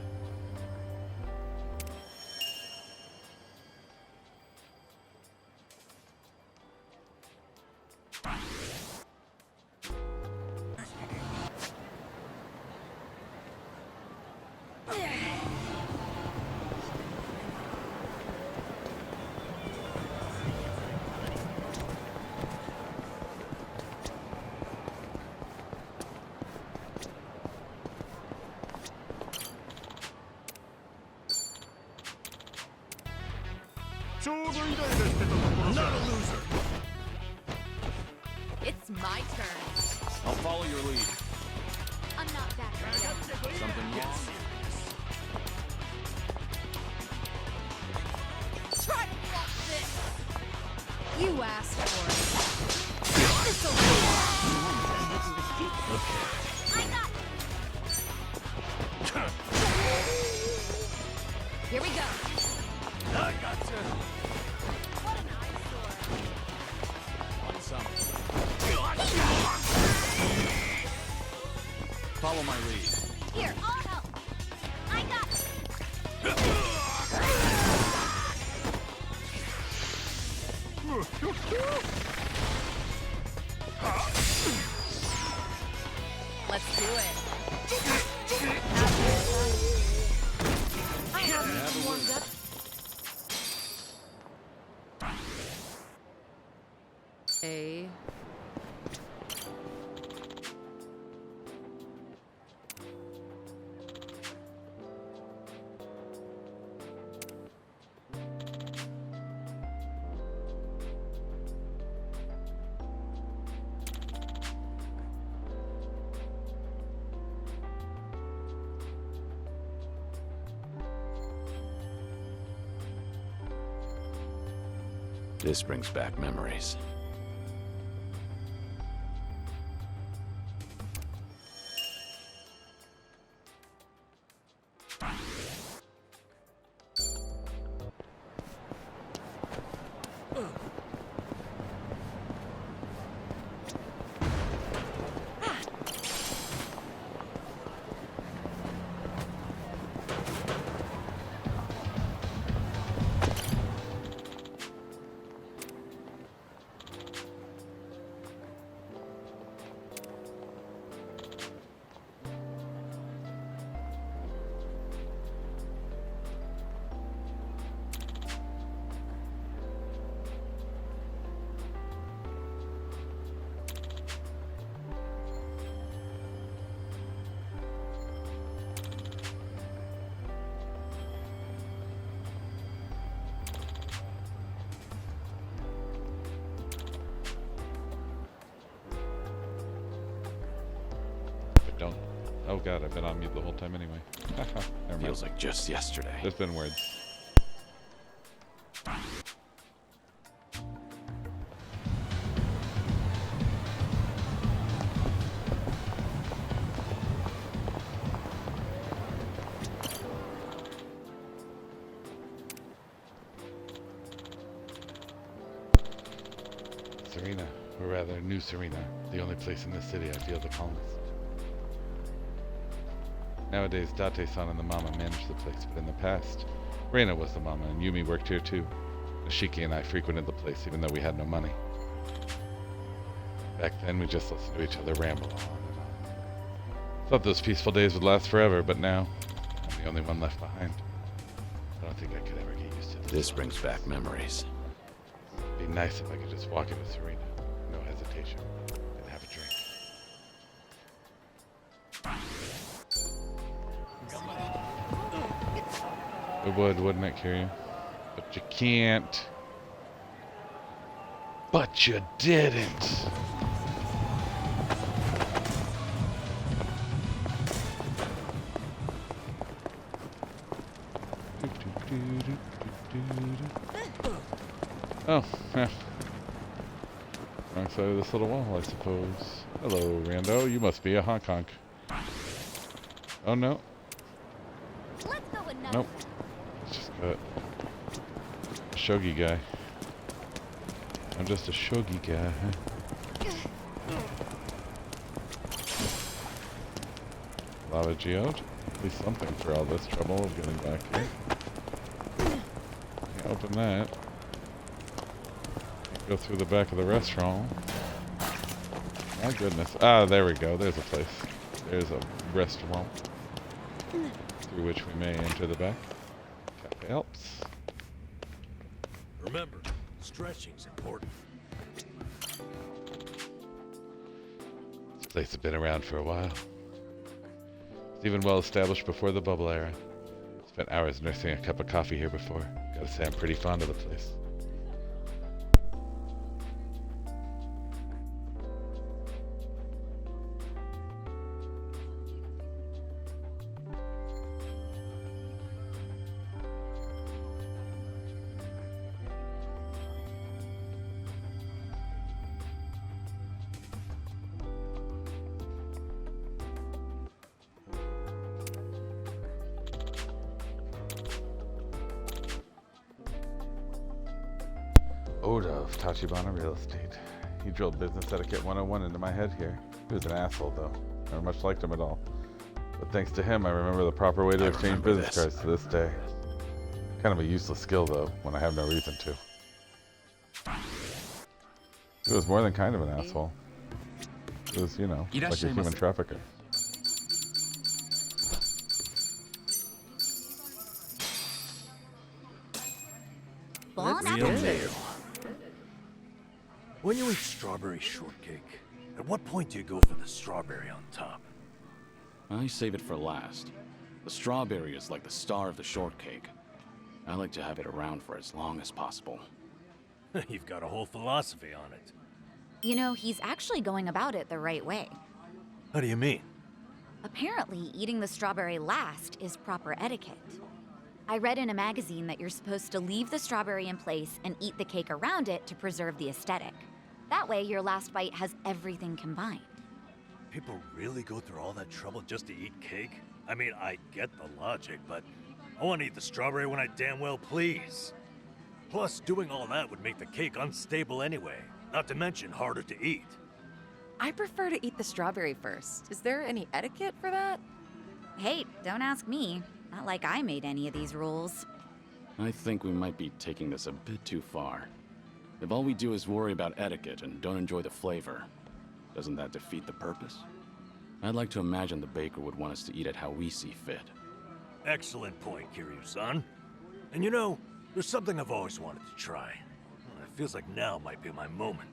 Not a loser. It's my turn. I'll follow your lead. I'm not that yet. Something wrong? Try to block this. You asked for it. This'll I got it. Here we go. I gotcha. What an eyesore. Want some? Follow my lead. Here, I'll help. I got it. Let's do it. I haven't even warmed up. A. This brings back memories. Don't. Oh god, I've been on mute the whole time anyway. Never mind. Feels like just yesterday. There's been words. Serena, or rather New Serena, the only place in this city I feel the calmest. Nowadays, Date-san and the Mama manage the place, but in the past, Reina was the Mama and Yumi worked here too. Nishiki and I frequented the place even though we had no money. Back then, we just listened to each other ramble on and on. Thought those peaceful days would last forever, but now, I'm the only one left behind. I don't think I could ever get used to this. This brings back memories. It'd be nice if I could just walk into Serena, no hesitation, and have a drink. It would, wouldn't it, Kiryu? But you can't. But you didn't. Oh, yeah. Wrong side of this little wall, I suppose. Hello, Rando. You must be a honk honk. Oh, no. Nope. It's just a shogi guy. I'm just a shogi guy. Lava geode? At least something for all this trouble of getting back here. Can't open that. Can't go through the back of the restaurant. My goodness. Ah, there we go. There's a place. There's a restaurant through which we may enter the back. Cafe Alps. Remember, stretching's important. This place has been around for a while. It's even well established before the bubble era. Spent hours nursing a cup of coffee here before. Gotta say I'm pretty fond of the place. Oda of Tachibana Real Estate. He drilled business etiquette 101 into my head here. He was an asshole, though. Never much liked him at all. But thanks to him, I remember the proper way to exchange business cards to this day. Kind of a useless skill, though, when I have no reason to. He was more than kind of an asshole. He was, you know, like a human trafficker. Real deal. When you eat strawberry shortcake, at what point do you go for the strawberry on top? I save it for last. The strawberry is like the star of the shortcake. I like to have it around for as long as possible. You've got a whole philosophy on it. You know, he's actually going about it the right way. How do you mean? Apparently, eating the strawberry last is proper etiquette. I read in a magazine that you're supposed to leave the strawberry in place and eat the cake around it to preserve the aesthetic. That way, your last bite has everything combined. People really go through all that trouble just to eat cake? I mean, I get the logic, but I want to eat the strawberry when I damn well please. Plus, doing all that would make the cake unstable anyway, not to mention harder to eat. I prefer to eat the strawberry first. Is there any etiquette for that? Hey, don't ask me. Not like I made any of these rules. I think we might be taking this a bit too far. If all we do is worry about etiquette and don't enjoy the flavor, doesn't that defeat the purpose? I'd like to imagine the baker would want us to eat it how we see fit. Excellent point, Kiryu-san. And you know, there's something I've always wanted to try. It feels like now might be my moment.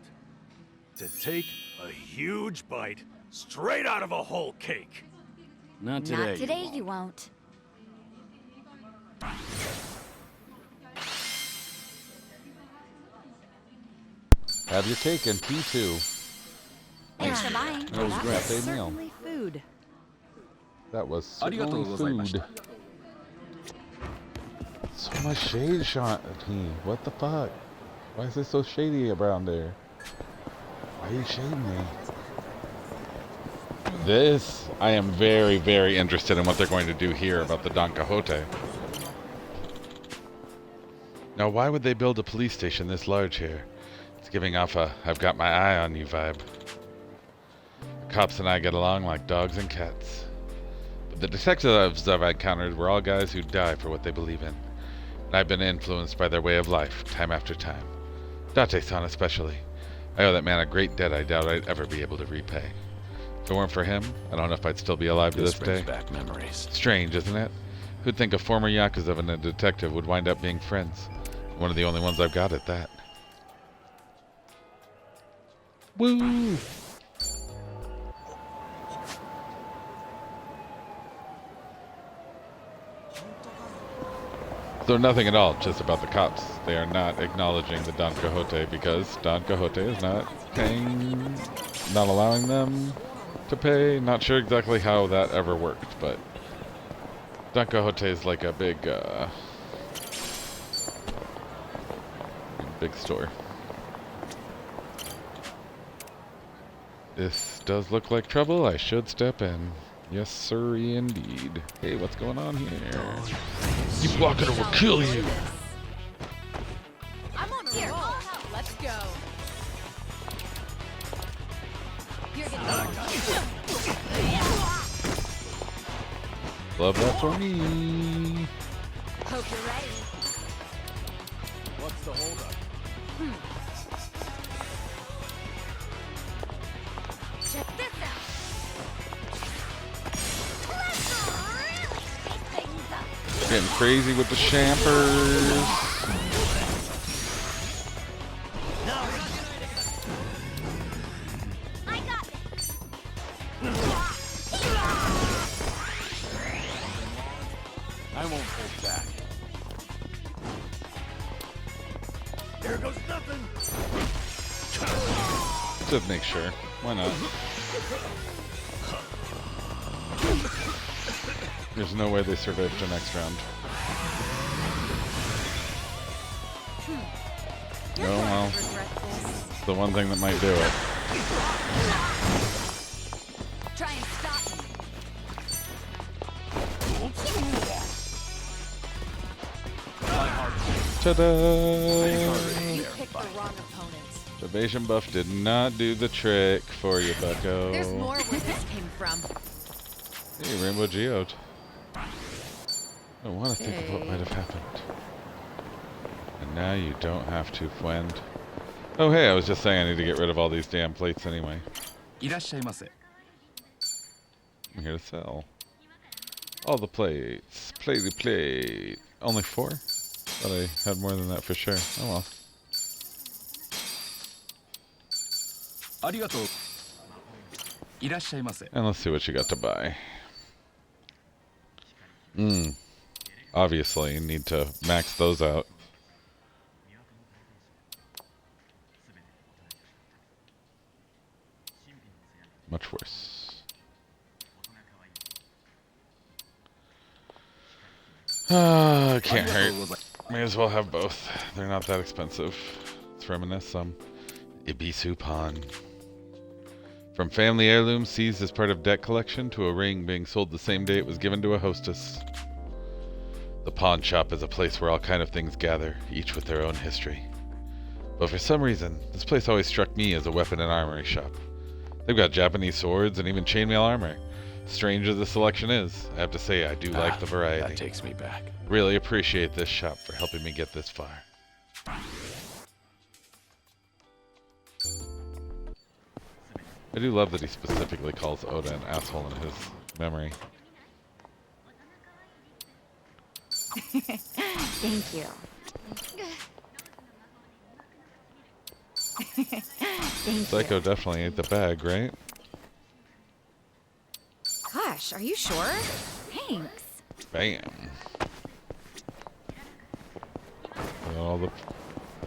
To take a huge bite straight out of a whole cake. Not today. Not today, you won't. Have your cake and tea too. Thanks for buying. That was great. Cafe meal. Certainly food. That was certainly food. So much shade shot at me. What the fuck? Why is it so shady around there? Why are you shading me? This, I am very, very interested in what they're going to do here about the Don Quixote. Now, why would they build a police station this large here? It's giving off a I've got my eye on you vibe. The cops and I get along like dogs and cats. But the detectives I've encountered were all guys who die for what they believe in. And I've been influenced by their way of life, time after time. Date-san especially. I owe that man a great debt I doubt I'd ever be able to repay. If it weren't for him, I don't know if I'd still be alive to this day. Brings back memories. Strange, isn't it? Who'd think a former Yakuza and a detective would wind up being friends? One of the only ones I've got at that. Woo! So nothing at all, just about the cops. They are not acknowledging the Don Quixote because Don Quixote is not paying, not allowing them to pay. Not sure exactly how that ever worked, but Don Quixote is like a big store. This does look like trouble. I should step in. Yes, sir, indeed. Hey, what's going on here? Keep walking or we'll kill you. I'm on a roll. Let's go. You're Love that for me. Hope you're ready. What's the holdup? Check this out. Getting crazy with the champers. I got this. I won't hold back. Here goes nothing. Just make sure. Why not? There's no way they survived the next round. Oh well. It's the one thing that might do it. Try and stop me. Ta-da! You picked the wrong opponents. Evasion buff did not do the trick for you, bucko. There's more where this came from. Hey, Rainbow Geode. I want to think of what might have happened. And now you don't have to, friend. Oh hey, I was just saying I need to get rid of all these damn plates anyway. I'm here to sell. All the plates. Plate. Only 4? Thought I had more than that for sure. Oh well. And let's see what you got to buy. Obviously, need to max those out. Much worse. Can't hurt. May as well have both. They're not that expensive. Let's reminisce some. Ibisu Pawn. From family heirloom seized as part of debt collection to a ring being sold the same day it was given to a hostess. The pawn shop is a place where all kind of things gather, each with their own history. But for some reason, this place always struck me as a weapon and armory shop. They've got Japanese swords and even chainmail armor. Strange as the selection is, I have to say I do like the variety. That takes me back. Really appreciate this shop for helping me get this far. I do love that he specifically calls Oda an asshole in his memory. Thank you. Thank Psycho you. definitely ate the bag, right? Gosh, are you sure? Thanks. Bam. All the...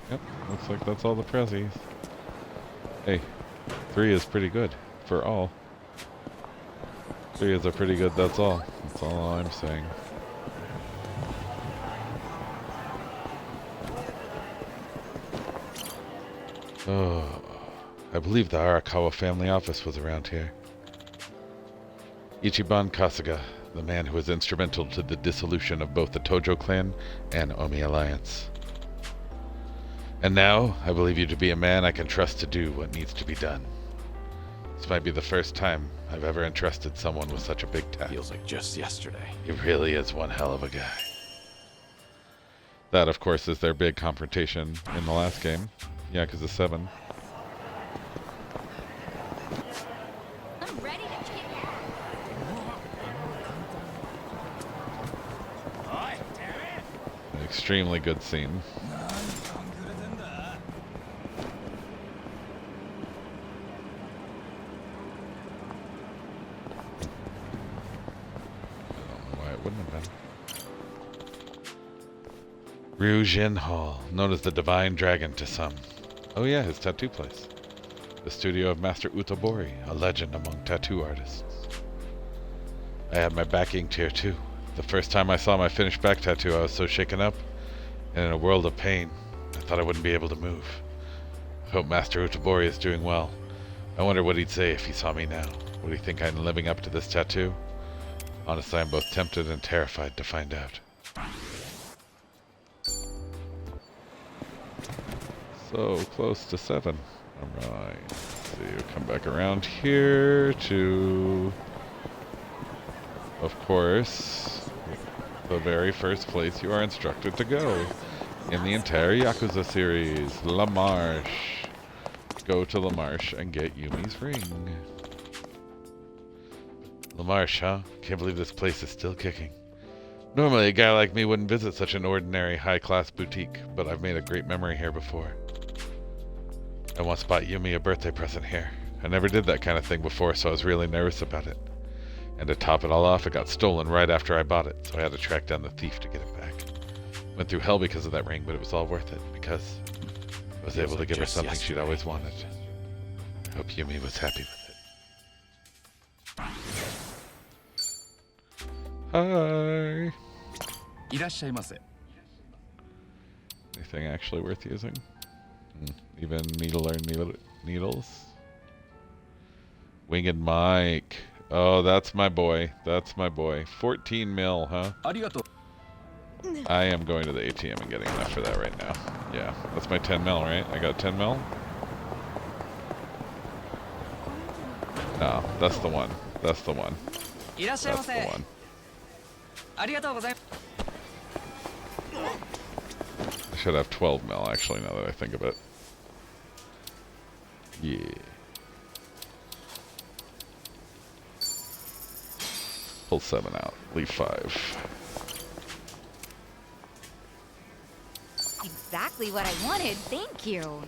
Yep, looks like that's all the prezzies. Hey, 3 is pretty good for all. 3 is a pretty good, that's all. That's all I'm saying. Oh, I believe the Arakawa family office was around here. Ichiban Kasuga, the man who was instrumental to the dissolution of both the Tojo clan and Omi Alliance. And now, I believe you to be a man I can trust to do what needs to be done. This might be the first time I've ever entrusted someone with such a big task. Feels like just yesterday. He really is one hell of a guy. That, of course, is their big confrontation in the last game. Yeah, because of 7. I'm ready to kick An extremely good scene. Ryujin Hall, known as the Divine Dragon to some. Oh yeah, his tattoo place. The studio of Master Utabori, a legend among tattoo artists. I had my back inked here too. The first time I saw my finished back tattoo, I was so shaken up and in a world of pain, I thought I wouldn't be able to move. I hope Master Utabori is doing well. I wonder what he'd say if he saw me now. Would he think I'm living up to this tattoo? Honestly, I'm both tempted and terrified to find out. So close to 7. Alright. Let's see, we'll come back around here to, of course, the very first place you are instructed to go in the entire Yakuza series, La Marche. Go to La Marche and get Yumi's ring. La Marche, huh? Can't believe this place is still kicking. Normally, a guy like me wouldn't visit such an ordinary, high-class boutique, but I've made a great memory here before. I once bought Yumi a birthday present here. I never did that kind of thing before, so I was really nervous about it. And to top it all off, it got stolen right after I bought it, so I had to track down the thief to get it back. Went through hell because of that ring, but it was all worth it, because I was able to give her something she'd always wanted. I hope Yumi was happy with it. Hi! Anything actually worth using? Even needles? Winged Mike. Oh, that's my boy. That's my boy. 14 mil, huh? I am going to the ATM and getting enough for that right now. Yeah, that's my 10 mil, right? I got 10 mil? No, that's the one. That's the one. That's the one. I should have 12 mil, actually, now that I think of it. Yeah. Pull 7 out. Leave 5. Exactly what I wanted. Thank you.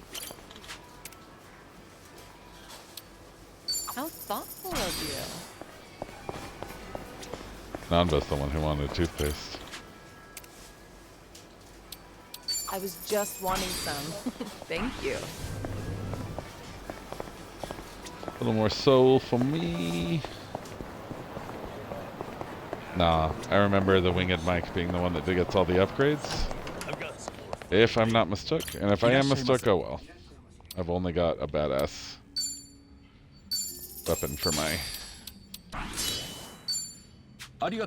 How thoughtful of you. Nanba's the one who wanted toothpaste. I was just wanting some. Thank you. A little more soul for me. Nah, I remember the Winged Mike being the one that gets all the upgrades. If I'm not mistook. And if I am mistook, oh well. I've only got a badass weapon for my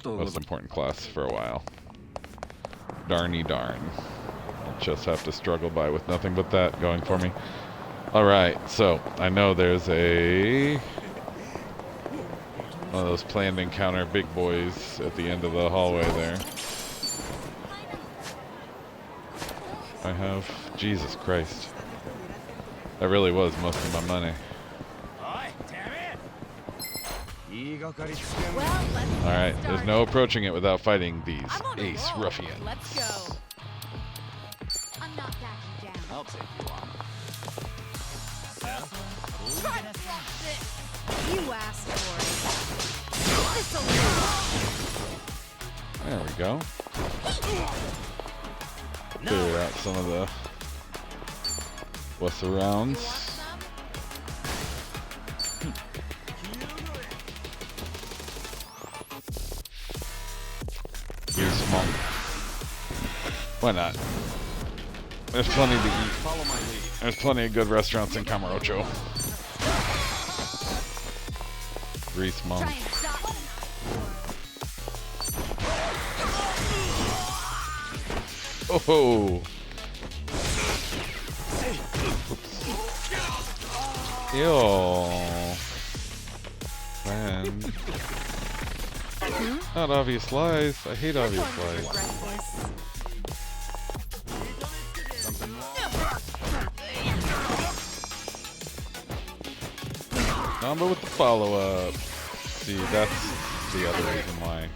most important class for a while. Darny darn. I'll just have to struggle by with nothing but that going for me. Alright, so I know there's one of those planned encounter big boys at the end of the hallway there. I have... Jesus Christ. That really was most of my money. Alright, there's no approaching it without fighting these ace ruffians. Let's go. I'm not backing down. I'll take you on. Try to block this. You asked for it. There we go. Clear out some of the what's arounds. Use monk. Why not? There's plenty to eat. There's plenty of good restaurants in Kamurocho. Grease monk. Oh! Ew. Man. Not obvious lies. I hate obvious lies. Number with the follow-up. See, that's the other reason why.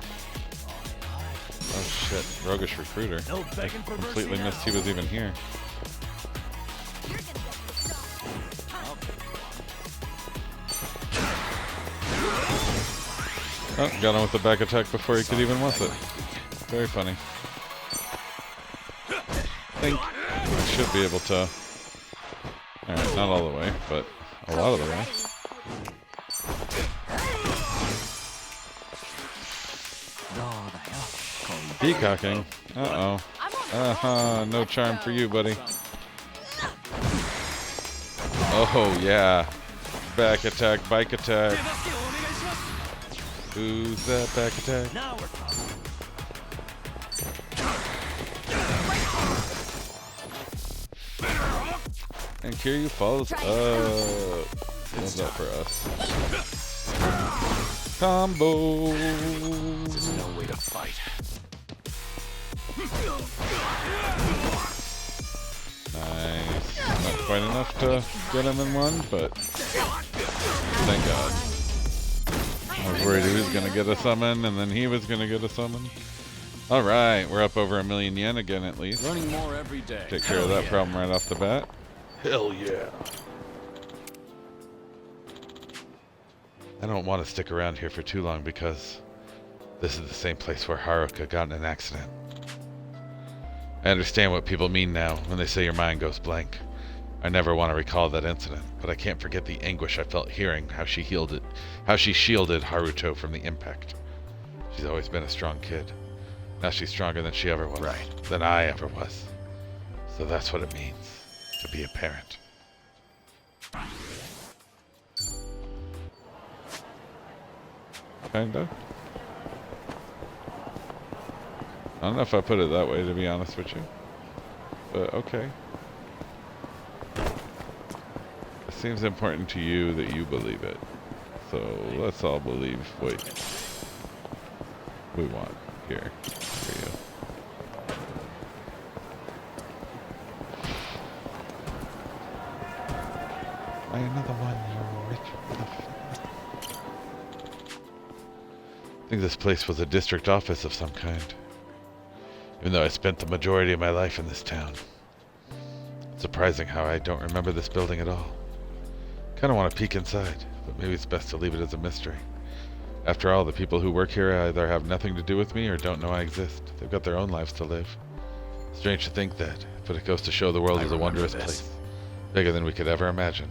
Oh shit, Roguish Recruiter. I completely missed he was even here. Oh, got him with the back attack before he could even wuss it. Very funny. think I should be able to. Alright, not all the way, but a lot of the way. Peacocking. Uh-oh. No charm for you, buddy. Oh, yeah. Back attack, bike attack. Who's that back attack? Now we're talking. And Kiryu follows up. What's up for us? Combo. This is no way to fight. Nice. Not quite enough to get him in one, but thank God. I was worried he was going to get a summon, and then he was going to get a summon. Alright, we're up over 1,000,000 yen again at least. Running more every day. Take care of that problem right off the bat. Hell yeah. I don't want to stick around here for too long because this is the same place where Haruka got in an accident. I understand what people mean now when they say your mind goes blank. I never want to recall that incident, but I can't forget the anguish I felt hearing how she shielded Haruto from the impact. She's always been a strong kid. Now she's stronger than she ever was. Right. Than I ever was. So that's what it means to be a parent. Kinda. I don't know if I put it that way, to be honest with you. But okay. It seems important to you that you believe it. So let's all believe what we want here for you. Buy another one, you rich motherfucker. I think this place was a district office of some kind. Even though I spent the majority of my life in this town. It's surprising how I don't remember this building at all. Kinda want to peek inside, but maybe it's best to leave it as a mystery. After all, the people who work here either have nothing to do with me or don't know I exist. They've got their own lives to live. Strange to think that, but it goes to show the world is a wondrous place. Bigger than we could ever imagine.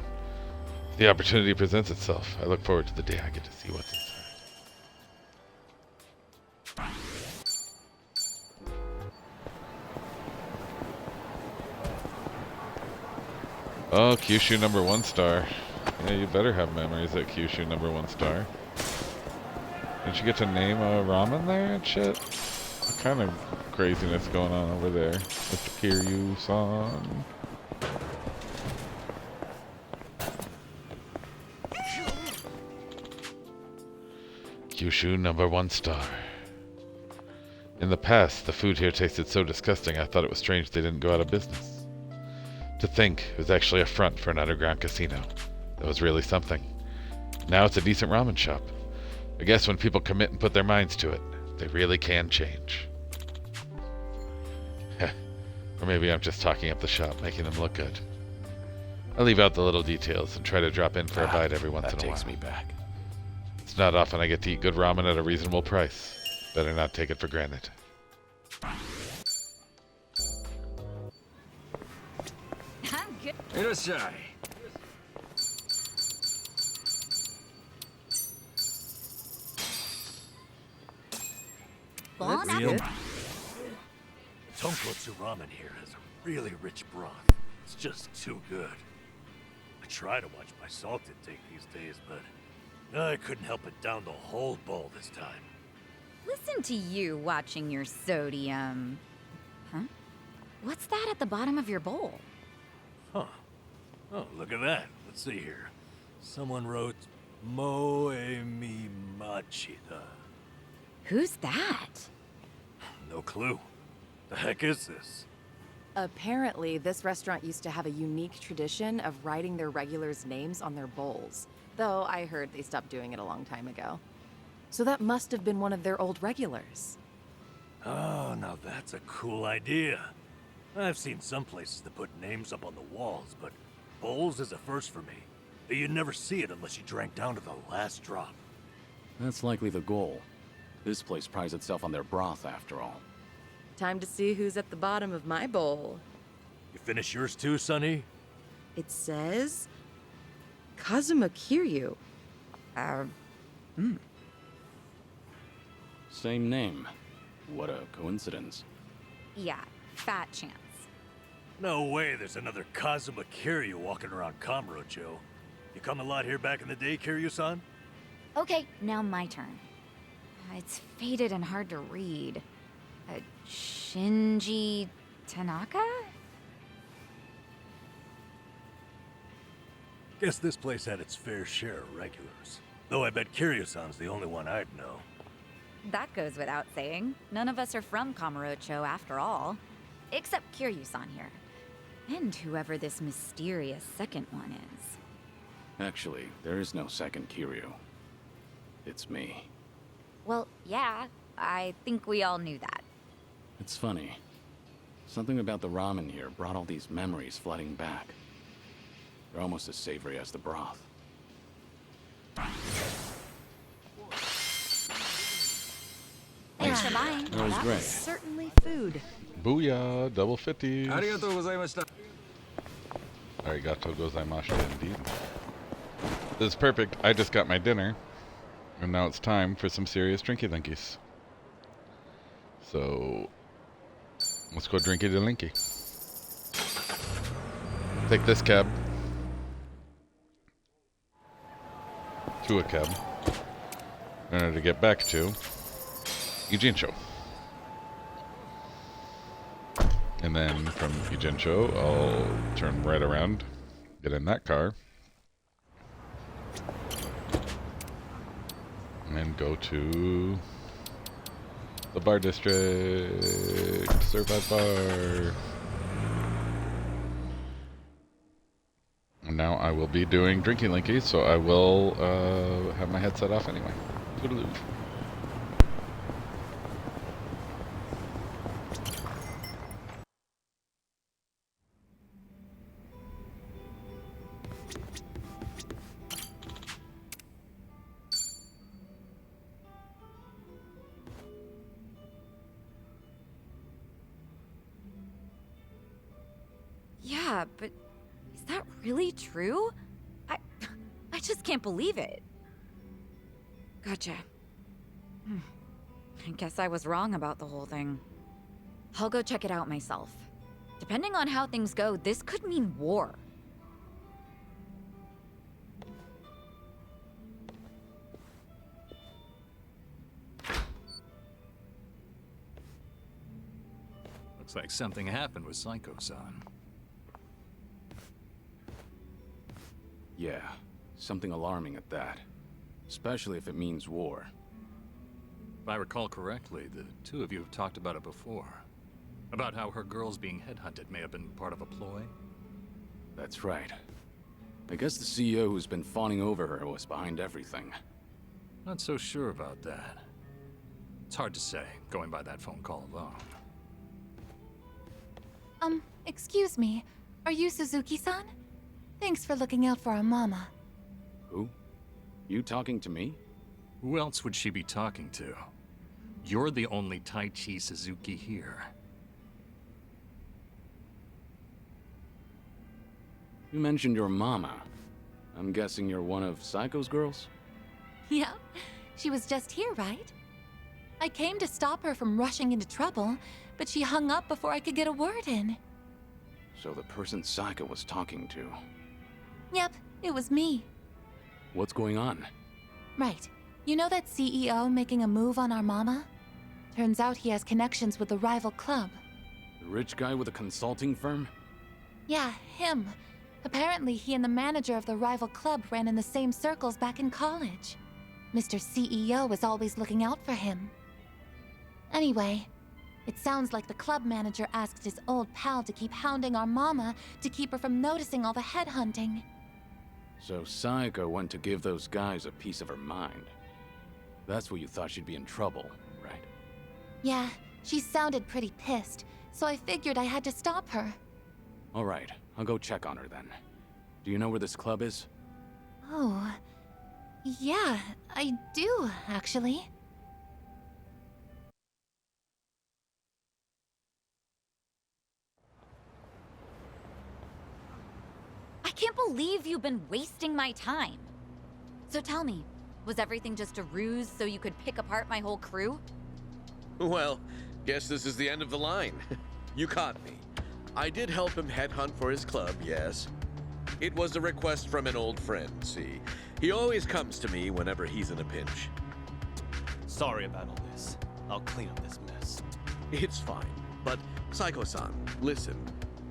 If the opportunity presents itself, I look forward to the day I get to see what's inside. Oh, Kyushu number 1 star. Yeah, you better have memories at Kyushu number 1 star. Didn't you get to name a ramen there and shit? What kind of craziness going on over there? Mr. Kiryu-san. Kyushu number 1 star. In the past, the food here tasted so disgusting I thought it was strange they didn't go out of business. To think it was actually a front for an underground casino. That was really something. Now it's a decent ramen shop. I guess when people commit and put their minds to it, they really can change. Or maybe I'm just talking up the shop, making them look good. I leave out the little details and try to drop in for a bite every once in a while. That takes me back. It's not often I get to eat good ramen at a reasonable price. Better not take it for granted. I'm good. Irashai. Bon Real. appetit. Tonkotsu ramen here has a really rich broth. It's just too good. I try to watch my salt intake these days, but I couldn't help but down the whole bowl this time. Listen to you watching your sodium. Huh? What's that at the bottom of your bowl? Huh. Oh, look at that. Let's see here. Someone wrote Moe-mi Machida. Who's that? No clue. The heck is this? Apparently, this restaurant used to have a unique tradition of writing their regulars' names on their bowls, though I heard they stopped doing it a long time ago. So that must have been one of their old regulars. Oh, now that's a cool idea. I've seen some places that put names up on the walls, but bowls is a first for me. You'd never see it unless you drank down to the last drop. That's likely the goal. This place prides itself on their broth, after all. Time to see who's at the bottom of my bowl. You finish yours too, Sonny? It says Kazuma Kiryu. Same name. What a coincidence. Yeah, fat chance. No way there's another Kazuma Kiryu walking around Kamurocho. You come a lot here back in the day, Kiryu-san? Okay, now my turn. It's faded and hard to read. Shinji Tanaka? Guess this place had its fair share of regulars. Though I bet Kiryu-san's the only one I'd know. That goes without saying. None of us are from Kamurocho after all. Except Kiryu-san here. And whoever this mysterious second one is. Actually, there is no second Kiryu. It's me. Well, yeah, I think we all knew that. It's funny. Something about the ramen here brought all these memories flooding back. They're almost as savory as the broth. Thanks for buying. That was great. Certainly food. Booyah, double 50. Arigatou gozaimashita. Arigatou gozaimashita indeed. This is perfect. I just got my dinner. And now it's time for some serious drinky linkies. So, let's go drinky to linky. Take this cab. To a cab. In order to get back to Ijincho. And then from Ijincho, I'll turn right around, get in that car, and go to the bar district. Survive bar. And now I will be doing drinking linkies, so I will have my headset off anyway. Toodaloo. Yeah, but is that really true? I just can't believe it. Gotcha. I guess I was wrong about the whole thing. I'll go check it out myself. Depending on how things go, this could mean war. Looks like something happened with Psycho-san. Yeah, something alarming at that. Especially if it means war. If I recall correctly, the two of you have talked about it before. About how her girls being headhunted may have been part of a ploy? That's right. I guess the CEO who's been fawning over her was behind everything. Not so sure about that. It's hard to say, going by that phone call alone. Excuse me. Are you Suzuki-san? Thanks for looking out for our mama. Who? You talking to me? Who else would she be talking to? You're the only Taichi Suzuki here. You mentioned your mama. I'm guessing you're one of Psycho's girls? Yeah, she was just here, right? I came to stop her from rushing into trouble, but she hung up before I could get a word in. So the person Psycho was talking to. Yep, it was me. What's going on? Right. You know that CEO making a move on our mama? Turns out he has connections with the rival club. The rich guy with a consulting firm? Yeah, him. Apparently he and the manager of the rival club ran in the same circles back in college. Mr. CEO was always looking out for him. Anyway, it sounds like the club manager asked his old pal to keep hounding our mama to keep her from noticing all the headhunting. So Psycho went to give those guys a piece of her mind. That's where you thought she'd be in trouble, right? Yeah, she sounded pretty pissed, so I figured I had to stop her. All right, I'll go check on her then. Do you know where this club is? Oh, yeah, I do, actually. can't believe you've been wasting my time. So tell me, was everything just a ruse so you could pick apart my whole crew? Well, guess this is the end of the line. You caught me. I did help him headhunt for his club, yes. It was a request from an old friend, see. He always comes to me whenever he's in a pinch. Sorry about all this. I'll clean up this mess. It's fine. But, Psycho-san, listen.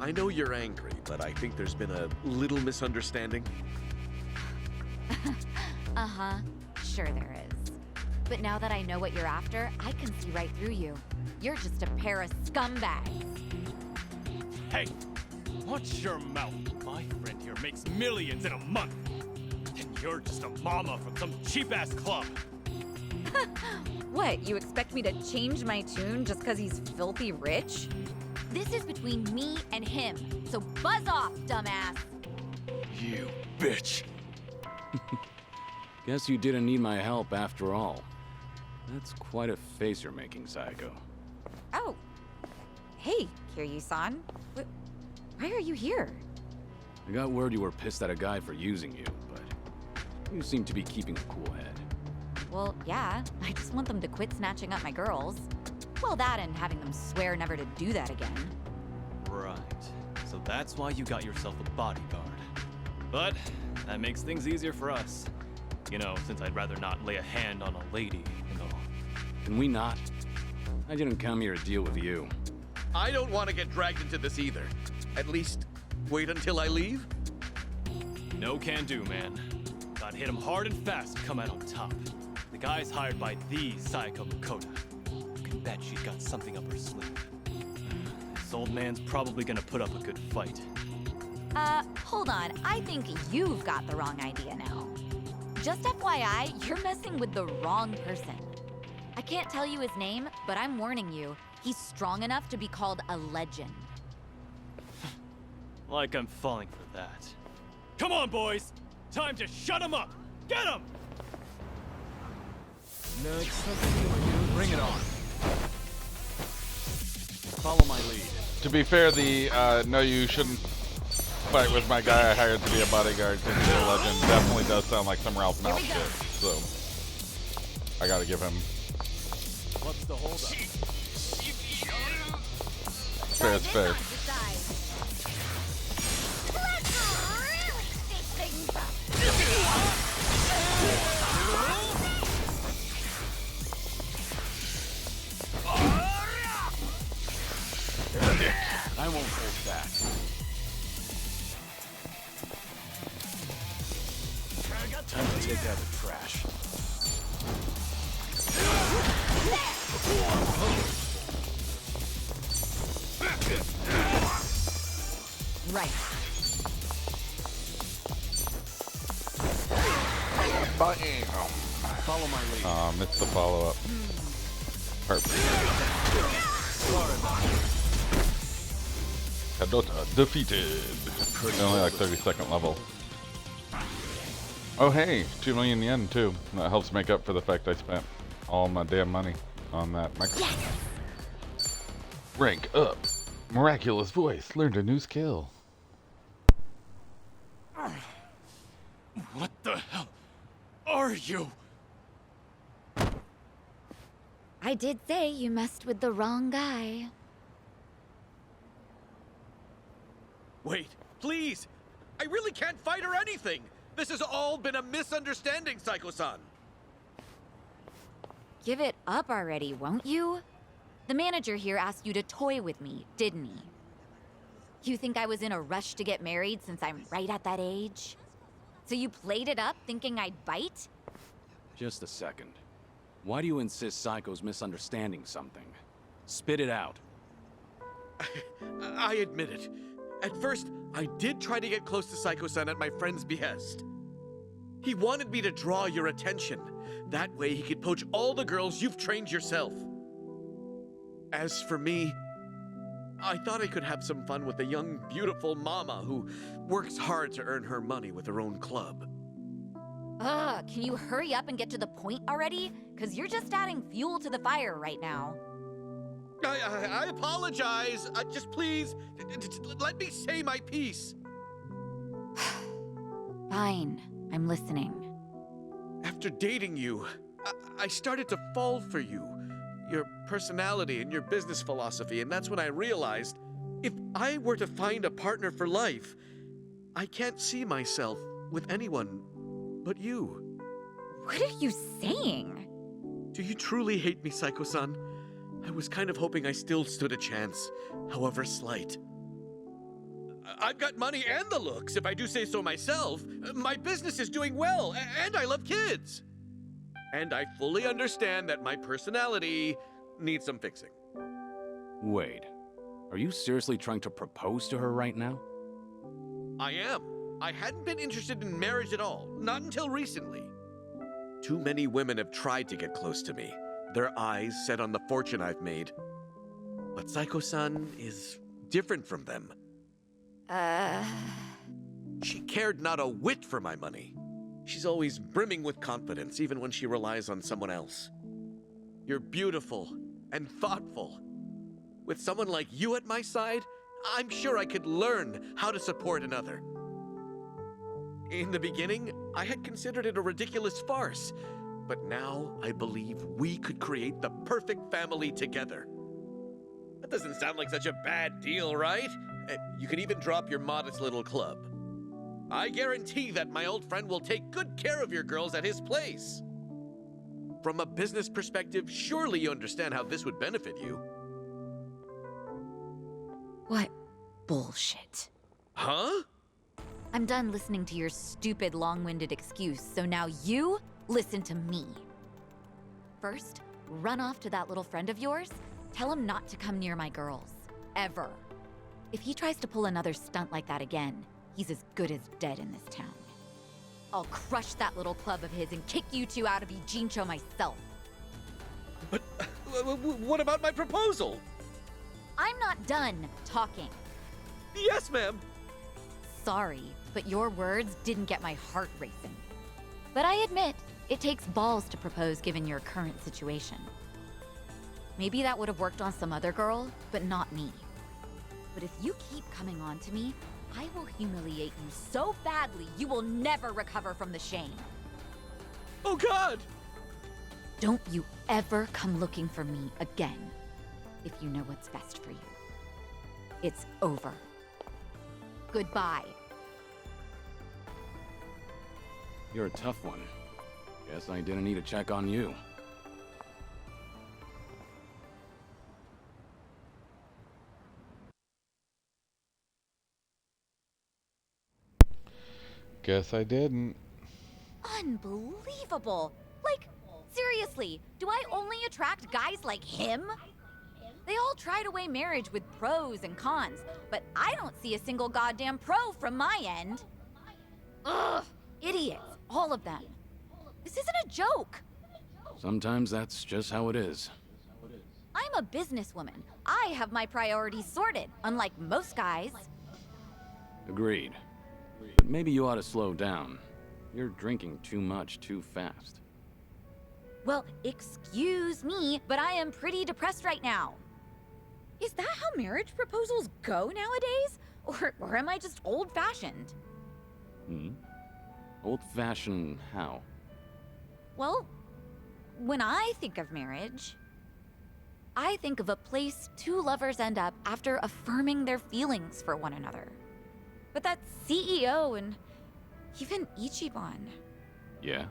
I know you're angry, but I think there's been a little misunderstanding. Uh-huh. Sure there is. But now that I know what you're after, I can see right through you. You're just a pair of scumbags. Hey, watch your mouth. My friend here makes millions in a month. And you're just a mama from some cheap-ass club. What, you expect me to change my tune just because he's filthy rich? This is between me and him, so buzz off, dumbass! You bitch! Guess you didn't need my help after all. That's quite a face you're making, Psycho. Oh. Hey, Kiryu-san. Why are you here? I got word you were pissed at a guy for using you, but you seem to be keeping a cool head. Well, yeah. I just want them to quit snatching up my girls. Well, that and having them swear never to do that again. Right. So that's why you got yourself a bodyguard. But that makes things easier for us. You know, since I'd rather not lay a hand on a lady and all. Can we not? I didn't come here to deal with you. I don't want to get dragged into this either. At least, wait until I leave? No can do, man. Gotta hit him hard and fast to come out on top. The guy's hired by the Sayako Makoto. You can bet she's got something up her sleeve. This old man's probably gonna put up a good fight. Hold on. I think you've got the wrong idea now. Just FYI, you're messing with the wrong person. I can't tell you his name, but I'm warning you. He's strong enough to be called a legend. Like I'm falling for that. Come on, boys! Time to shut him up! Get him! Bring it on. Follow my lead. To be fair, the no, you shouldn't fight with my guy I hired to be a bodyguard because he's a legend definitely does sound like some Ralph Mouth shit. So I gotta give him. What's the holdup? Fair, it's fair. I won't hold back. Time to take out the trash. Right. Follow my lead. Missed the follow-up. Perfect. Kadota defeated. Only like 32nd level. Oh hey, 2 million yen too. That helps make up for the fact I spent all my damn money on that microphone. Yes! Rank up. Miraculous voice. Learned a new skill. What the hell are you? I did say you messed with the wrong guy. Wait, please! I really can't fight or anything! This has all been a misunderstanding, Psycho-san! Give it up already, won't you? The manager here asked you to toy with me, didn't he? You think I was in a rush to get married since I'm right at that age? So you played it up thinking I'd bite? Just a second. Why do you insist Psycho's misunderstanding something? Spit it out. I admit it. At first, I did try to get close to Psycho-san at my friend's behest. He wanted me to draw your attention. That way he could poach all the girls you've trained yourself. As for me, I thought I could have some fun with a young, beautiful mama who works hard to earn her money with her own club. Ugh, can you hurry up and get to the point already? Because you're just adding fuel to the fire right now. I apologize. Just please, let me say my piece. Fine, I'm listening. After dating you, I started to fall for you. Your personality and your business philosophy, and that's when I realized if I were to find a partner for life, I can't see myself with anyone but you. What are you saying? Do you truly hate me, Psycho-san? I was kind of hoping I still stood a chance, however slight. I've got money and the looks, if I do say so myself. My business is doing well, and I love kids. And I fully understand that my personality needs some fixing. Wait, are you seriously trying to propose to her right now? I am. I hadn't been interested in marriage at all, not until recently. Too many women have tried to get close to me, their eyes set on the fortune I've made. But Psycho-san is different from them. She cared not a whit for my money. She's always brimming with confidence, even when she relies on someone else. You're beautiful and thoughtful. With someone like you at my side, I'm sure I could learn how to support another. In the beginning, I had considered it a ridiculous farce, but now I believe we could create the perfect family together. That doesn't sound like such a bad deal, right? You can even drop your modest little club. I guarantee that my old friend will take good care of your girls at his place. From a business perspective, surely you understand how this would benefit you. What bullshit. Huh? I'm done listening to your stupid, long-winded excuse, so now you listen to me. First, run off to that little friend of yours. Tell him not to come near my girls. Ever. If he tries to pull another stunt like that again, he's as good as dead in this town. I'll crush that little club of his and kick you two out of Ijincho myself. But what about my proposal? I'm not done talking. Yes, ma'am. Sorry, but your words didn't get my heart racing. But I admit, it takes balls to propose given your current situation. Maybe that would have worked on some other girl, but not me. But if you keep coming on to me, I will humiliate you so badly you will never recover from the shame. Oh God! Don't you ever come looking for me again, if you know what's best for you. It's over. Goodbye. You're a tough one. Guess I didn't need to check on you. Guess I didn't. Unbelievable! Like, seriously, do I only attract guys like him? They all try to weigh marriage with pros and cons, but I don't see a single goddamn pro from my end. Ugh! Idiots, all of them. This isn't a joke. Sometimes that's just how it is. I'm a businesswoman. I have my priorities sorted, unlike most guys. Agreed. But maybe you ought to slow down. You're drinking too much too fast. Well, excuse me, but I am pretty depressed right now. Is that how marriage proposals go nowadays? Or am I just old-fashioned? Old-fashioned how? Well, when I think of marriage, I think of a place two lovers end up after affirming their feelings for one another. But that CEO and even Ichiban, Yeah?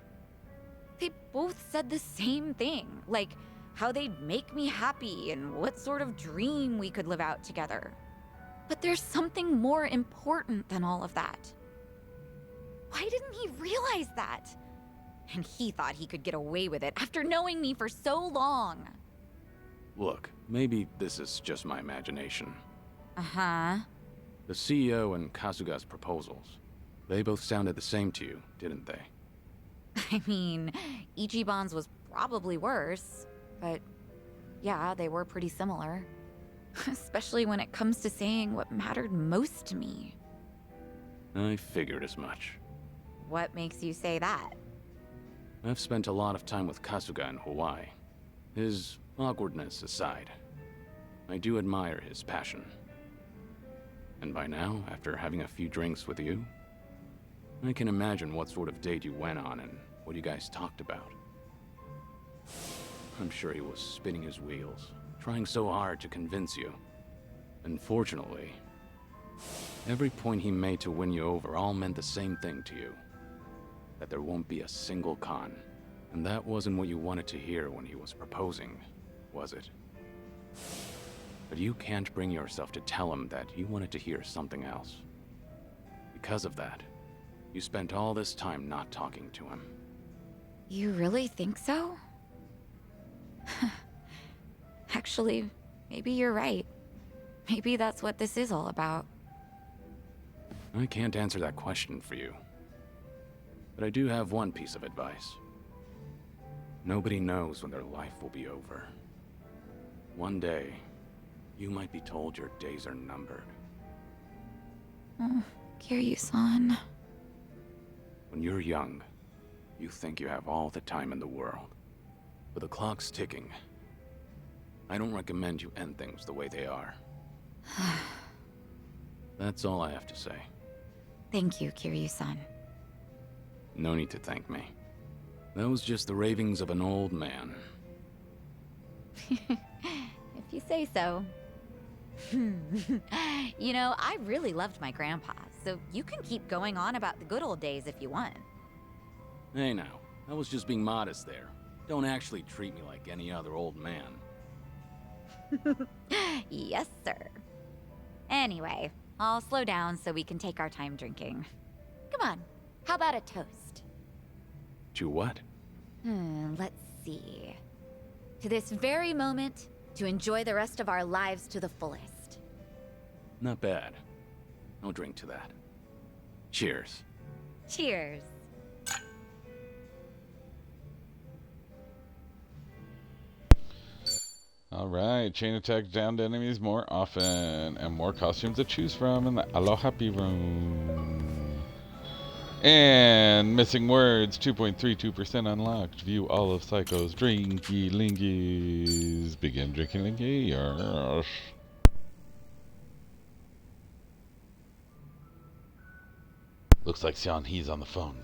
they both said the same thing, like how they'd make me happy and what sort of dream we could live out together. But there's something more important than all of that. Why didn't he realize that? And he thought he could get away with it after knowing me for so long. Look, maybe this is just my imagination. Uh-huh. The CEO and Kasuga's proposals, they both sounded the same to you, didn't they? I mean, Ichiban's was probably worse, but yeah, they were pretty similar. Especially when it comes to saying what mattered most to me. I figured as much. What makes you say that? I've spent a lot of time with Kasuga in Hawaii. His awkwardness aside, I do admire his passion. And by now, after having a few drinks with you, I can imagine what sort of date you went on and what you guys talked about. I'm sure he was spinning his wheels, trying so hard to convince you. Unfortunately, every point he made to win you over all meant the same thing to you. That there won't be a single con. And that wasn't what you wanted to hear when he was proposing, was it? But you can't bring yourself to tell him that you wanted to hear something else. Because of that, you spent all this time not talking to him. You really think so? Actually, maybe you're right. Maybe that's what this is all about. I can't answer that question for you. But I do have one piece of advice. Nobody knows when their life will be over. One day, you might be told your days are numbered. Oh, Kiryu-san. When you're young, you think you have all the time in the world. But the clock's ticking. I don't recommend you end things the way they are. That's all I have to say. Thank you, Kiryu-san. No need to thank me. That was just the ravings of an old man. If you say so. You know, I really loved my grandpa, so you can keep going on about the good old days if you want. Hey now, I was just being modest there. Don't actually treat me like any other old man. Yes, sir. Anyway, I'll slow down so we can take our time drinking. Come on, how about a toast? To what? Let's see. To this very moment, to enjoy the rest of our lives to the fullest. Not bad. I'll drink to that. Cheers. Cheers. Alright, chain attacks downed enemies more often, and more costumes to choose from in the Aloha room. And missing words, 2.32% unlocked. View all of Psycho's drinky lingies. Begin drinking lingy. Yes. Looks like Xian He's on the phone.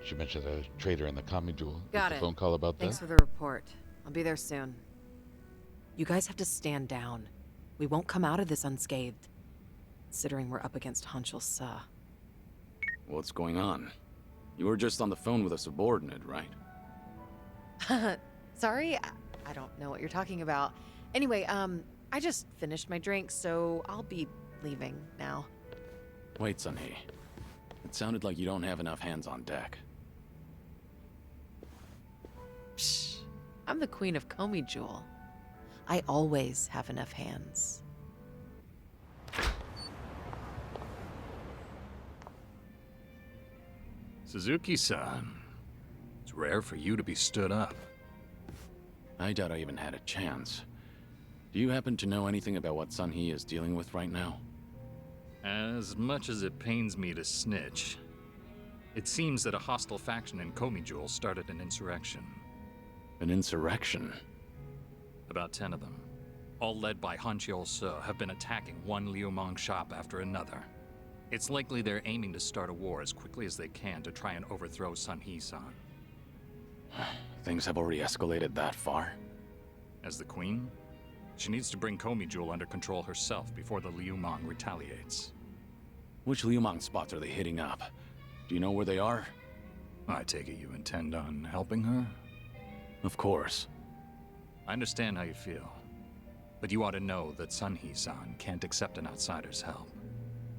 She mentioned a trader in the Kami Jewel. Got Is it. the phone call about Thanks that? for the report. I'll be there soon. You guys have to stand down. We won't come out of this unscathed, considering we're up against Hanshul Sa. What's going on? You were just on the phone with a subordinate, right? Sorry? I don't know what you're talking about. Anyway, I just finished my drink, so I'll be leaving now. Wait, Sunhee. It sounded like you don't have enough hands on deck. Psh, I'm the queen of Komi Jewel. I always have enough hands. Suzuki-san, it's rare for you to be stood up. I doubt I even had a chance. Do you happen to know anything about what Sunhee is dealing with right now? As much as it pains me to snitch, it seems that a hostile faction in Komi Jewel started an insurrection. An insurrection? About 10 of them, all led by Hanshul Sa, have been attacking one Liumang shop after another. It's likely they're aiming to start a war as quickly as they can to try and overthrow Sunhee-san. Things have already escalated that far? As the queen, she needs to bring Komi Jewel under control herself before the Liumang retaliates. Which Liumang spots are they hitting up? Do you know where they are? I take it you intend on helping her? Of course. I understand how you feel, but you ought to know that Sunhee-san can't accept an outsider's help.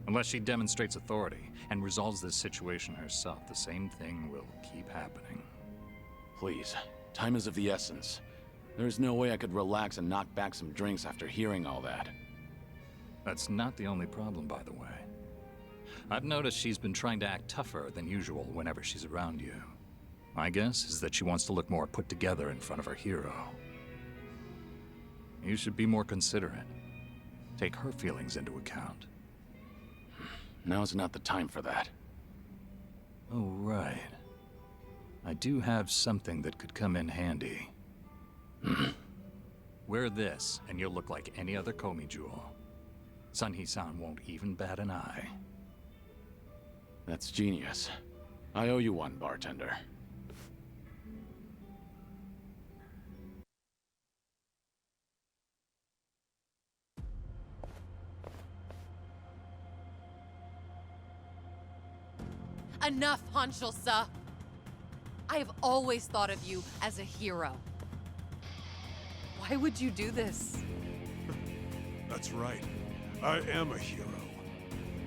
Unless she demonstrates authority and resolves this situation herself, the same thing will keep happening. Please, time is of the essence. There's no way I could relax and knock back some drinks after hearing all that. That's not the only problem, by the way. I've noticed she's been trying to act tougher than usual whenever she's around you. My guess is that she wants to look more put together in front of her hero. You should be more considerate. Take her feelings into account. Now's not the time for that. Oh, right. I do have something that could come in handy. Wear this, and you'll look like any other Komi Jewel. Sunhee-san won't even bat an eye. That's genius. I owe you one, bartender. Enough, Hanshul-sa! I have always thought of you as a hero. Why would you do this? That's right. I am a hero.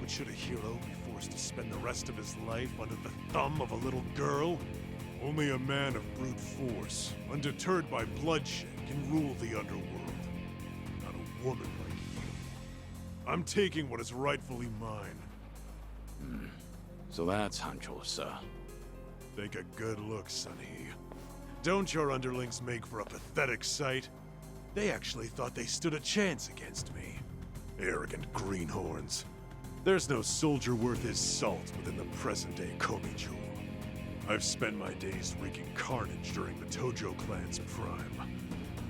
But should a hero be forced to spend the rest of his life under the thumb of a little girl? Only a man of brute force, undeterred by bloodshed, can rule the underworld. Not a woman like you. I'm taking what is rightfully mine. So that's Hanshul-sa. Take a good look, Sunny. Don't your underlings make for a pathetic sight? They actually thought they stood a chance against me. Arrogant greenhorns. There's no soldier worth his salt within the present-day Komi-Jewel. I've spent my days wreaking carnage during the Tojo clan's prime.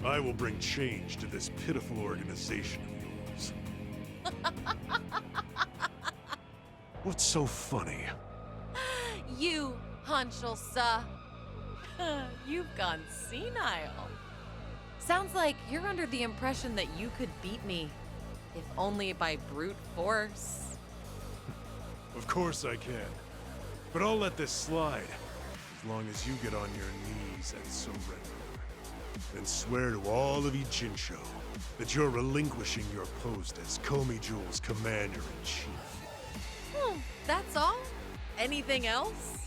I will bring change to this pitiful organization of yours. What's so funny? You, Hanshul-sa. You've gone senile. Sounds like you're under the impression that you could beat me, if only by brute force. Of course I can. But I'll let this slide, as long as you get on your knees and surrender. And swear to all of Ichincho that you're relinquishing your post as Komi-Jewel's commander-in-chief. That's all? Anything else?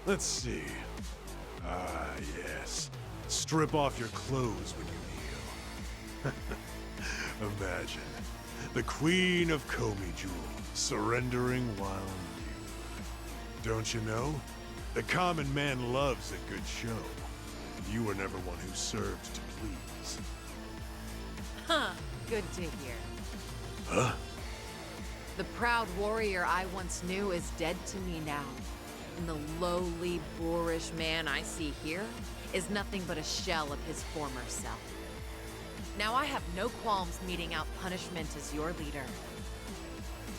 Let's see. Ah, yes. Strip off your clothes when you kneel. Imagine the Queen of Komi-Jewel surrendering while nude. Don't you know? The common man loves a good show. And you were never one who served to please. Huh. Good to hear. Huh? The proud warrior I once knew is dead to me now. And the lowly, boorish man I see here is nothing but a shell of his former self. Now I have no qualms meting out punishment as your leader.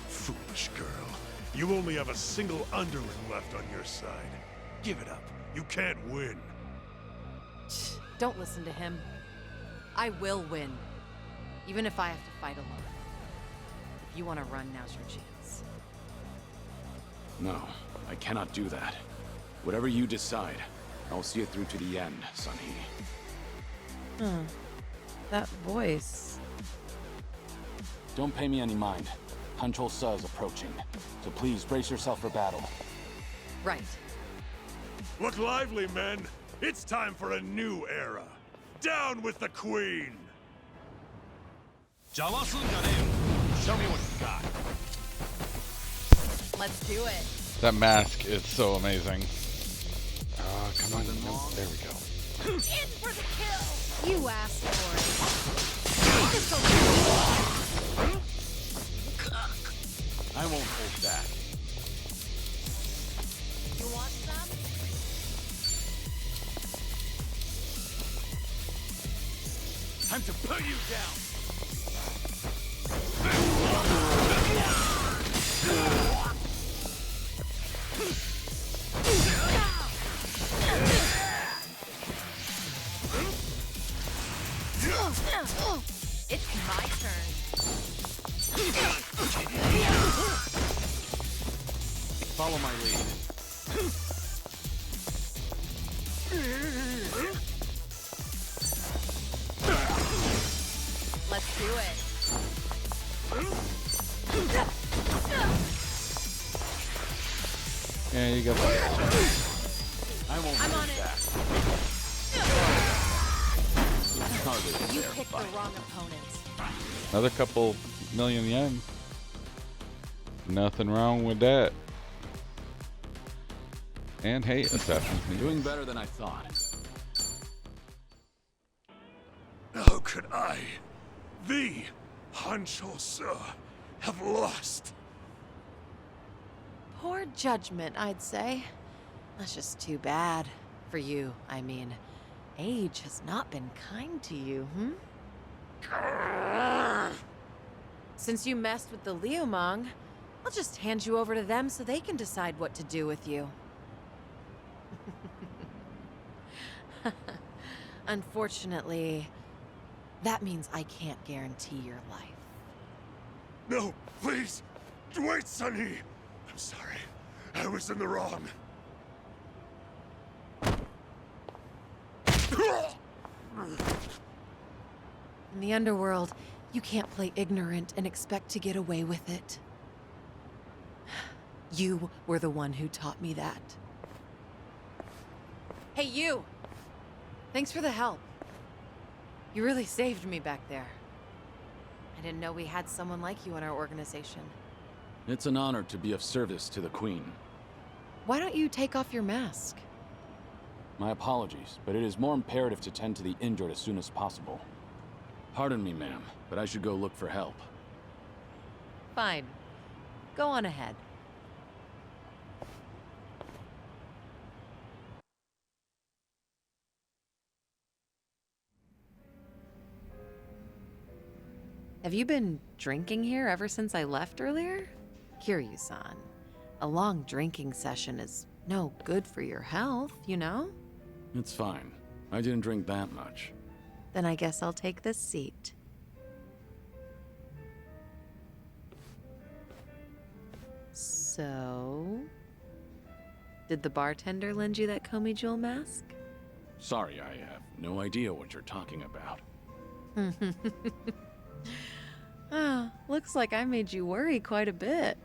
Foolish girl. You only have a single underling left on your side. Give it up. You can't win. Don't listen to him. I will win. Even if I have to fight alone. If you want to run, now's your chance. No, I cannot do that. Whatever you decide, I'll see it through to the end, Sunny. That voice. Don't pay me any mind. Hanshul-sa is approaching, so please brace yourself for battle. Right. Look lively, men. It's time for a new era. Down with the Queen! Show me what you got. Let's do it. That mask is so amazing. Oh, come on. No, there we go. In for the kill! You asked for it. I won't hold back. You want some? Time to put you down! It's my turn. Follow my lead. Let's do it. Yeah, you got that. I won't I'm hold on it. back. Hardly a You fair picked the fight. wrong opponent. Another couple million yen. Nothing wrong with that. And hey, Assassin's Creed. Doing better than I thought. How could I, the Hanshul-sa, have lost? Poor judgment, I'd say. That's just too bad. For you, I mean. Age has not been kind to you, Since you messed with the Liumang, I'll just hand you over to them so they can decide what to do with you. Unfortunately, that means I can't guarantee your life. No, please! Wait, Sunny! I'm sorry. I was in the wrong. In the underworld, you can't play ignorant and expect to get away with it. You were the one who taught me that. Hey, you! Thanks for the help. You really saved me back there. I didn't know we had someone like you in our organization. It's an honor to be of service to the Queen. Why don't you take off your mask? My apologies, but it is more imperative to tend to the injured as soon as possible. Pardon me, ma'am, but I should go look for help. Fine. Go on ahead. Have you been drinking here ever since I left earlier? Kiryu-san, a long drinking session is no good for your health, you know? It's fine. I didn't drink that much. Then I guess I'll take this seat. So... did the bartender lend you that Komi Jewel mask? Sorry, I have no idea what you're talking about. Ah, looks like I made you worry quite a bit.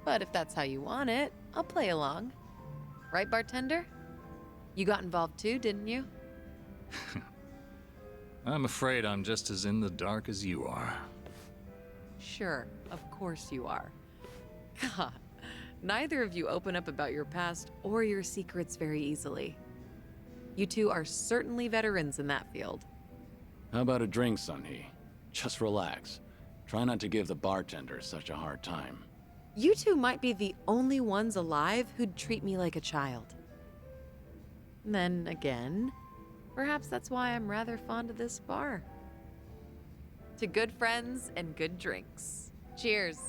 But if that's how you want it, I'll play along. Right, bartender? You got involved too, didn't you? I'm afraid I'm just as in the dark as you are. Sure, of course you are. God, neither of you open up about your past or your secrets very easily. You two are certainly veterans in that field. How about a drink, Sunhee? Just relax. Try not to give the bartender such a hard time. You two might be the only ones alive who'd treat me like a child. Then again, perhaps that's why I'm rather fond of this bar. To good friends and good drinks. Cheers.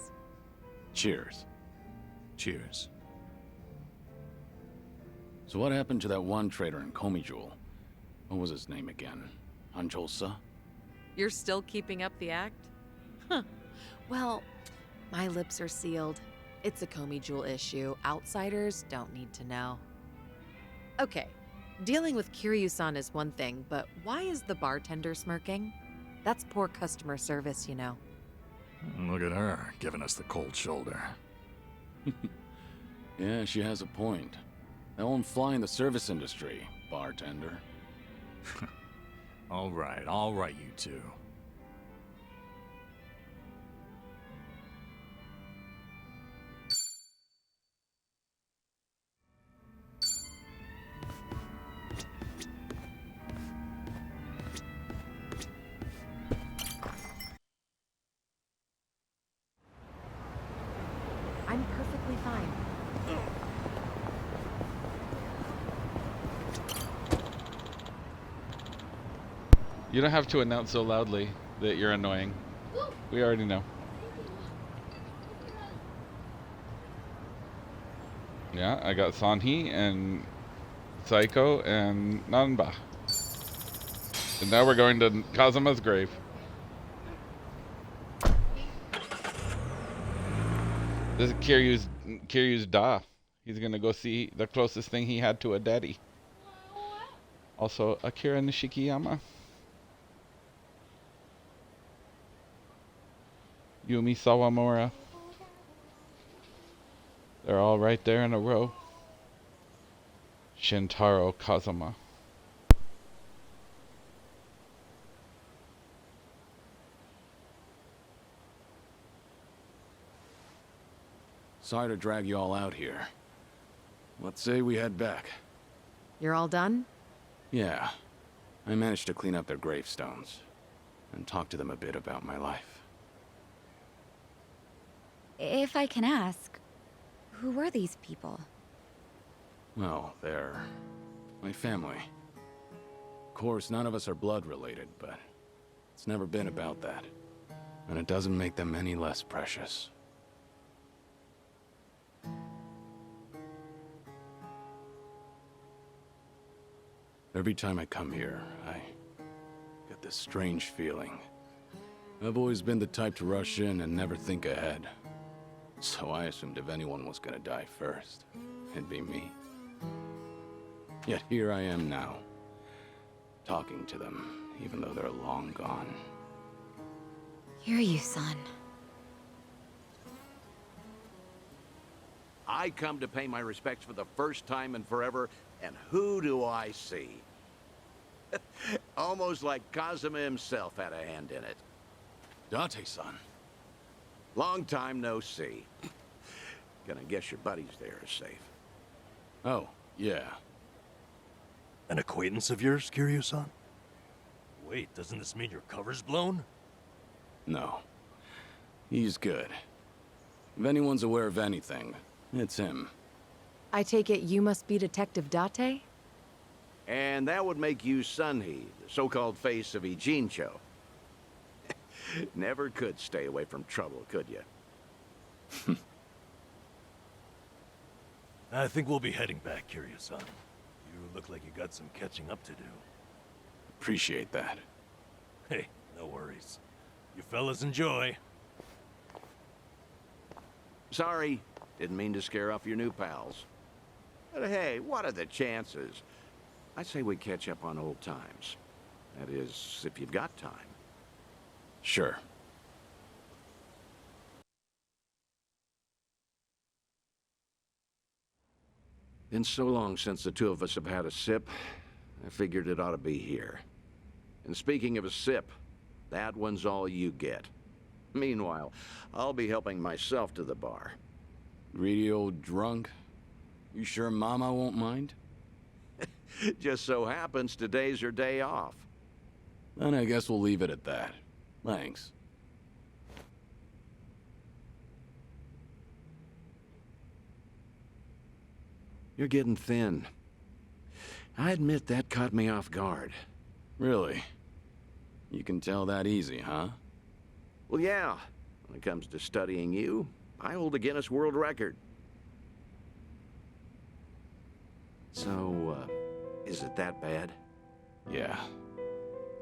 Cheers. Cheers. So what happened to that one trader in Komi Jewel? What was his name again? Anjolsa? You're still keeping up the act? Huh. Well, my lips are sealed. It's a Komi Jewel issue. Outsiders don't need to know. Okay, dealing with Kiryu-san is one thing, but why is the bartender smirking? That's poor customer service, you know. Look at her, giving us the cold shoulder. Yeah, she has a point. That won't fly in the service industry, bartender. All right, you two. I'm perfectly fine. You don't have to announce so loudly that you're annoying. We already know. Yeah, I got Sanhee and Saiko and Nanba. And now we're going to Kazuma's grave. This is Kiryu's Da. He's gonna go see the closest thing he had to a daddy. Also, Akira Nishikiyama. Yumi Sawamura. They're all right there in a row. Shintaro Kazuma. Sorry to drag you all out here. Let's say we head back. You're all done? Yeah. I managed to clean up their gravestones and talk to them a bit about my life. If I can ask, who were these people? Well, they're my family. Of course, none of us are blood related, but it's never been about that. And it doesn't make them any less precious. Every time I come here, I get this strange feeling. I've always been the type to rush in and never think ahead. So I assumed if anyone was gonna die first, it'd be me. Yet here I am now, talking to them, even though they're long gone. Hear you, son. I come to pay my respects for the first time in forever, and who do I see? Almost like Kazuma himself had a hand in it. Date-san. Long time no see. Gonna guess your buddies there are safe. Oh, yeah. An acquaintance of yours, Kiryu-san? Wait, doesn't this mean your cover's blown? No. He's good. If anyone's aware of anything, it's him. I take it you must be Detective Date? And that would make you Sunhee, the so-called face of Ijincho. Never could stay away from trouble, could you? I think we'll be heading back, Kiryu-san. You look like you got some catching up to do. Appreciate that. Hey, no worries. You fellas enjoy. Sorry, didn't mean to scare off your new pals. But hey, what are the chances? I say we catch up on old times. That is, if you've got time. Sure. Been so long since the two of us have had a sip, I figured it ought to be here. And speaking of a sip, that one's all you get. Meanwhile, I'll be helping myself to the bar. Greedy old drunk? You sure Mama won't mind? Just so happens today's her day off. Then I guess we'll leave it at that. Thanks. You're getting thin. I admit that caught me off guard. Really? You can tell that easy, huh? Well, yeah. When it comes to studying you, I hold a Guinness World Record. So, is it that bad? Yeah.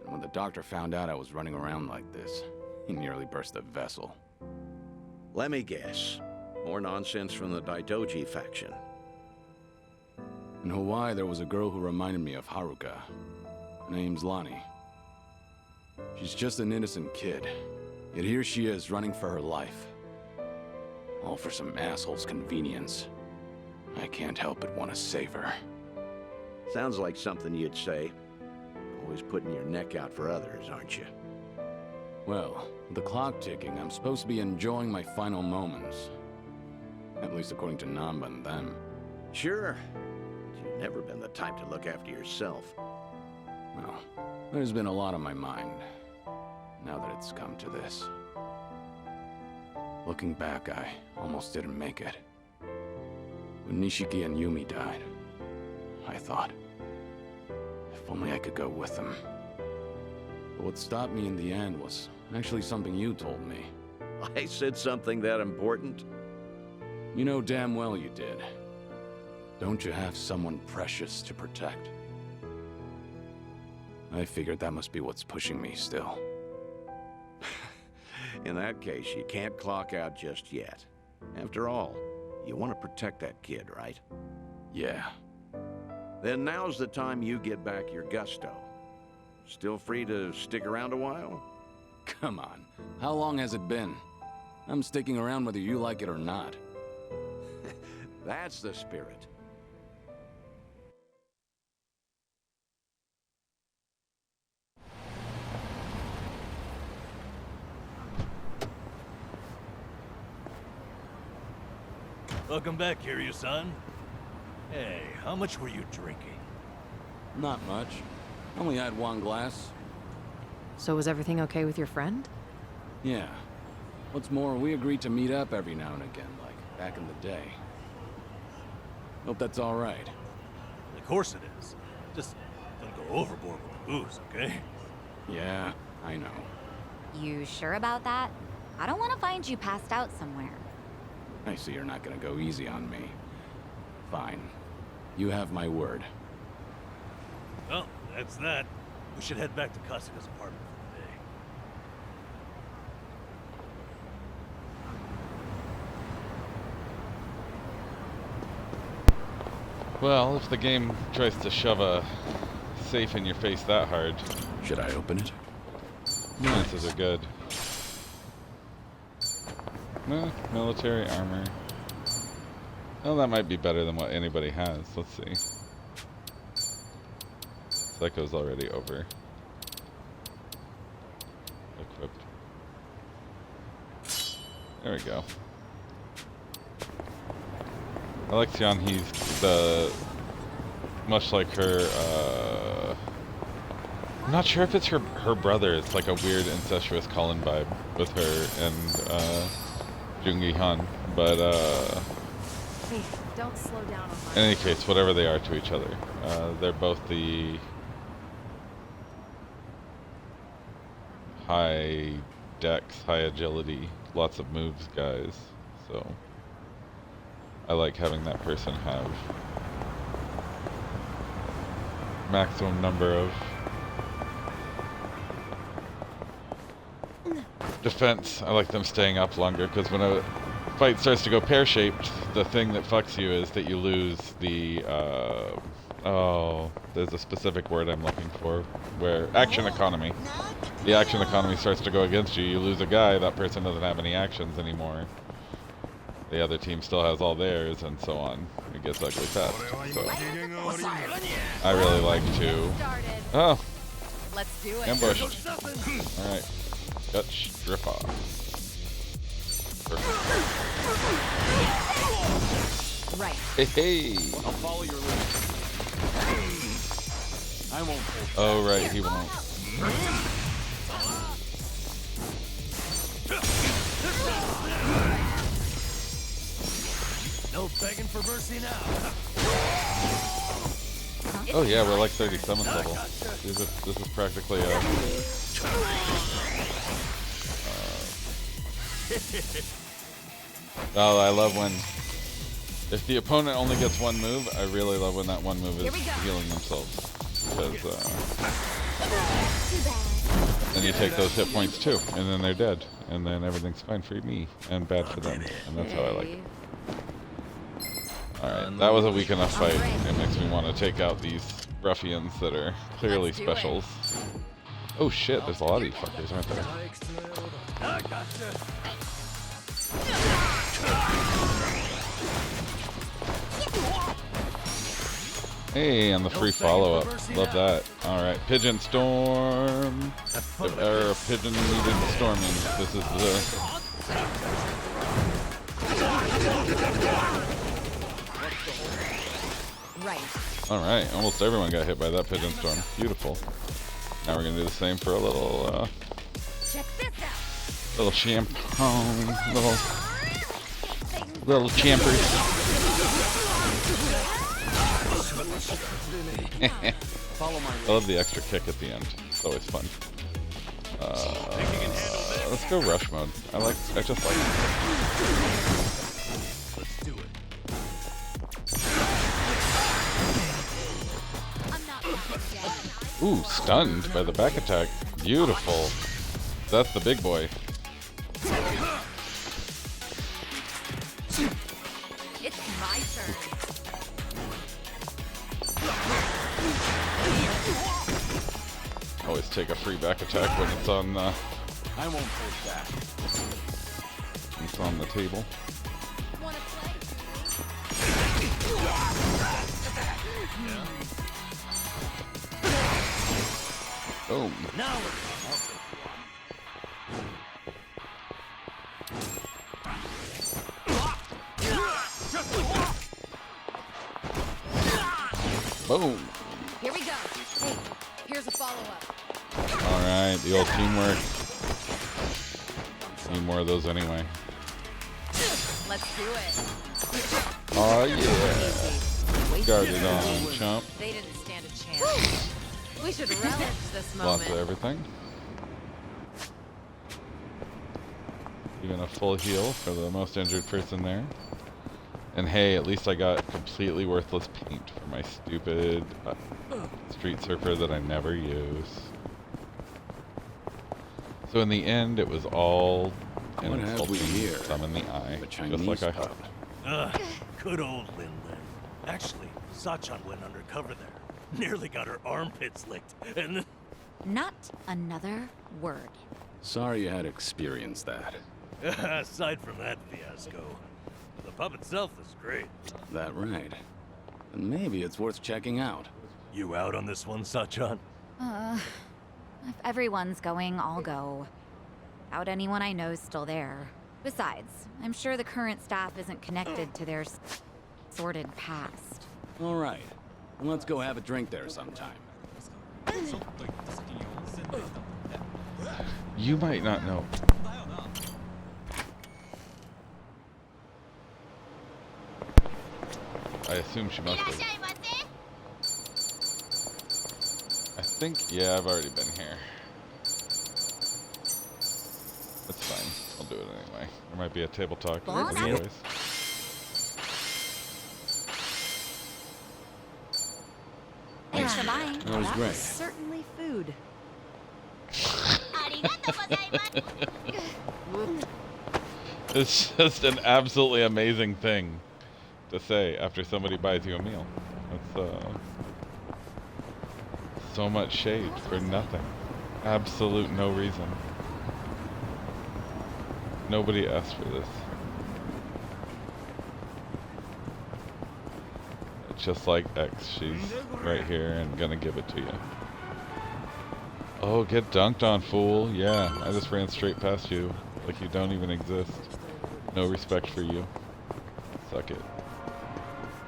And when the doctor found out I was running around like this, he nearly burst a vessel. Let me guess. More nonsense from the Daitoji faction. In Hawaii, there was a girl who reminded me of Haruka. Her name's Lonnie. She's just an innocent kid. Yet here she is, running for her life. All for some asshole's convenience. I can't help but want to save her. Sounds like something you'd say. Always putting your neck out for others, aren't you? Well, with the clock ticking, I'm supposed to be enjoying my final moments. At least according to Namba and them. Sure. You've never been the type to look after yourself. Well, there's been a lot on my mind, now that it's come to this. Looking back, I almost didn't make it. When Nishiki and Yumi died, I thought, if only I could go with them. But what stopped me in the end was actually something you told me. I said something that important? You know damn well you did. Don't you have someone precious to protect? I figured that must be what's pushing me still. In that case, you can't clock out just yet. After all, you want to protect that kid, right? Yeah. Then now's the time you get back your gusto. Still free to stick around a while? Come on. How long has it been? I'm sticking around whether you like it or not. That's the spirit. Welcome back, Kiryu-san. Hey, how much were you drinking? Not much. Only had one glass. So was everything okay with your friend? Yeah. What's more, we agreed to meet up every now and again, like back in the day. Hope that's all right. Of course it is. Just don't go overboard with the booze, okay? Yeah, I know. You sure about that? I don't want to find you passed out somewhere. I see you're not gonna go easy on me. Fine. You have my word. Well, that's that. We should head back to Kasuga's apartment for the day. Well, if the game tries to shove a safe in your face that hard. Should I open it? Chances are good. Military armor. Well, that might be better than what anybody has. Let's see. Psycho's already over. Equipped. There we go. I like Xian. He's the... much like her, I'm not sure if it's her brother. It's like a weird incestuous Colin vibe with her and, Jungi Han. But, Hey, don't slow down on in any case, whatever they are to each other, they're both the high dex, high agility, lots of moves guys. So I like having that person have maximum number of defense. I like them staying up longer because when a fight starts to go pear-shaped, the thing that fucks you is that you lose the, oh, there's a specific word I'm looking for, where action economy. The action economy starts to go against you. You lose a guy, that person doesn't have any actions anymore. The other team still has all theirs, and so on. It gets ugly fast. So I really like to... Oh! Let's do it. Ambush. Alright. Gut strip off. Perfect. Right. Hey, hey! I'll follow your lead. I won't hold back. Oh, right, he won't. No begging for mercy now. Oh yeah, we're like 37th level. This is practically a... Oh, I love when... If the opponent only gets one move, I really love when that one move is healing themselves. Because, then you take those hit points too, and then they're dead. And then everything's fine for me, and bad for them. And that's how I like it. Alright, that was a weak enough fight. It makes me want to take out these ruffians that are clearly specials. Oh shit, there's a lot of these fuckers, aren't there? Hey, and the free follow-up. Love that. Alright, Pigeon Storm. Or Pigeon needed storming. This is the... Right. Alright, almost everyone got hit by that Pigeon Storm. Beautiful. Now we're gonna do the same for a little, little champagne, little champers. I love the extra kick at the end. It's always fun. Let's go rush mode. I just like it. Let's do it. Ooh, stunned by the back attack. Beautiful. That's the big boy. It's my turn. Always take a free back attack when it's on I won't push back. it's on the table. Boom. Now Boom. Here we go. Hey, here's a follow-up. Alright, the old teamwork. Need more of those anyway. Let's do it. Oh yeah. Guarded on, chump. They didn't stand a chance. We should relish this moment. Lots of everything. Even a full heal for the most injured person there. And hey, at least I got completely worthless paint for my stupid street surfer that I never use. So in the end, it was all an What have we insulting here? thumb in the eye, The just Chinese like I pub. hoped. Good old Lin Lin. Actually, Sachan went undercover there. Nearly got her armpits licked, and then... Not another word. Sorry you had to experience that. Aside from that fiasco, the pub itself is great. That right. And maybe it's worth checking out. You out on this one, Sachan? If everyone's going, I'll go. Doubt anyone I know's still there. Besides, I'm sure the current staff isn't connected to their sordid past. All right. Well, let's go have a drink there sometime. You might not know. I assume she must have. I think, yeah, I've already been here. That's fine. I'll do it anyway. There might be a table talk, as always. Thanks for buying. That was great. Certainly food. It's just an absolutely amazing thing to say after somebody buys you a meal. That's so much shade for nothing. Absolute no reason. Nobody asked for this. It's just like X, she's right here and gonna give it to you. Oh, get dunked on, fool. Yeah, I just ran straight past you like you don't even exist. No respect for you. Suck it.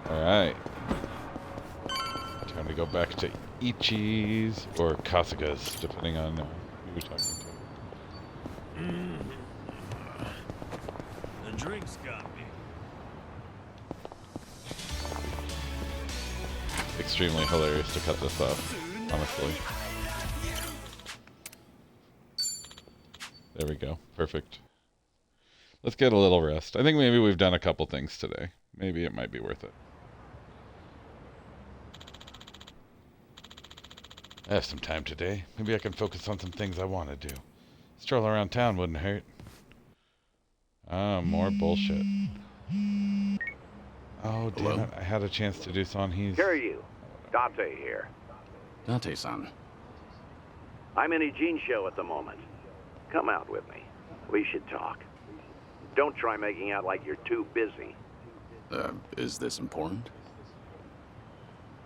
Alright. Time to go back to Ichi's or Kasuga's, depending on who you're talking The drinks got me. to. Extremely hilarious to cut this off, honestly. There we go. Perfect. Let's get a little rest. I think maybe we've done a couple things today. Maybe it might be worth it. I have some time today. Maybe I can focus on some things I want to do. Stroll around town wouldn't hurt. Ah, more bullshit. Oh, damn it. I had a chance to do Sanhee's. Kiryu, Date here. Date-san. I'm in Ijin show at the moment. Come out with me. We should talk. Don't try making out like you're too busy. Is this important?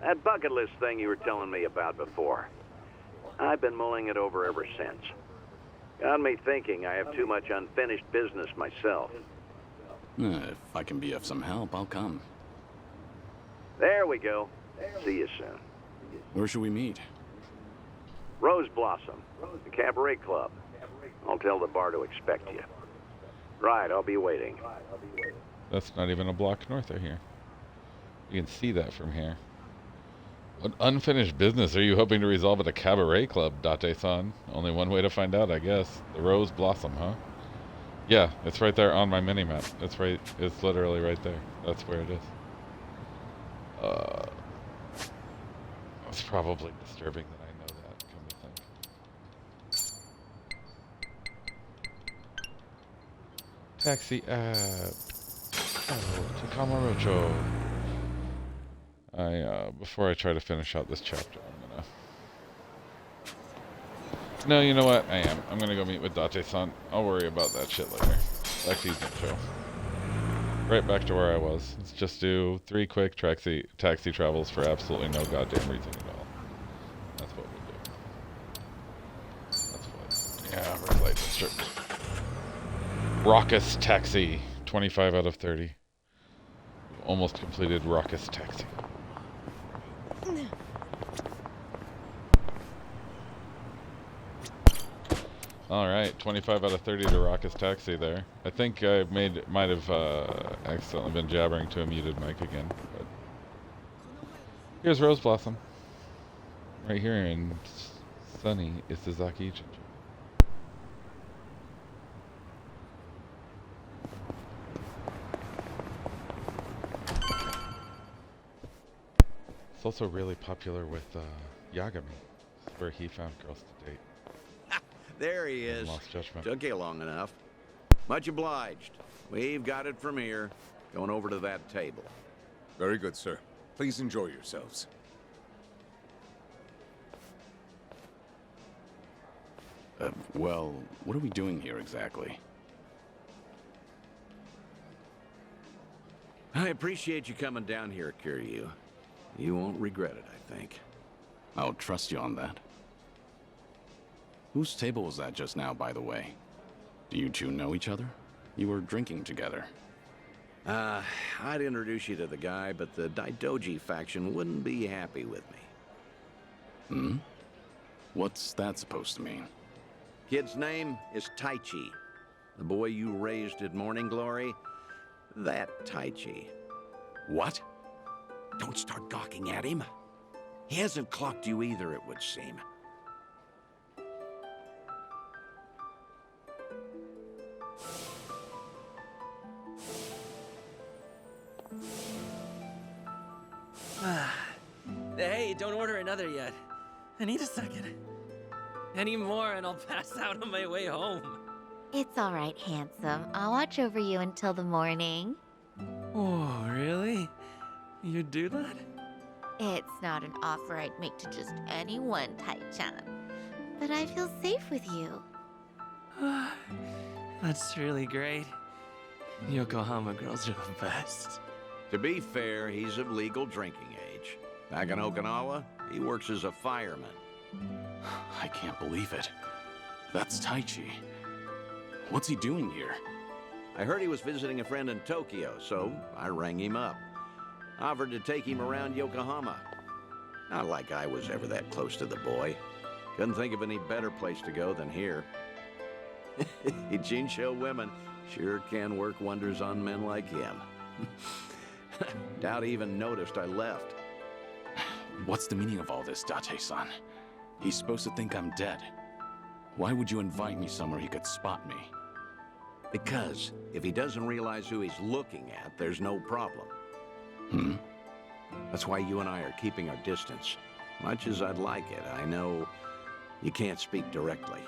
That bucket list thing you were telling me about before. I've been mulling it over ever since. Got me thinking I have too much unfinished business myself. If I can be of some help, I'll come. There we go. See you soon. Where should we meet? Rose Blossom, the cabaret club. I'll tell the bar to expect you. Right, I'll be waiting. That's not even a block north of here. You can see that from here. What unfinished business are you hoping to resolve at a cabaret club, Date-san? Only one way to find out, I guess. The Rose Blossom, huh? Yeah, it's right there on my mini-map. It's right, it's literally right there. That's where it is. It's probably disturbing that I know that, come to think. Taxi app. Oh, to Kamurocho. Before I try to finish out this chapter, I'm gonna... No, you know what? I'm gonna go meet with Date-san. I'll worry about that shit later. Back to Ijincho. Right back to where I was. Let's just do 3 quick taxi travels for absolutely no goddamn reason at all. That's what we'll do. That's what... Yeah, red light district. Raucous Taxi. 25 out of 30. Almost completed Raucous Taxi. Alright, 25 out of 30 to Raucous Taxi there. I think I might have accidentally been jabbering to a muted mic again. But here's Rose Blossom. Right here in sunny Isazaki Ijincho. It's also really popular with Yagami, where he found girls to date. There he is. Lost Judgment. Took you long enough. Much obliged. We've got it from here. Going over to that table. Very good, sir. Please enjoy yourselves. Well, what are we doing here exactly? I appreciate you coming down here, Kiryu. You won't regret it, I think. I'll trust you on that. Whose table was that just now, by the way? Do you two know each other? You were drinking together. I'd introduce you to the guy, but the Daidoji faction wouldn't be happy with me. Hmm? What's that supposed to mean? Kid's name is Taichi. The boy you raised at Morning Glory, that Taichi. What? Don't start gawking at him. He hasn't clocked you either, it would seem. Hey, don't order another yet. I need a second. Any more and I'll pass out on my way home. It's all right, handsome. I'll watch over you until the morning. Oh, really? You do that? It's not an offer I'd make to just anyone, Tai-chan. But I feel safe with you. That's really great. Yokohama girls are the best. To be fair, he's of legal drinking age. Back in Okinawa, he works as a fireman. I can't believe it. That's Taichi. What's he doing here? I heard he was visiting a friend in Tokyo, so I rang him up. Offered to take him around Yokohama. Not like I was ever that close to the boy. Couldn't think of any better place to go than here. Jinsho women sure can work wonders on men like him. Doubt he even noticed I left. What's the meaning of all this, Date-san? He's supposed to think I'm dead. Why would you invite me somewhere he could spot me? Because if he doesn't realize who he's looking at, there's no problem. Hmm? That's why you and I are keeping our distance. Much as I'd like it, I know you can't speak directly.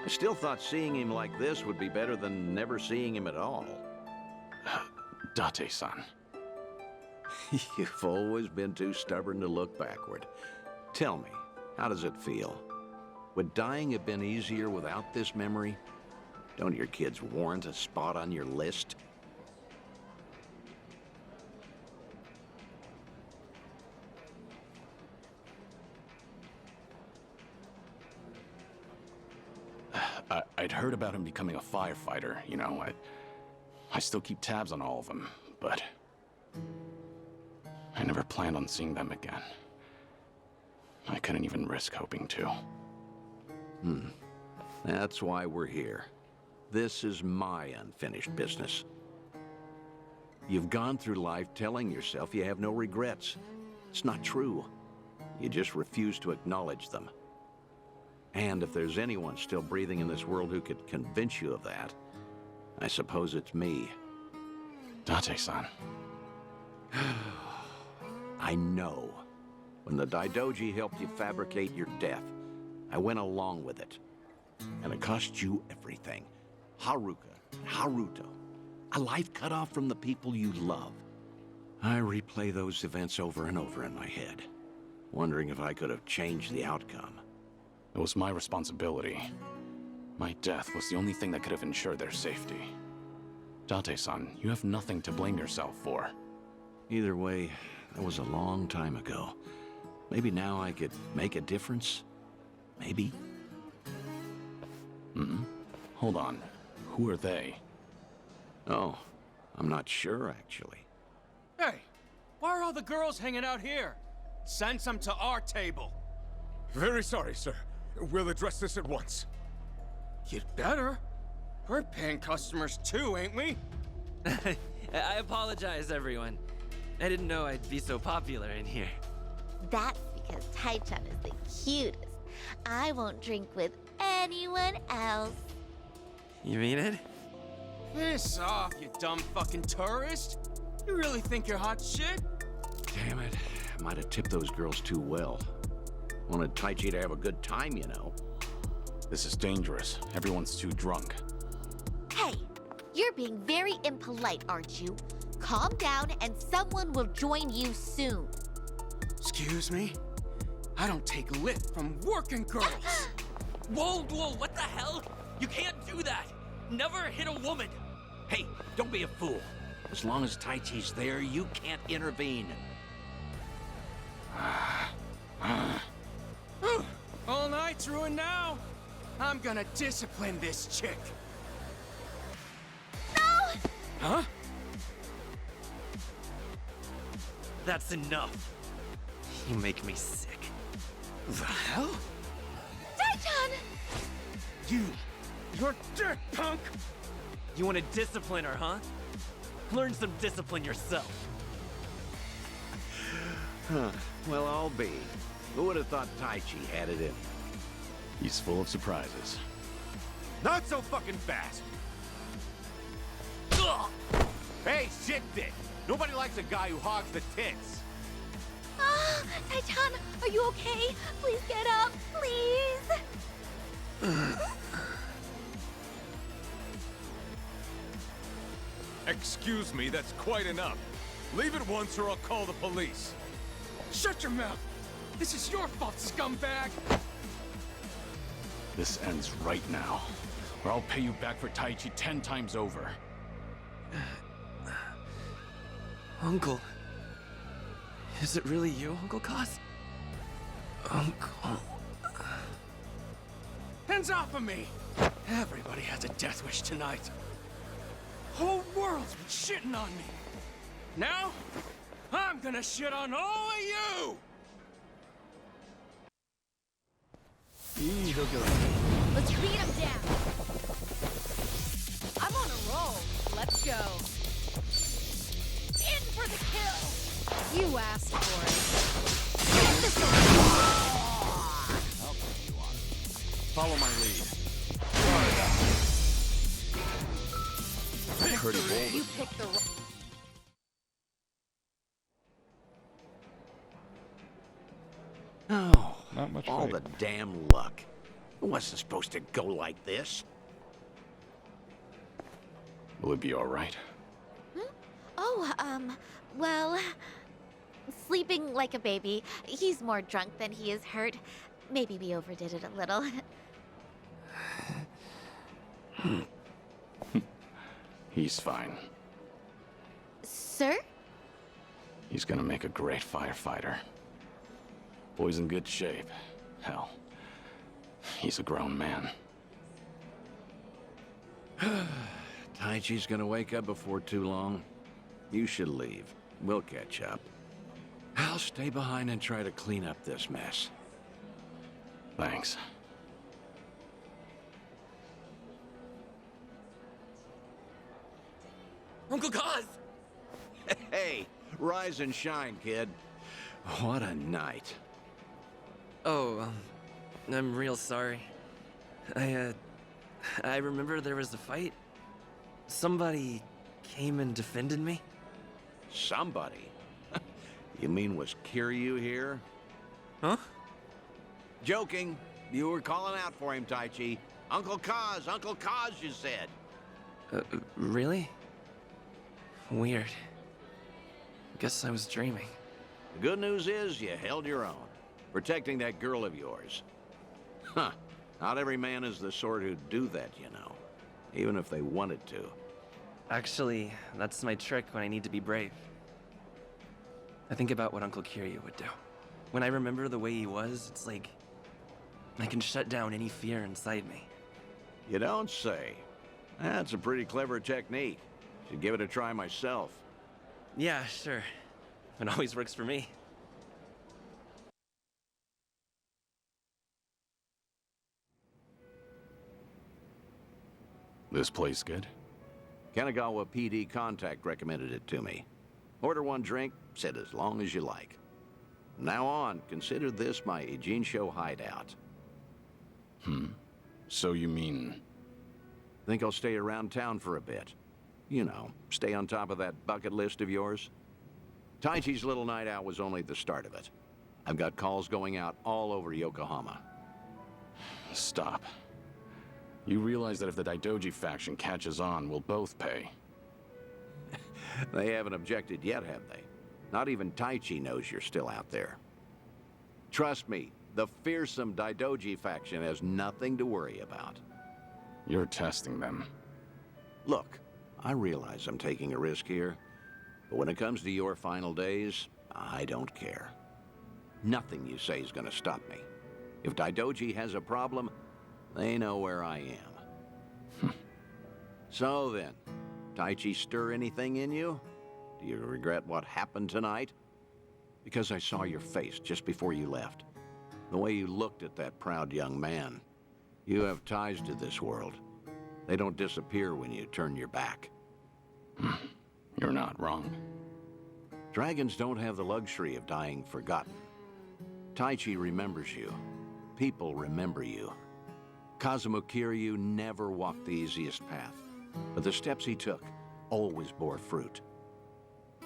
I still thought seeing him like this would be better than never seeing him at all. Date-san. You've always been too stubborn to look backward. Tell me, how does it feel? Would dying have been easier without this memory? Don't your kids warrant a spot on your list? I'd heard about him becoming a firefighter, you know. I still keep tabs on all of them, but I never planned on seeing them again. I couldn't even risk hoping to. That's why we're here. This is my unfinished business. You've gone through life telling yourself you have no regrets. It's not true. You just refuse to acknowledge them. And if there's anyone still breathing in this world who could convince you of that, I suppose it's me. Date-san. I know. When the Daidoji helped you fabricate your death, I went along with it. And it cost you everything. Haruka, Haruto. A life cut off from the people you love. I replay those events over and over in my head, wondering if I could have changed the outcome. It was my responsibility. My death was the only thing that could have ensured their safety. Date-san, you have nothing to blame yourself for. Either way, that was a long time ago. Maybe now I could make a difference? Maybe? Hold on. Who are they? Oh, I'm not sure, actually. Hey, why are all the girls hanging out here? Send some to our table. Very sorry, sir. We'll address this at once. You'd better. We're paying customers too, ain't we? I apologize, everyone. I didn't know I'd be so popular in here. That's because Tai-chan is the cutest. I won't drink with anyone else. You mean it? Piss off, you dumb fucking tourist. You really think you're hot shit? Damn it. I might have tipped those girls too well. Wanted Taichi to have a good time, you know. This is dangerous. Everyone's too drunk. Hey, you're being very impolite, aren't you? Calm down and someone will join you soon. Excuse me? I don't take lip from working girls. Whoa, what the hell? You can't do that! Never hit a woman! Hey, don't be a fool. As long as Taichi's there, you can't intervene. All night's ruined now. I'm gonna discipline this chick. No! Huh? That's enough. You make me sick. The hell? Taichan! You're dick, punk! You want to discipline her, huh? Learn some discipline yourself. Huh. Well, I'll be. Who would have thought Taichi had it in him? He's full of surprises. Not so fucking fast! Hey, shit dick! Nobody likes a guy who hogs the tits. Ah, Taichan, are you okay? Please get up, please! Excuse me, that's quite enough. Leave it once or I'll call the police. Shut your mouth! This is your fault, scumbag! This ends right now, or I'll pay you back for Taichi 10 times over. Uncle. Is it really you, Uncle Kaz? Uncle. Hands off of me! Everybody has a death wish tonight. Whole world's been shitting on me. Now, I'm gonna shit on all of you! Let's beat him down! I'm on a roll. Let's go. In for the kill! You asked for it. Get this Follow my lead. Pretty bold. You picked the wrong... Oh, Not much all fight. the damn luck. It wasn't supposed to go like this. Will it be all right? Oh, well... Sleeping like a baby. He's more drunk than he is hurt. Maybe we overdid it a little. He's fine. Sir? He's gonna make a great firefighter. Boy's in good shape. Hell, he's a grown man. Taichi's gonna wake up before too long. You should leave. We'll catch up. I'll stay behind and try to clean up this mess. Thanks. Uncle Kaz! Hey, rise and shine, kid. What a night. Oh, I'm real sorry. I remember there was a fight. Somebody came and defended me. Somebody? You mean was Kiryu here? Huh? Joking. You were calling out for him, Taichi. Uncle Kaz, you said. Really? Weird. Guess I was dreaming. The good news is you held your own, protecting that girl of yours. Huh. Not every man is the sort who'd do that, you know. Even if they wanted to. Actually, that's my trick when I need to be brave. I think about what Uncle Kiryu would do. When I remember the way he was, it's like I can shut down any fear inside me. You don't say. That's a pretty clever technique. Should give it a try myself. Yeah, sure. It always works for me. This place good? Kanagawa PD contact recommended it to me. Order one drink, sit as long as you like. From now on, consider this my Ijincho hideout. So you mean... Think I'll stay around town for a bit. You know, stay on top of that bucket list of yours? Taichi's little night out was only the start of it. I've got calls going out all over Yokohama. Stop. You realize that if the Daidoji faction catches on, we'll both pay. They haven't objected yet, have they? Not even Taichi knows you're still out there. Trust me, the fearsome Daidoji faction has nothing to worry about. You're testing them. Look, I realize I'm taking a risk here, but when it comes to your final days, I don't care. Nothing you say is gonna stop me. If Daidoji has a problem, they know where I am. So then, Taichi stir anything in you? Do you regret what happened tonight? Because I saw your face just before you left. The way you looked at that proud young man. You have ties to this world. They don't disappear when you turn your back. You're not wrong. Dragons don't have the luxury of dying forgotten. Taichi remembers you. People remember you. Kazuma Kiryu never walked the easiest path, but the steps he took always bore fruit.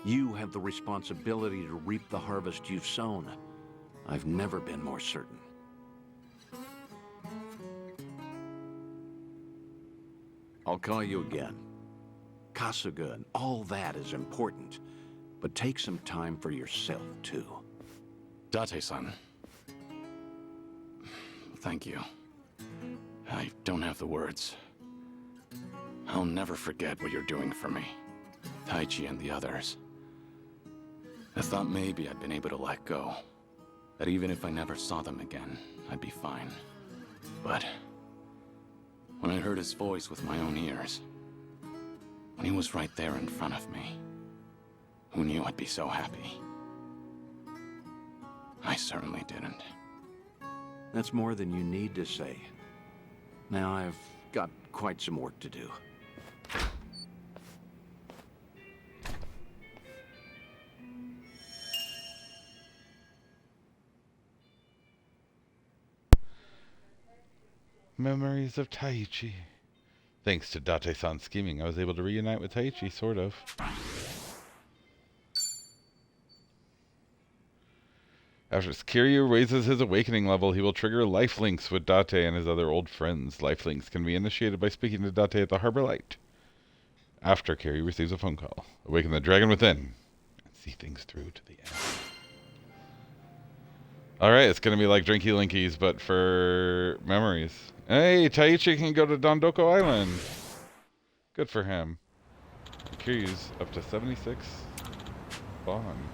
You have the responsibility to reap the harvest you've sown. I've never been more certain. I'll call you again. Kasuga and all that is important, but take some time for yourself, too. Date-san. Thank you. I don't have the words. I'll never forget what you're doing for me. Taichi and the others. I thought maybe I'd been able to let go. That even if I never saw them again, I'd be fine. But when I heard his voice with my own ears, when he was right there in front of me, who knew I'd be so happy? I certainly didn't. That's more than you need to say. Now I've got quite some work to do. Memories of Taichi. Thanks to Date-san's scheming, I was able to reunite with Taichi, sort of. After Kiryu raises his awakening level, he will trigger life links with Date and his other old friends. Life links can be initiated by speaking to Date at the Harbor Light. After Kiryu receives a phone call, awaken the dragon within, and see things through to the end. Alright, it's going to be like Drinky Linkies, but for memories. Hey, Taichi can go to Dondoko Island. Good for him. Kiryu's up to 76 bond.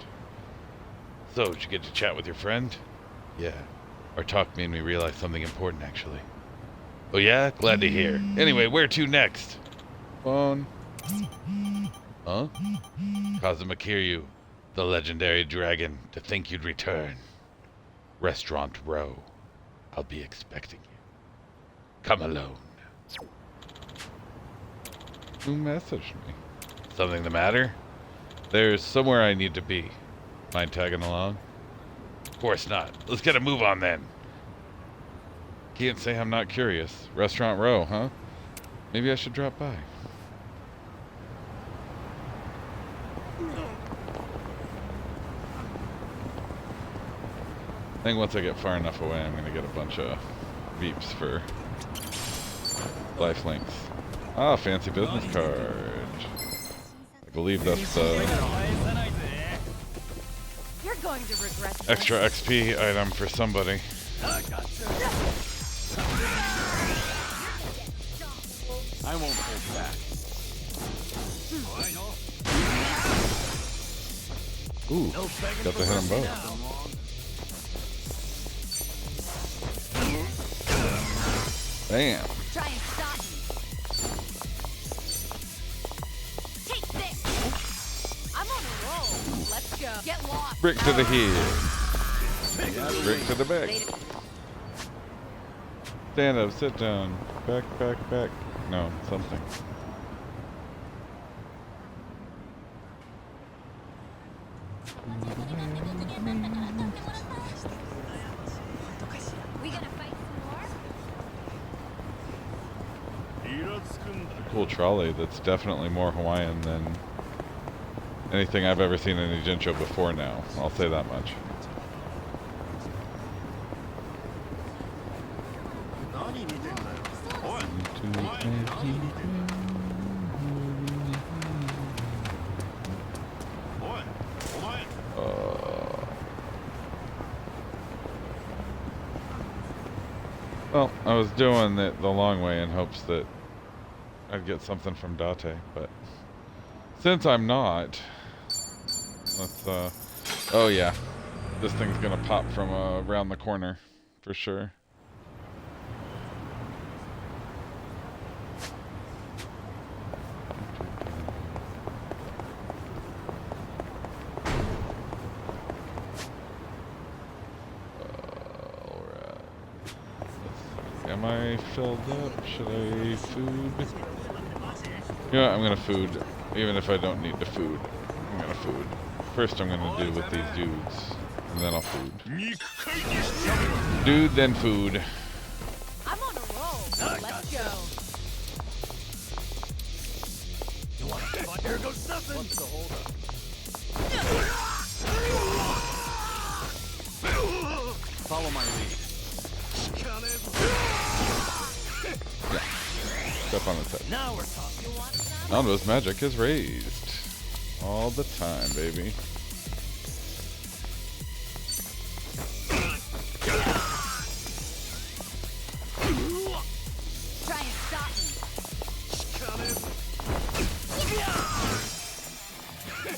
So, did you get to chat with your friend? Yeah. Our talk made me realize something important, actually. Oh yeah? Glad to hear. Anyway, where to next? Phone. Huh? Kazuma Kiryu, the legendary dragon, to think you'd return. Restaurant Row. I'll be expecting you. Come alone. Who messaged me? Something the matter? There's somewhere I need to be. Mind tagging along? Of course not. Let's get a move on then. Can't say I'm not curious. Restaurant Row, huh? Maybe I should drop by. I think once I get far enough away, I'm gonna get a bunch of beeps for life links. Ah, fancy business card. I believe that's the You're going to regret this. extra XP item for somebody. I won't hold back. Ooh, got to hit them both. Bam. Try and stop me. Take this. I'm on a roll. Let's go. Get lost. Brick to the head. Brick to the back. Stand up, sit down. Back, back, back. No, something. We gonna fight some more? Cool trolley that's definitely more Hawaiian than anything I've ever seen in a Jincho before now. I'll say that much. Well, I was doing it the long way in hopes that I'd get something from Date, but since I'm not, let's, oh yeah, this thing's gonna pop from around the corner, for sure. Am I filled up? Should I food? You know what, I'm gonna food. Even if I don't need the food, I'm gonna food. First I'm gonna do with these dudes, and then I'll food. Dude, then food. I'm on a roll. Let's go. You want to fight? Here goes nothing. What's the holdup? Follow my lead. Step on its head. Now we're talking. Nando's magic is raised. All the time, baby. Try and stop me.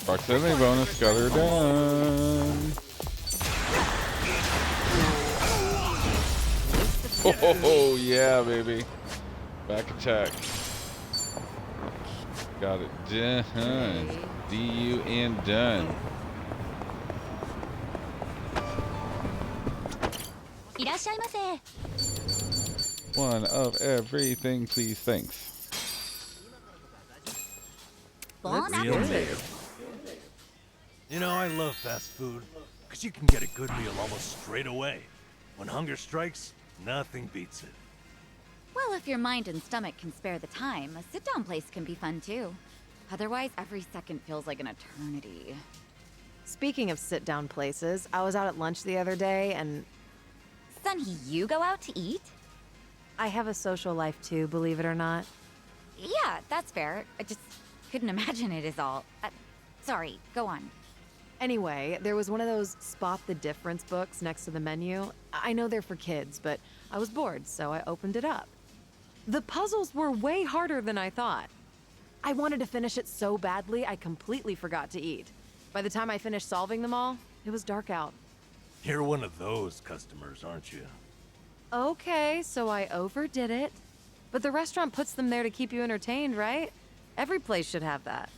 Proximity bonus got her done. Oh, yeah, baby. Back attack. Got it done. D-U-N done. One of everything, please, thanks. Real meal. You know, I love fast food, because you can get a good meal almost straight away. When hunger strikes, nothing beats it. Well, if your mind and stomach can spare the time, a sit-down place can be fun too. Otherwise, every second feels like an eternity. Speaking of sit-down places, I was out at lunch the other day and... Sunhee, you go out to eat? I have a social life too, believe it or not. Yeah, that's fair. I just couldn't imagine it is all. Sorry, go on. Anyway, there was one of those spot the difference books next to the menu. I know they're for kids, but I was bored, so I opened it up. The puzzles were way harder than I thought. I wanted to finish it so badly, I completely forgot to eat. By the time I finished solving them all, it was dark out. You're one of those customers, aren't you? Okay, so I overdid it. But the restaurant puts them there to keep you entertained, right? Every place should have that.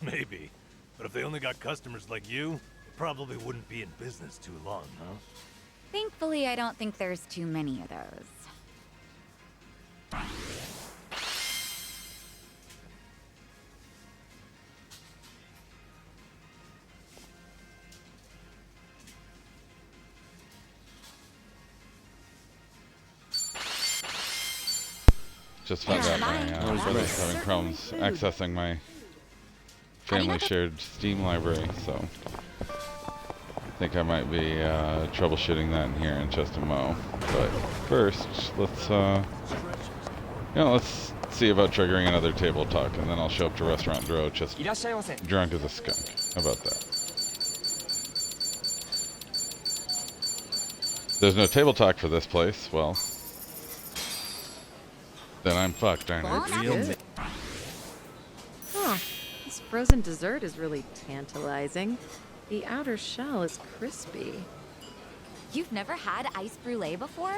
Maybe. But if they only got customers like you, they probably wouldn't be in business too long, huh? Thankfully, I don't think there's too many of those. Just found out my brother's having problems accessing my family shared Steam library, so I think I might be troubleshooting that in here in just a mo. But first, let's let's see about triggering another table talk, and then I'll show up to Restaurant Dro just drunk as a skunk. How about that? There's no table talk for this place. Well, then I'm fucked, aren't I? Huh. This frozen dessert is really tantalizing. The outer shell is crispy. You've never had ice brulee before?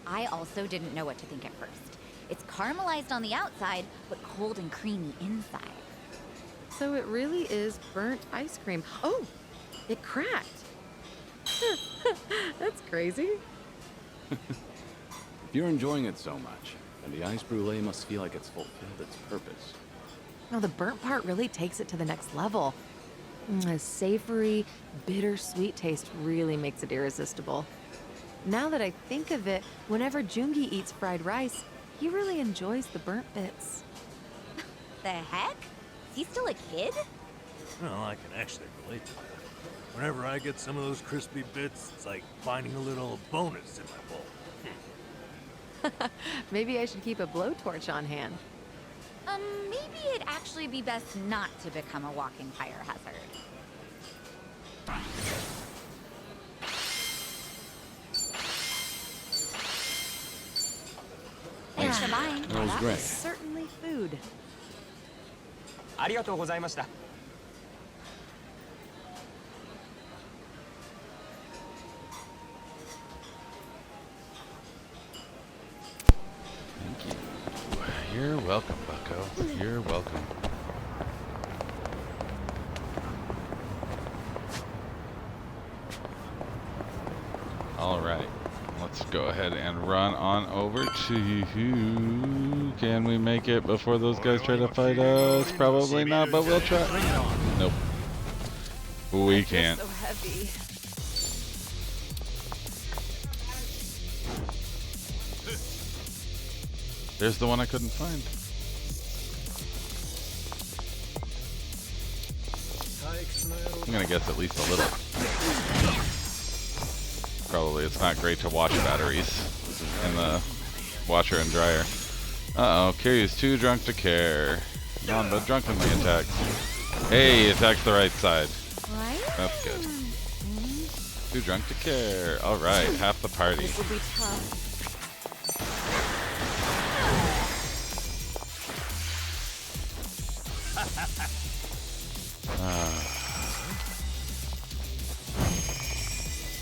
I also didn't know what to think at first. It's caramelized on the outside, but cold and creamy inside. So it really is burnt ice cream. Oh, it cracked. That's crazy. If you're enjoying it so much, then the ice brulee must feel like it's fulfilled its purpose. No, the burnt part really takes it to the next level. A savory, bittersweet taste really makes it irresistible. Now that I think of it, whenever Jungi eats fried rice, he really enjoys the burnt bits. The heck? Is he still a kid? Well, I can actually relate to that. Whenever I get some of those crispy bits, it's like finding a little bonus in my bowl. Maybe I should keep a blowtorch on hand. Maybe it'd actually be best not to become a walking fire hazard. Thanks for buying. That was That great. was certainly food. ありがとうございました。Thank you. You're welcome, Bucko. You're welcome. All right. Let's go ahead and run on over to... Can we make it before those guys try to fight us? Probably not, but we'll try. Nope. We can't. So heavy. There's the one I couldn't find. I'm gonna guess at least a little. Probably it's not great to wash batteries in the washer and dryer. Uh-oh, Kiryu's too drunk to care. Nanba drunkenly attacks. Hey, he attacks the right side. That's good. Too drunk to care. Alright, half the party. This will be tough.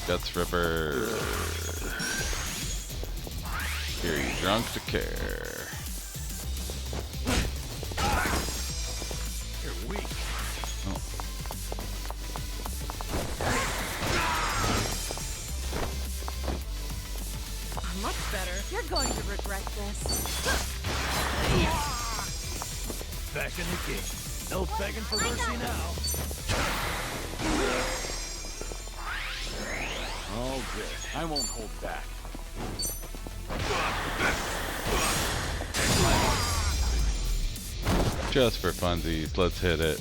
Guts Ripper. Kiryu drunk to care. You're weak. Oh. Much better. You're going to regret this. Back in the game. No begging for mercy now. All good. I won't hold back. Just for funsies, let's hit it.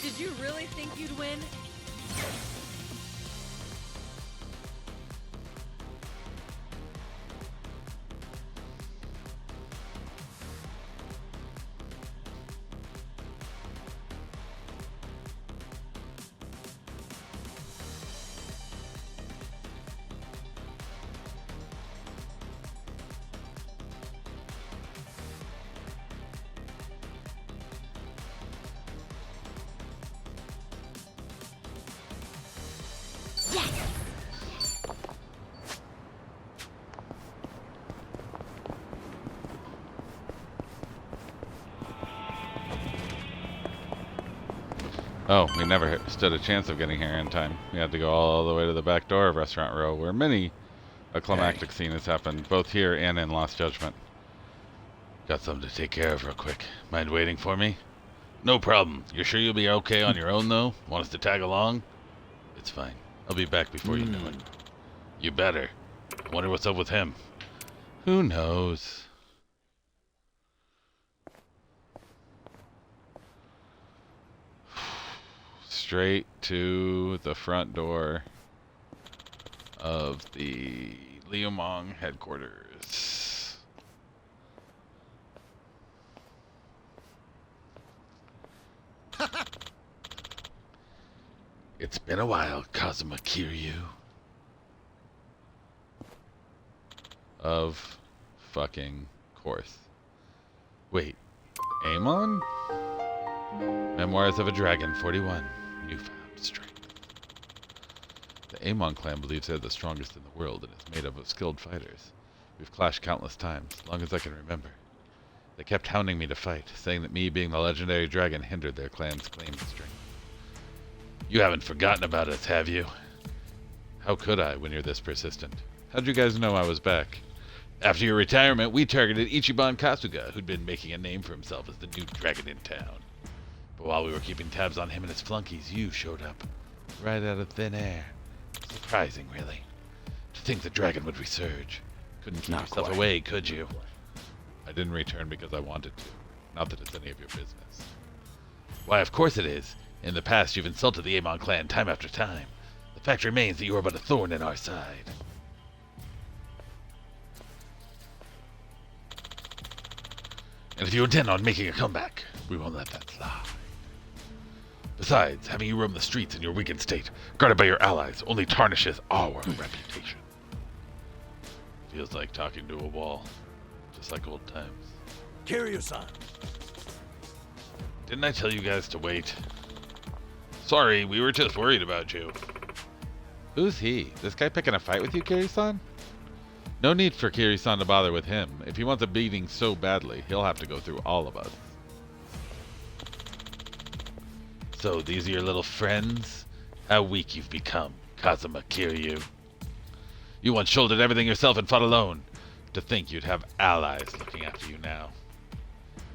Did you really think you'd win? Oh, we never stood a chance of getting here in time. We had to go all the way to the back door of Restaurant Row, where many a climactic scene has happened, both here and in Lost Judgment. Got something to take care of real quick. Mind waiting for me? No problem. You're sure you'll be okay on your own, though? Want us to tag along? It's fine. I'll be back before you know it. You better. Wonder what's up with him. Who knows? Straight to the front door of the Liumang headquarters. It's been a while, Kazuma Kiryu. Of fucking course. Wait, Amon? Memoirs of a Dragon, 41. Newfound strength. The Amon clan believes they're the strongest in the world and is made up of skilled fighters. We've clashed countless times, long as I can remember. They kept hounding me to fight, saying that me being the legendary dragon hindered their clan's claim to strength. You haven't forgotten about us, have you? How could I when you're this persistent? How'd you guys know I was back? After your retirement, we targeted Ichiban Kasuga, who'd been making a name for himself as the new dragon in town. But while we were keeping tabs on him and his flunkies, you showed up. Right out of thin air. Surprising, really. To think the dragon would resurge. Couldn't keep yourself away, could you? I didn't return because I wanted to. Not that it's any of your business. Why, of course it is. In the past, you've insulted the Amon clan time after time. The fact remains that you are but a thorn in our side. And if you intend on making a comeback, we won't let that slide. Besides, having you roam the streets in your weakened state, guarded by your allies, only tarnishes our reputation. Feels like talking to a wall, just like old times. Kiryu-san. Didn't I tell you guys to wait? Sorry, we were just worried about you. Who's he? This guy picking a fight with you, Kiryu-san? No need for Kiryu-san to bother with him. If he wants a beating so badly, he'll have to go through all of us. So, these are your little friends? How weak you've become, Kazuma Kiryu. You once shouldered everything yourself and fought alone. To think you'd have allies looking after you now.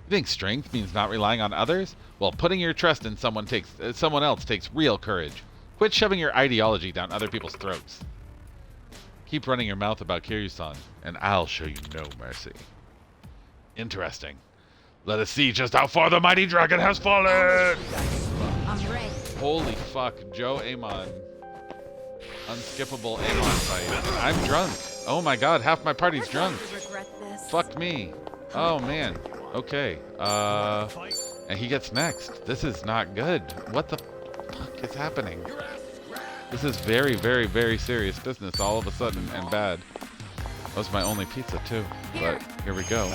You think strength means not relying on others? Well, putting your trust in someone else takes real courage. Quit shoving your ideology down other people's throats. Keep running your mouth about Kiryu-san, and I'll show you no mercy. Interesting. Let us see just how far the mighty dragon has fallen! I'm ready. Holy fuck, Joe Amon. Unskippable Amon fight. I'm drunk. Oh my god, half my party's drunk. Fuck me. Oh man. Okay. And he gets next. This is not good. What the fuck is happening? This is very, very, very serious business all of a sudden and bad. That was my only pizza too. But here we go.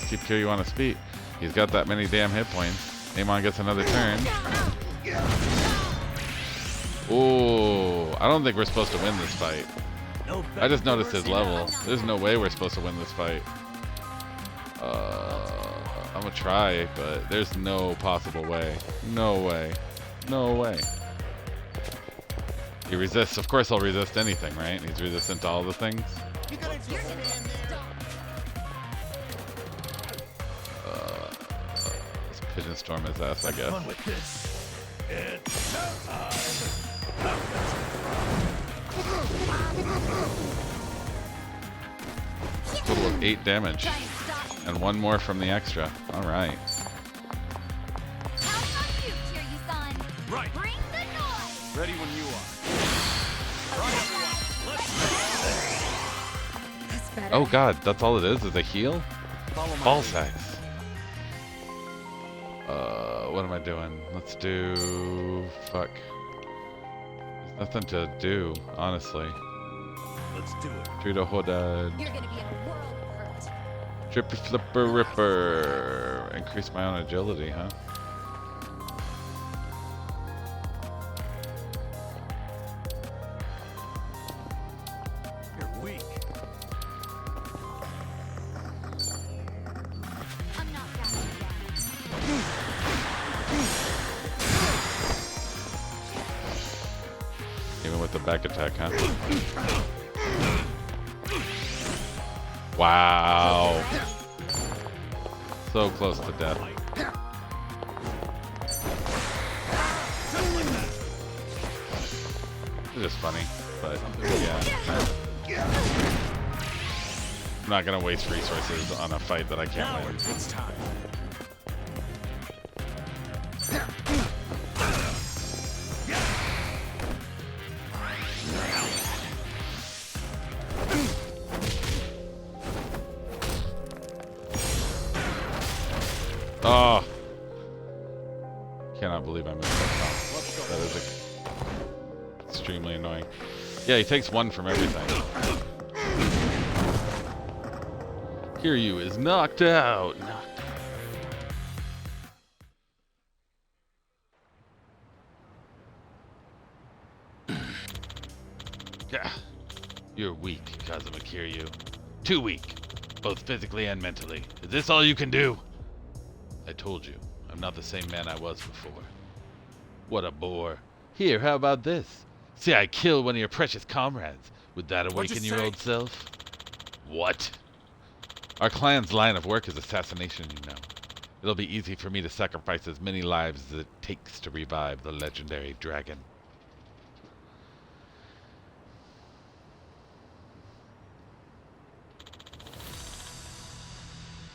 Keep Kiryu on his feet. He's got that many damn hit points. Amon gets another turn. Ooh, I don't think we're supposed to win this fight. I just noticed his level. There's no way we're supposed to win this fight. I'm gonna try, but there's no possible way. No way. No way. He resists. Of course he'll resist anything, right? He's resistant to all the things. Let's pigeon storm his ass, I guess. Total of 8 damage. And 1 more from the extra. Alright. Right. Ready when you are. Oh god, that's all it is a heal? Ball sacks. What am I doing? Let's do... Fuck. There's nothing to do, honestly. Let's do it. Trudeau Hodad. You're gonna be in a world of hurt. Trippy Flipper Ripper. Increase my own agility, huh? You're weak. I'm not backing down. Even with the back attack, huh? Wow. So close to death. It's just funny, but yeah. I'm not gonna waste resources on a fight that I can't win. It's time. Oh. Cannot believe I missed that. That is extremely annoying. Yeah, he takes 1 from everything. Kiryu is knocked out. Yeah. You're weak, Kazuma Kiryu. Too weak, both physically and mentally. Is this all you can do? I told you, I'm not the same man I was before. What a bore. Here, how about this? See, I killed one of your precious comrades. Would that awaken your old self? What? Our clan's line of work is assassination, you know. It'll be easy for me to sacrifice as many lives as it takes to revive the legendary dragon.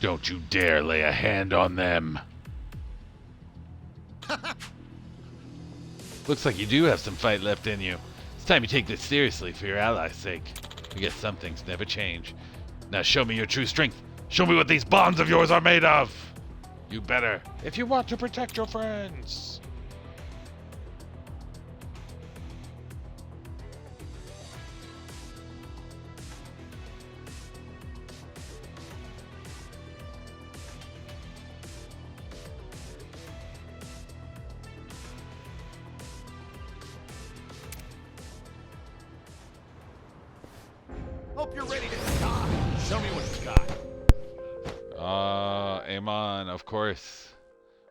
Don't you dare lay a hand on them. Looks like you do have some fight left in you. It's time you take this seriously for your allies' sake. I guess some things never change. Now show me your true strength. Show me what these bonds of yours are made of. You better, if you want to protect your friends. Hope you're ready to die. Show me what you got. Amon, of course.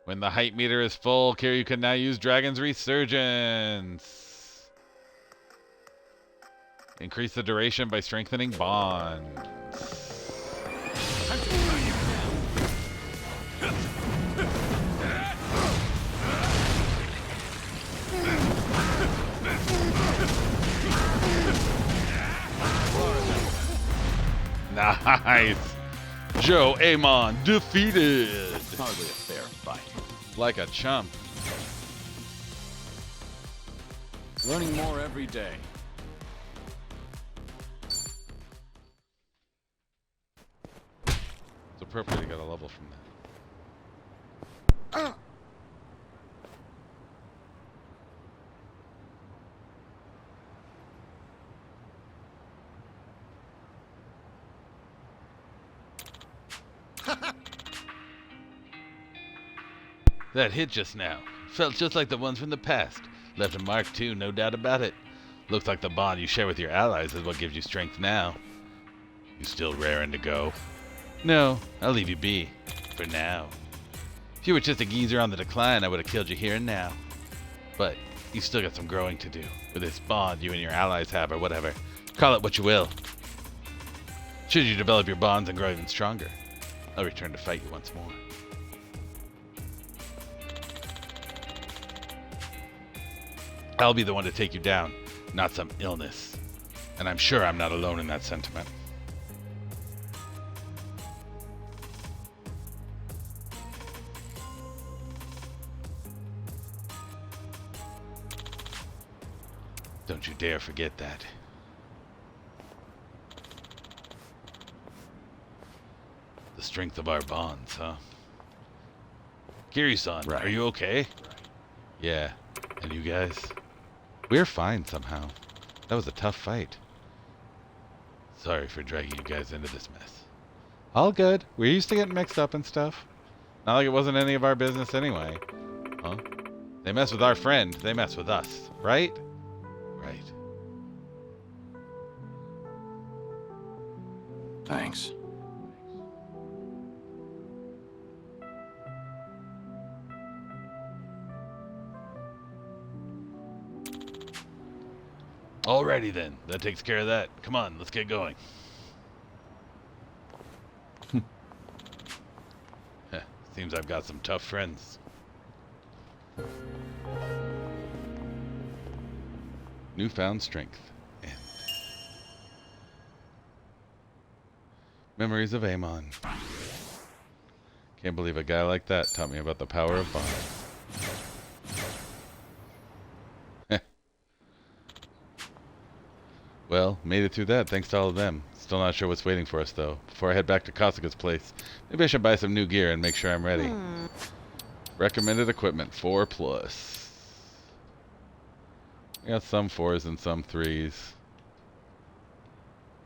When the height meter is full, Kiryu can now use Dragon's Resurgence. Increase the duration by strengthening bonds. Nice! Joe Amon defeated! Hardly a fair fight. Like a chump. Learning more every day. It's appropriate to get a level from that. That hit just now felt just like the ones from the past. Left a mark too, no doubt about it. Looks like the bond you share with your allies is what gives you strength now. You still raring to go? No, I'll leave you be. For now. If you were just a geezer on the decline, I would have killed you here and now. But you've still got some growing to do with this bond you and your allies have, or whatever. Call it what you will. Should you develop your bonds and grow even stronger, I'll return to fight you once more. I'll be the one to take you down, not some illness. And I'm sure I'm not alone in that sentiment. Don't you dare forget that. The strength of our bonds, huh? Kiryu-san, are you okay? Yeah. And you guys? We're fine somehow. That was a tough fight. Sorry for dragging you guys into this mess. All good. We're used to getting mixed up and stuff. Not like it wasn't any of our business anyway. Huh? They mess with our friend, they mess with us, right? Right. Thanks. Alrighty then. That takes care of that. Come on, let's get going. Seems I've got some tough friends. Newfound strength. And memories of Amon. Can't believe a guy like that taught me about the power of bond. Well, made it through that thanks to all of them. Still not sure what's waiting for us though. Before I head back to Kasuga's place, maybe I should buy some new gear and make sure I'm ready. Recommended equipment 4+. I got some 4s and some 3s.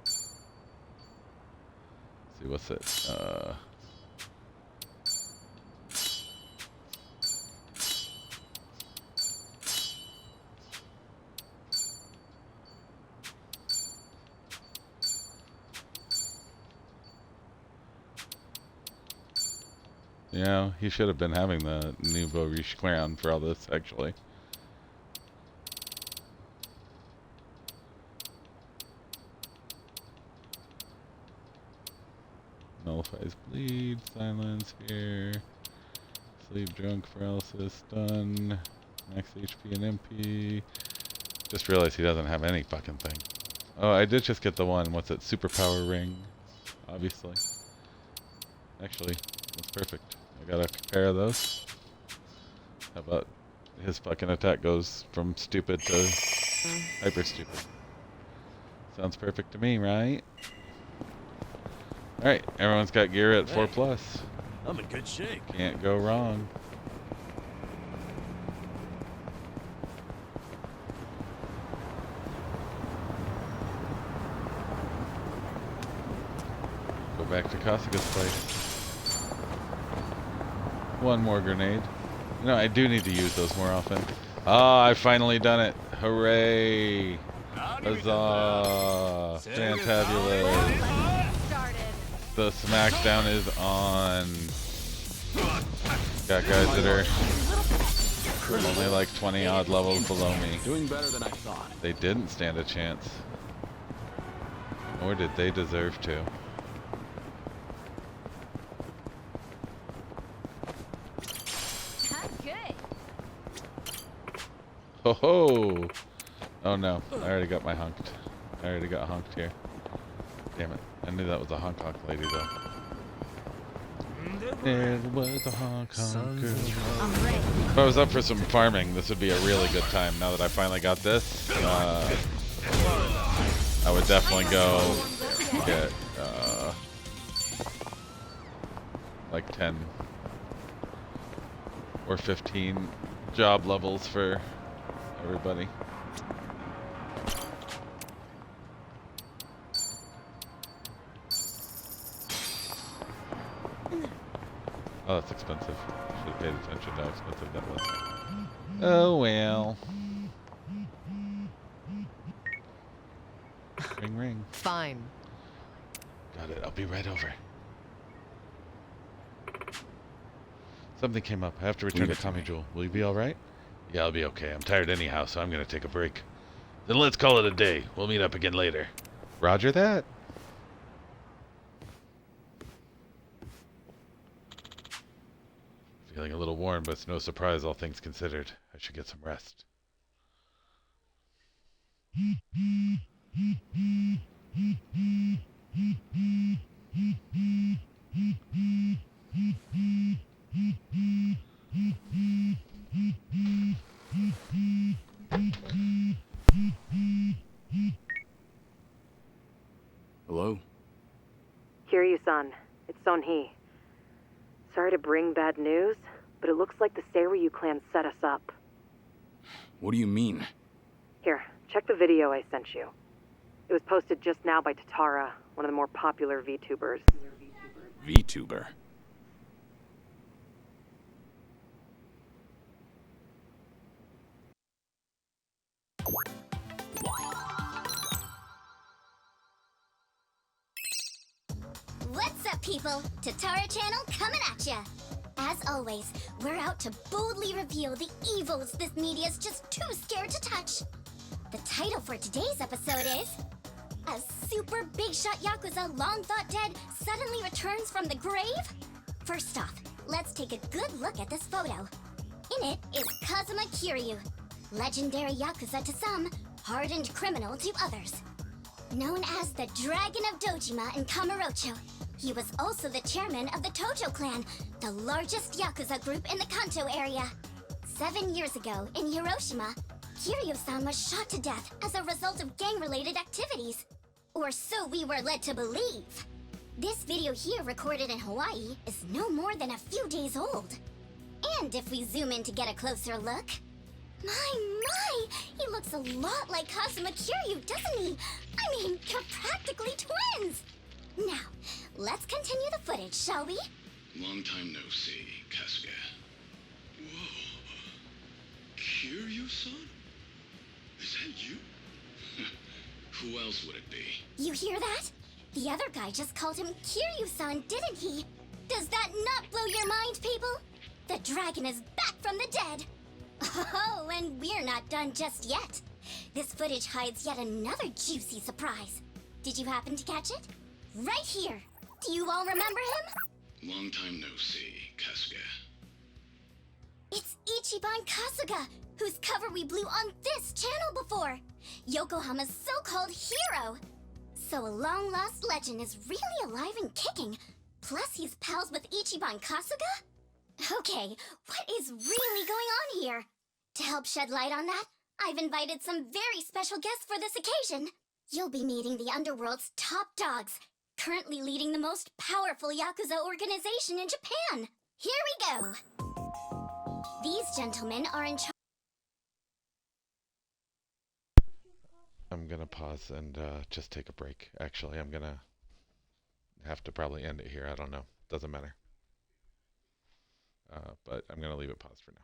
Let's see, what's it? You know, he should have been having the Nouveau Riche crown for all this, actually. Nullifies bleed, silence here. Sleep, drunk, paralysis, stun. Max HP and MP. Just realized he doesn't have any fucking thing. Oh, I did just get the one, what's it, superpower ring. Obviously. Actually, that's perfect. I got a pair of those. How about his fucking attack goes from stupid to hyper stupid? Sounds perfect to me, right? Alright, everyone's got gear at 4+. I'm in good shape. Can't go wrong. Go back to Kasuga's place. One more grenade. You know, I do need to use those more often. Ah, I've finally done it. Hooray! Huzzah! Fantabulous! The smackdown is on. Got guys that are only like 20 odd levels below me. Doing better than I thought. They didn't stand a chance. Nor did they deserve to. Ho ho! Oh no, I already got my hunked. I already got hunked here. Damn it. I knew that was a honk lady though. There was a honk girl. If I was up for some farming, this would be a really good time. Now that I finally got this, I would definitely go get like 10 or 15 job levels for everybody. Oh, that's expensive. Should have paid attention to how expensive that was. Oh well. Ring ring. Fine. Got it. I'll be right over. Something came up. I have to return to Tommy Jewel. Will you be alright? Yeah, I'll be okay. I'm tired anyhow, so I'm gonna take a break. Then let's call it a day. We'll meet up again later. Roger that. Feeling a little warm, but it's no surprise, all things considered. I should get some rest. Hello? Kiryu-san, it's Son-hee. Sorry to bring bad news, but it looks like the Seiryu clan set us up. What do you mean? Here, check the video I sent you. It was posted just now by Tatara, one of the more popular VTubers. VTuber? What's up, people? Tatara Channel coming at ya! As always, we're out to boldly reveal the evils this media's just too scared to touch. The title for today's episode is... A super big shot Yakuza long thought dead suddenly returns from the grave? First off, let's take a good look at this photo. In it is Kazuma Kiryu, legendary Yakuza to some, hardened criminal to others. Known as the Dragon of Dojima in Kamurocho, he was also the chairman of the Tojo clan, the largest Yakuza group in the Kanto area. 7 years ago, in Hiroshima, Kiryu-san was shot to death as a result of gang-related activities. Or so we were led to believe. This video here, recorded in Hawaii, is no more than a few days old. And if we zoom in to get a closer look... My! He looks a lot like Kazuma Kiryu, doesn't he? I mean, you're practically twins! Now, let's continue the footage, shall we? Long time no see, Kasuga. Whoa. Kiryu-san? Is that you? Who else would it be? You hear that? The other guy just called him Kiryu-san, didn't he? Does that not blow your mind, people? The dragon is back from the dead! Oh, and we're not done just yet. This footage hides yet another juicy surprise. Did you happen to catch it? Right here. Do you all remember him? Long time no see, Kasuga. It's Ichiban Kasuga, whose cover we blew on this channel before. Yokohama's so-called hero. So a long-lost legend is really alive and kicking. Plus he's pals with Ichiban Kasuga? Okay, what is really going on here? To help shed light on that, I've invited some very special guests for this occasion. You'll be meeting the Underworld's top dogs, currently leading the most powerful Yakuza organization in Japan. Here we go. These gentlemen are in charge. I'm gonna pause and just take a break. Actually, I'm gonna have to probably end it here. I don't know. Doesn't matter. But I'm gonna leave it paused for now.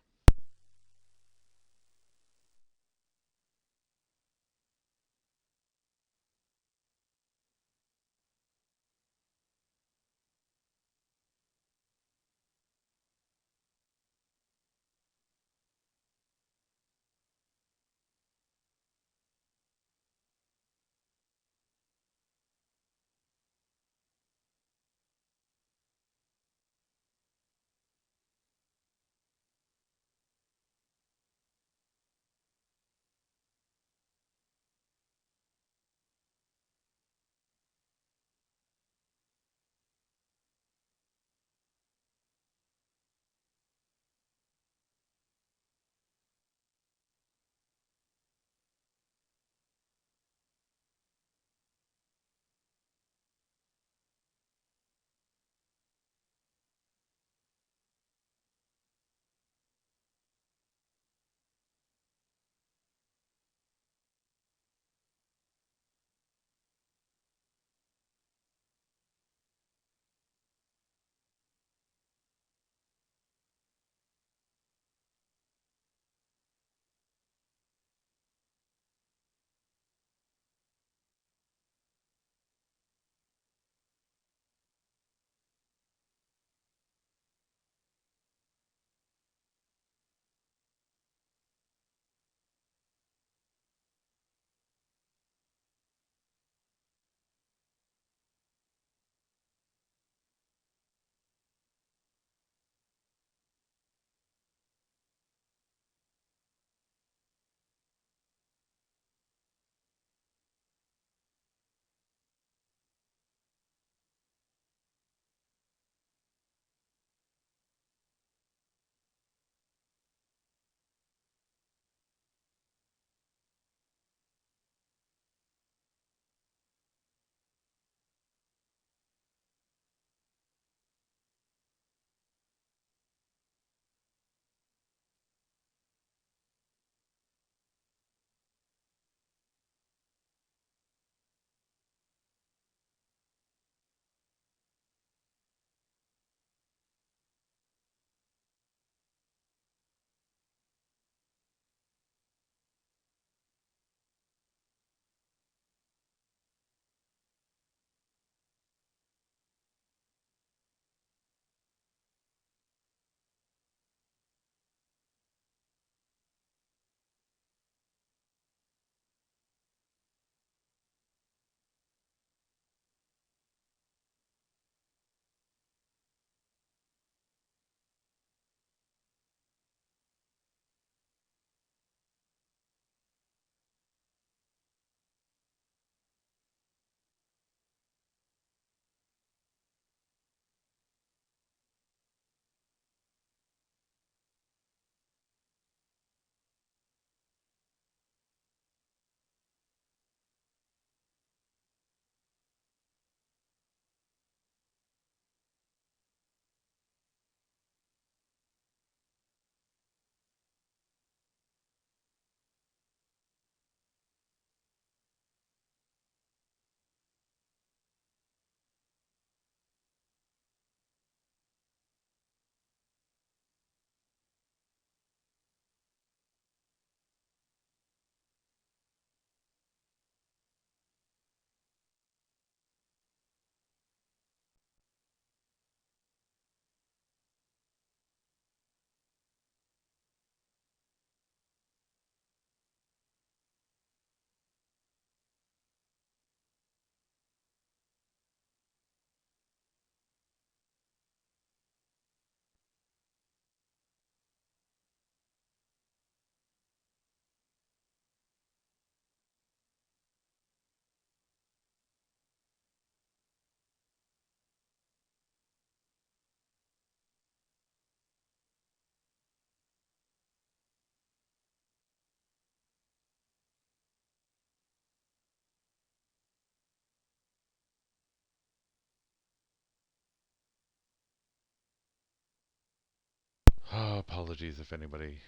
apologies if anybody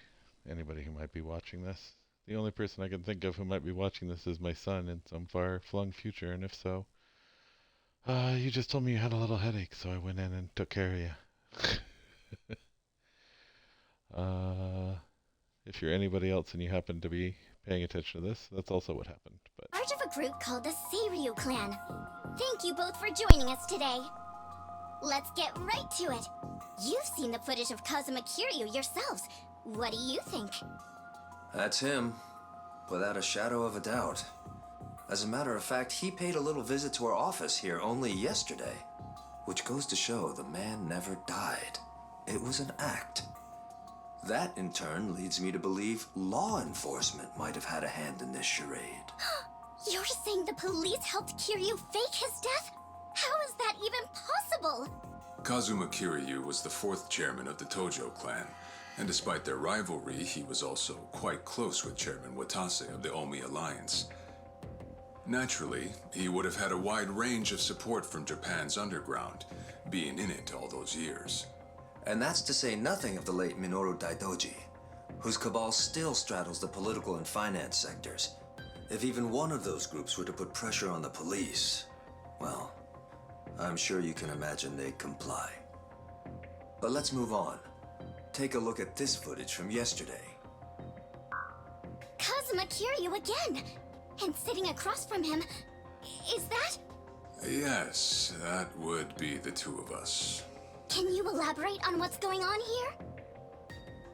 who might be watching this. The only person I can think of who might be watching this is my son in some far-flung future, and if so, you just told me you had a little headache, so I went in and took care of you. If you're anybody else and you happen to be paying attention to this, that's also what happened. But Part of a group called the Seiryu clan. Thank you both for joining us today. Let's get right to it. You've seen the footage of Kazuma Kiryu yourselves. What do you think? That's him, without a shadow of a doubt. As a matter of fact, he paid a little visit to our office here only yesterday, which goes to show the man never died. It was an act. That, in turn, leads me to believe law enforcement might have had a hand in this charade. You're saying the police helped Kiryu fake his death? How is that even possible? Kazuma Kiryu was the 4th chairman of the Tojo clan, and despite their rivalry, he was also quite close with Chairman Watase of the Omi Alliance. Naturally, he would have had a wide range of support from Japan's underground, being in it all those years. And that's to say nothing of the late Minoru Daidoji, whose cabal still straddles the political and finance sectors. If even one of those groups were to put pressure on the police, well, I'm sure you can imagine they'd comply. But let's move on. Take a look at this footage from yesterday. Kazuma Kiryu again! And sitting across from him, is that? Yes, that would be the two of us. Can you elaborate on what's going on here?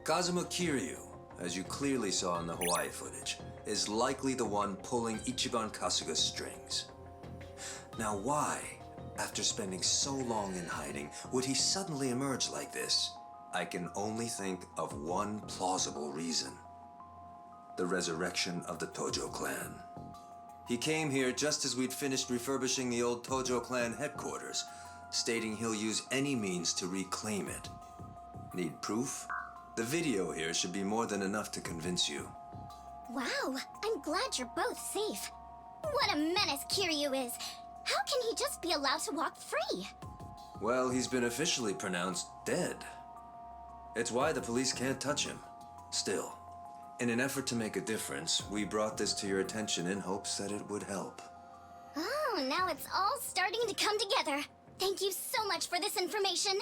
Kazuma Kiryu, as you clearly saw in the Hawaii footage, is likely the one pulling Ichiban Kasuga's strings. Now why, after spending so long in hiding, would he suddenly emerge like this? I can only think of one plausible reason. The resurrection of the Tojo clan. He came here just as we'd finished refurbishing the old Tojo clan headquarters, stating he'll use any means to reclaim it. Need proof? The video here should be more than enough to convince you. Wow, I'm glad you're both safe. What a menace Kiryu is. How can he just be allowed to walk free? Well, he's been officially pronounced dead. It's why the police can't touch him. Still, in an effort to make a difference, we brought this to your attention in hopes that it would help. Oh, now it's all starting to come together. Thank you so much for this information.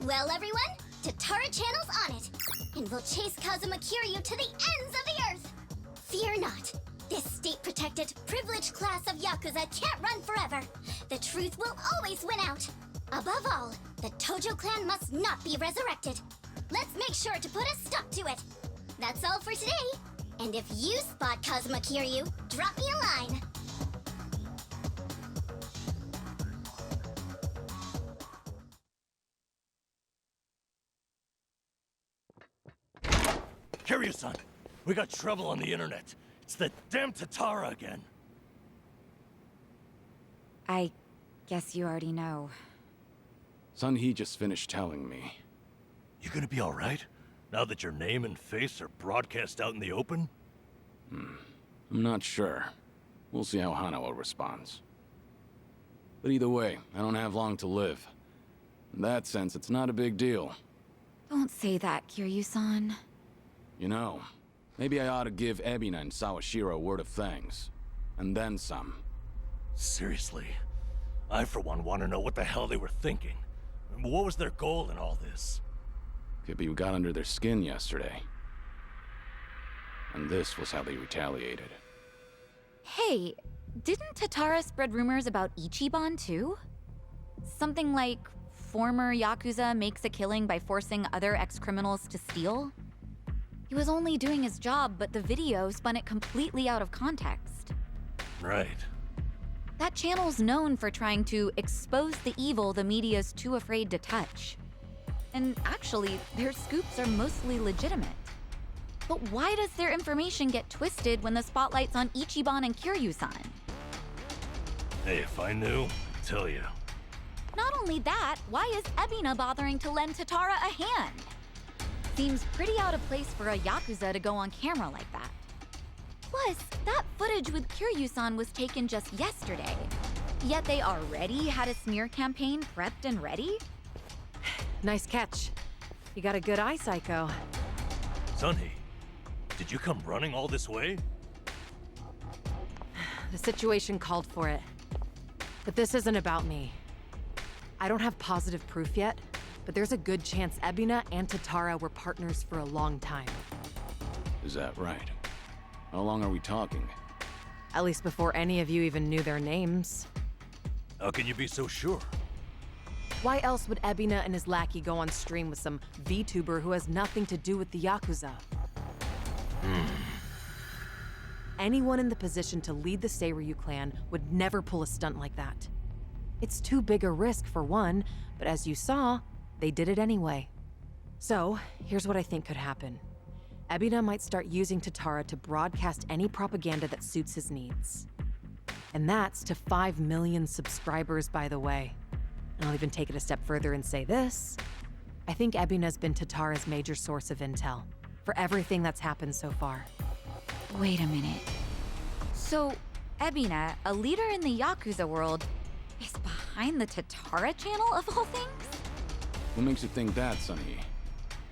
Well, everyone, Tatara Channel's on it, and we'll chase Kazuma Kiryu to the ends of the earth. Fear not. This state-protected, privileged class of Yakuza can't run forever. The truth will always win out. Above all, the Tojo clan must not be resurrected. Let's make sure to put a stop to it. That's all for today. And if you spot Kazuma Kiryu, drop me a line. Kiryu-san, we got trouble on the internet. It's the damn Tatara again. I guess you already know. Sun-Hee just finished telling me. You gonna be alright? Now that your name and face are broadcast out in the open? I'm not sure. We'll see how Hanawa responds. But either way, I don't have long to live. In that sense, it's not a big deal. Don't say that, Kiryu-san. You know, maybe I ought to give Ebina and Sawashiro a word of thanks. And then some. Seriously? I, for one, want to know what the hell they were thinking. What was their goal in all this? Could be we got under their skin yesterday. And this was how they retaliated. Hey, didn't Tatara spread rumors about Ichiban too? Something like former Yakuza makes a killing by forcing other ex-criminals to steal? He was only doing his job, but the video spun it completely out of context. Right. That channel's known for trying to expose the evil the media's too afraid to touch. And actually, their scoops are mostly legitimate. But why does their information get twisted when the spotlight's on Ichiban and Kiryu-san? Hey, if I knew, I'd tell you. Not only that, why is Ebina bothering to lend Tatara a hand? Seems pretty out of place for a Yakuza to go on camera like that. Plus, that footage with Kiryu-san was taken just yesterday. Yet they already had a smear campaign prepped and ready? Nice catch. You got a good eye, Psycho. Sunny, did you come running all this way? The situation called for it. But this isn't about me. I don't have positive proof yet, but there's a good chance Ebina and Tatara were partners for a long time. Is that right? How long are we talking? At least before any of you even knew their names. How can you be so sure? Why else would Ebina and his lackey go on stream with some VTuber who has nothing to do with the Yakuza? Anyone in the position to lead the Seiryu clan would never pull a stunt like that. It's too big a risk for one, but as you saw, they did it anyway. So, here's what I think could happen. Ebina might start using Tatara to broadcast any propaganda that suits his needs. And that's to 5 million subscribers, by the way. And I'll even take it a step further and say this. I think Ebina's been Tatara's major source of intel for everything that's happened so far. Wait a minute. So, Ebina, a leader in the Yakuza world, is behind the Tatara channel of all things? What makes you think that, Sunny?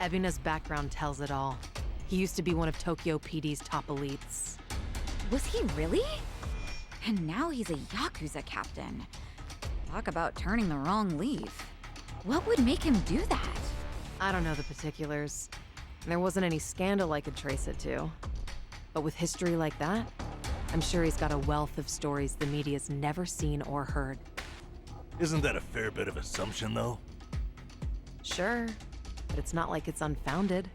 Ebina's background tells it all. He used to be one of Tokyo PD's top elites. Was he really? And now he's a Yakuza captain. Talk about turning the wrong leaf. What would make him do that? I don't know the particulars. There wasn't any scandal I could trace it to. But with history like that, I'm sure he's got a wealth of stories the media's never seen or heard. Isn't that a fair bit of assumption, though? Sure, but it's not like it's unfounded.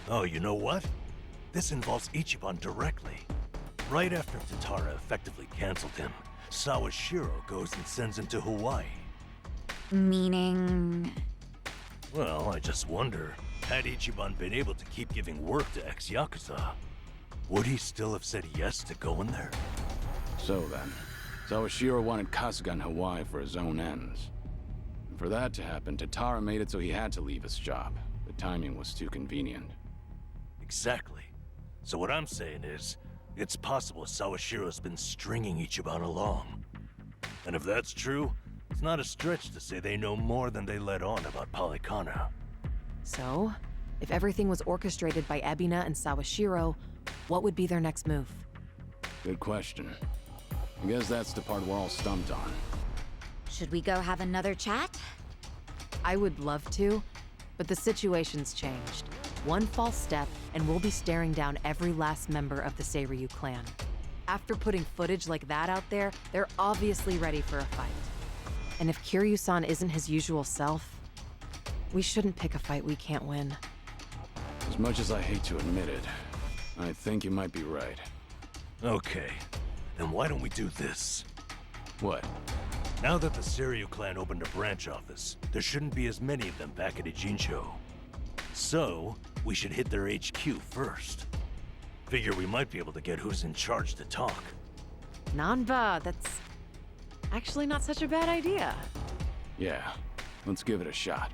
Oh, you know what? This involves Ichiban directly. Right after Tatara effectively canceled him, Sawashiro goes and sends him to Hawaii. Meaning... Well, I just wonder, had Ichiban been able to keep giving work to ex-Yakuza, would he still have said yes to going there? So then, Sawashiro wanted Kasuga in Hawaii for his own ends. And for that to happen, Tatara made it so he had to leave his job. The timing was too convenient. Exactly. So what I'm saying is, it's possible Sawashiro's been stringing Ichiban along. And if that's true, it's not a stretch to say they know more than they let on about Polycana. So, if everything was orchestrated by Ebina and Sawashiro, what would be their next move? Good question. I guess that's the part we're all stumped on. Should we go have another chat? I would love to, but the situation's changed. One false step, and we'll be staring down every last member of the Seiryu clan. After putting footage like that out there, they're obviously ready for a fight. And if Kiryu-san isn't his usual self, we shouldn't pick a fight we can't win. As much as I hate to admit it, I think you might be right. Okay, then why don't we do this? What? Now that the Seiryu clan opened a branch office, there shouldn't be as many of them back at Ijincho. So, we should hit their HQ first. Figure we might be able to get who's in charge to talk. Nanba, that's actually not such a bad idea. Yeah, let's give it a shot.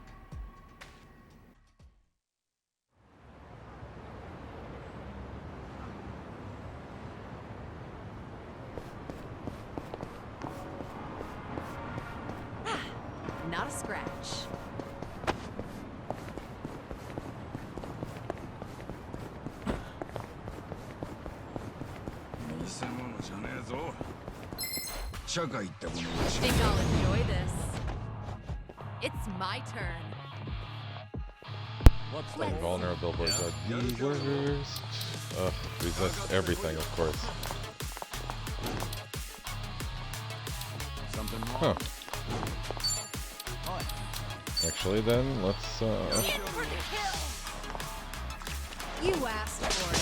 Not a scratch. Think I'll enjoy this. It's my turn. What's the vulnerable boys are the worst? Ugh, resist everything, of course. Something Huh. wrong? Actually, then, let's, You asked for it.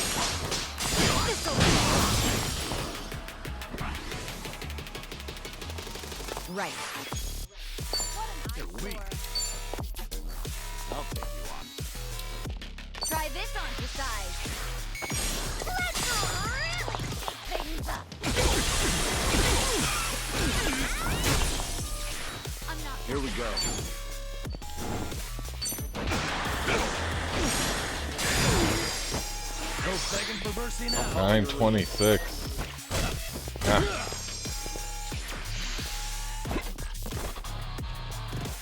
Right. You're weak. I'll take you on. Try this on for size. Let's really shake things up. I'm not. Here we go. No begging for mercy now. 926. Ah.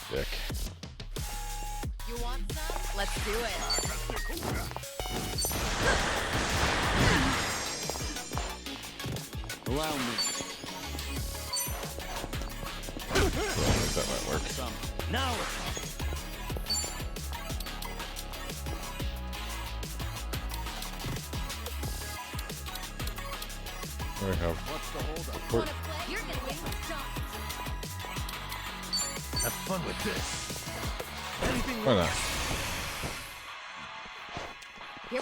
Dick. You Allow me. I think that might work. Now There we have support. have fun with this. Anything Why not?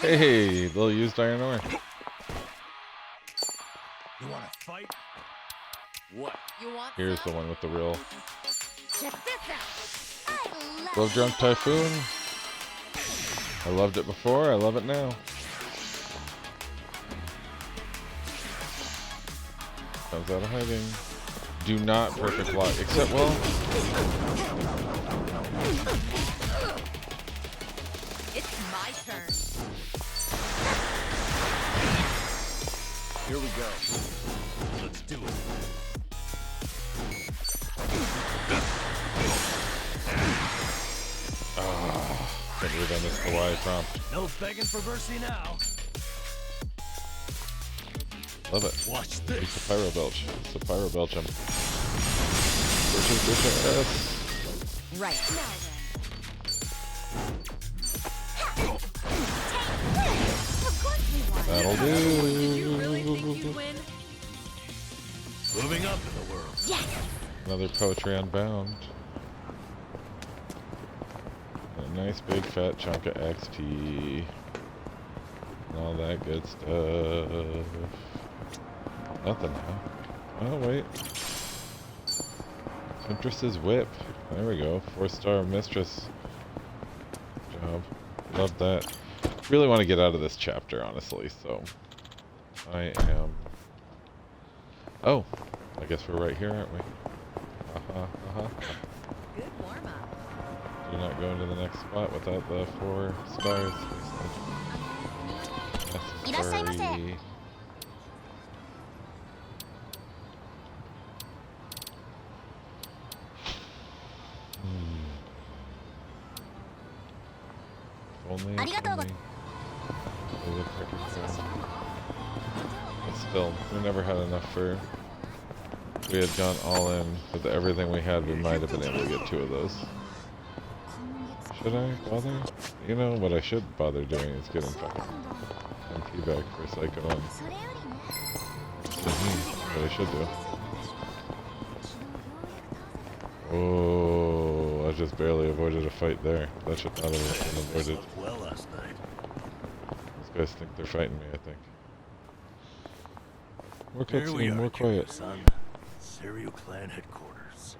Hey, little used iron ore. You want to fight? What? You want Here's the one with the real Check this out. I Love Drunk Typhoon. I loved it before, I love it now. Comes out of hiding. Do not perfect lock, except well. It's my turn. Here we go. Let's do it. Can't believe I missed the Y prompt. No begging for mercy now. Love it. Watch It's this. the Pyro Belch. It's the Pyro Belchum. Bitches. Right. That'll do. Did you really think you'd win? Moving up in the world. Yes. Another Poetry Unbound. A nice big fat chunk of XP. And all that good stuff. Nothing now. Oh, wait. Temptress's Whip. There we go. 4-star Mistress. Good job. Love that. Really want to get out of this chapter, honestly, so I am... Oh, I guess we're right here, aren't we? Good warm-up. Do not go into the next spot without the 4 stars. Necessary. Only. But still, we never had enough for. If we had gone all in with everything we had, we might have been able to get 2 of those. Should I bother? You know what I should bother doing is getting fucking MP back for Psycho 1. What I should do. Oh, I just barely avoided a fight there. That should not have been avoided. Well last night. These guys think they're fighting me, I think. More Here we cutscene, are, more quiet. son. Serial Clan headquarters.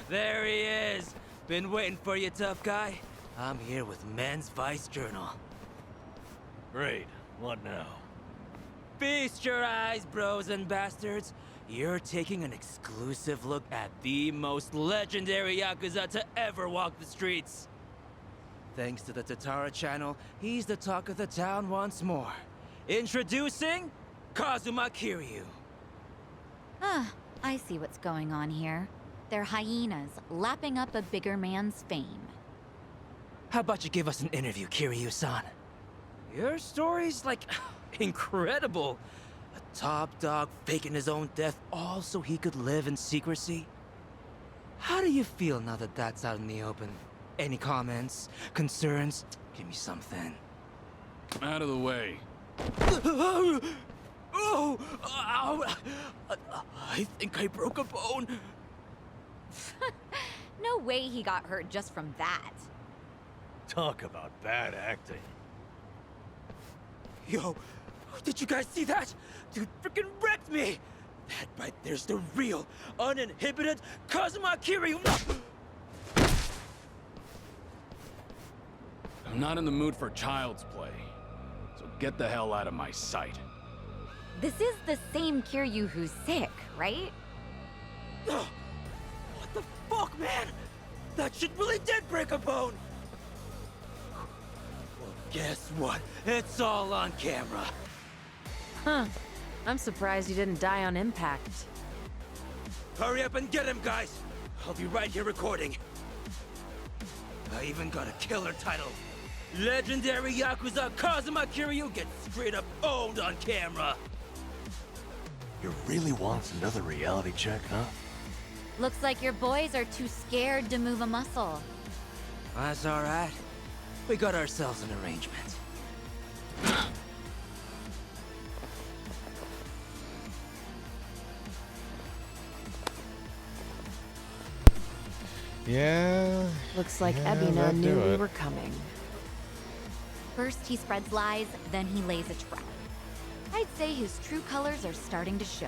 There he is. Been waiting for you, tough guy. I'm here with Men's Vice Journal. Great. What now? Feast your eyes, bros and bastards. You're taking an exclusive look at the most legendary Yakuza to ever walk the streets. Thanks to the Tatara channel, he's the talk of the town once more. Introducing Kazuma Kiryu. Ah, I see what's going on here. They're hyenas, lapping up a bigger man's fame. How about you give us an interview, Kiryu-san? Your story's, like, incredible. A top dog faking his own death all so he could live in secrecy. How do you feel now that that's out in the open? Any comments? Concerns? Give me something. Out of the way. Oh! Ow! I think I broke a bone. No way he got hurt just from that. Talk about bad acting. Yo, did you guys see that? Dude freaking wrecked me! That right there's the real, uninhibited Kazuma Kiryu! I'm not in the mood for child's play, so get the hell out of my sight. This is the same Kiryu who's sick, right? What the fuck, man? That shit really did break a bone! Well, guess what? It's all on camera. Huh. I'm surprised you didn't die on impact. Hurry up and get him, guys! I'll be right here recording. I even got a killer title. Legendary Yakuza Kazuma Kiryu gets straight up owned on camera. You really want another reality check, huh? Looks like your boys are too scared to move a muscle. That's alright. We got ourselves an arrangement. Yeah. Looks like yeah, Ebina that'd knew do we it. were coming. First he spreads lies, then he lays a trap. I'd say his true colors are starting to show.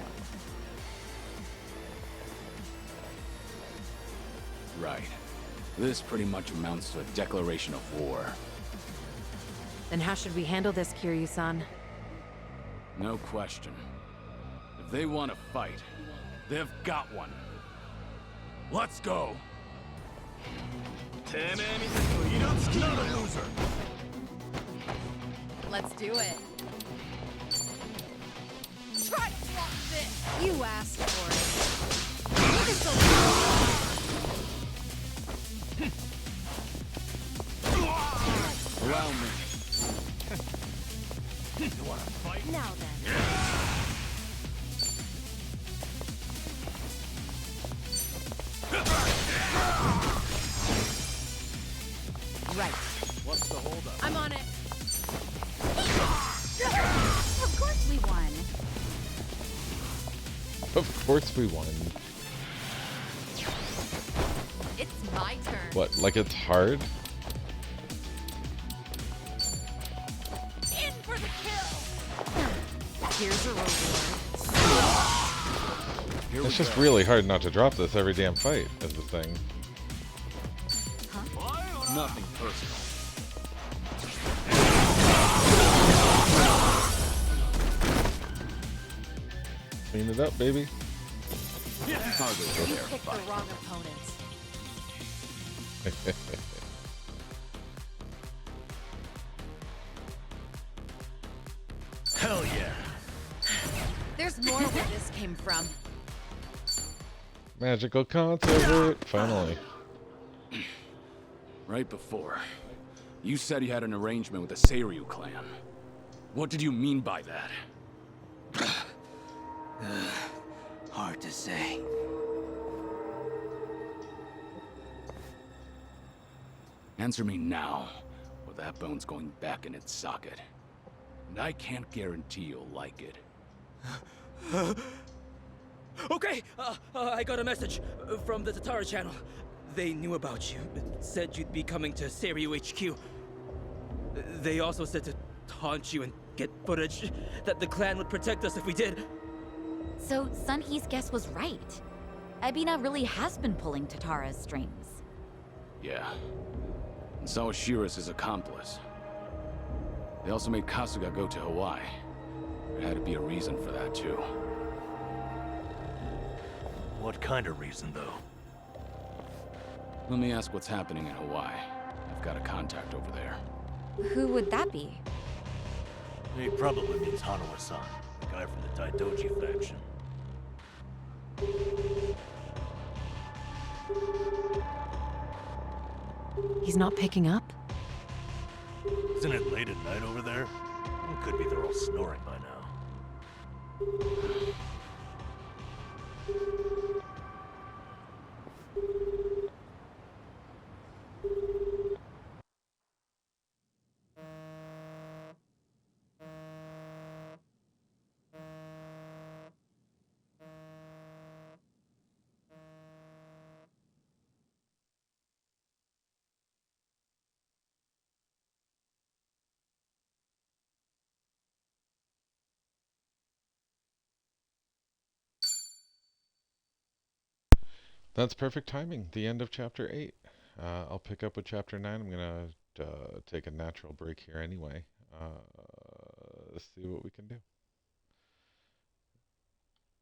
Right. This pretty much amounts to a declaration of war. Then how should we handle this, Kiryu-san? No question. If they want to fight, they've got one. Let's go! Not a loser. Let's do it. Try to block this. You asked for it. Look at Allow me. You wanna fight? Now then. Right. What's the holdup? I'm on it. Of course we won. Of course we won. It's my turn. What, like it's hard? In for the kill. Here's a reward. It's just really hard not to drop this every damn fight, is the thing. Nothing personal. Clean it up, baby. Hardly You fair picked fight. the wrong opponents. Hell yeah. There's more where this came from. Magical concert, finally. Right before, you said you had an arrangement with the Seiryu clan. What did you mean by that? Hard to say. Answer me now, or that bone's going back in its socket. And I can't guarantee you'll like it. Okay, I got a message from the Tatara channel. They knew about you. Said you'd be coming to Seiryu HQ. They also said to taunt you and get footage. That the clan would protect us if we did. So Sunhee's guess was right. Ebina really has been pulling Tatara's strings. Yeah. And so is Shiras his accomplice. They also made Kasuga go to Hawaii. There had to be a reason for that, too. What kind of reason, though? Let me ask what's happening in Hawaii. I've got a contact over there. Who would that be? He probably means Hanawa-san, the guy from the Daidoji faction. He's not picking up? Isn't it late at night over there? It could be they're all snoring by now. That's perfect timing. The end of chapter 8. I'll pick up with chapter 9. I'm going to take a natural break here anyway. Let's see what we can do.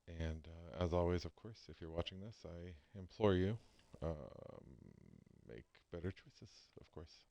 And as always, of course, if you're watching this, I implore you, make better choices, of course.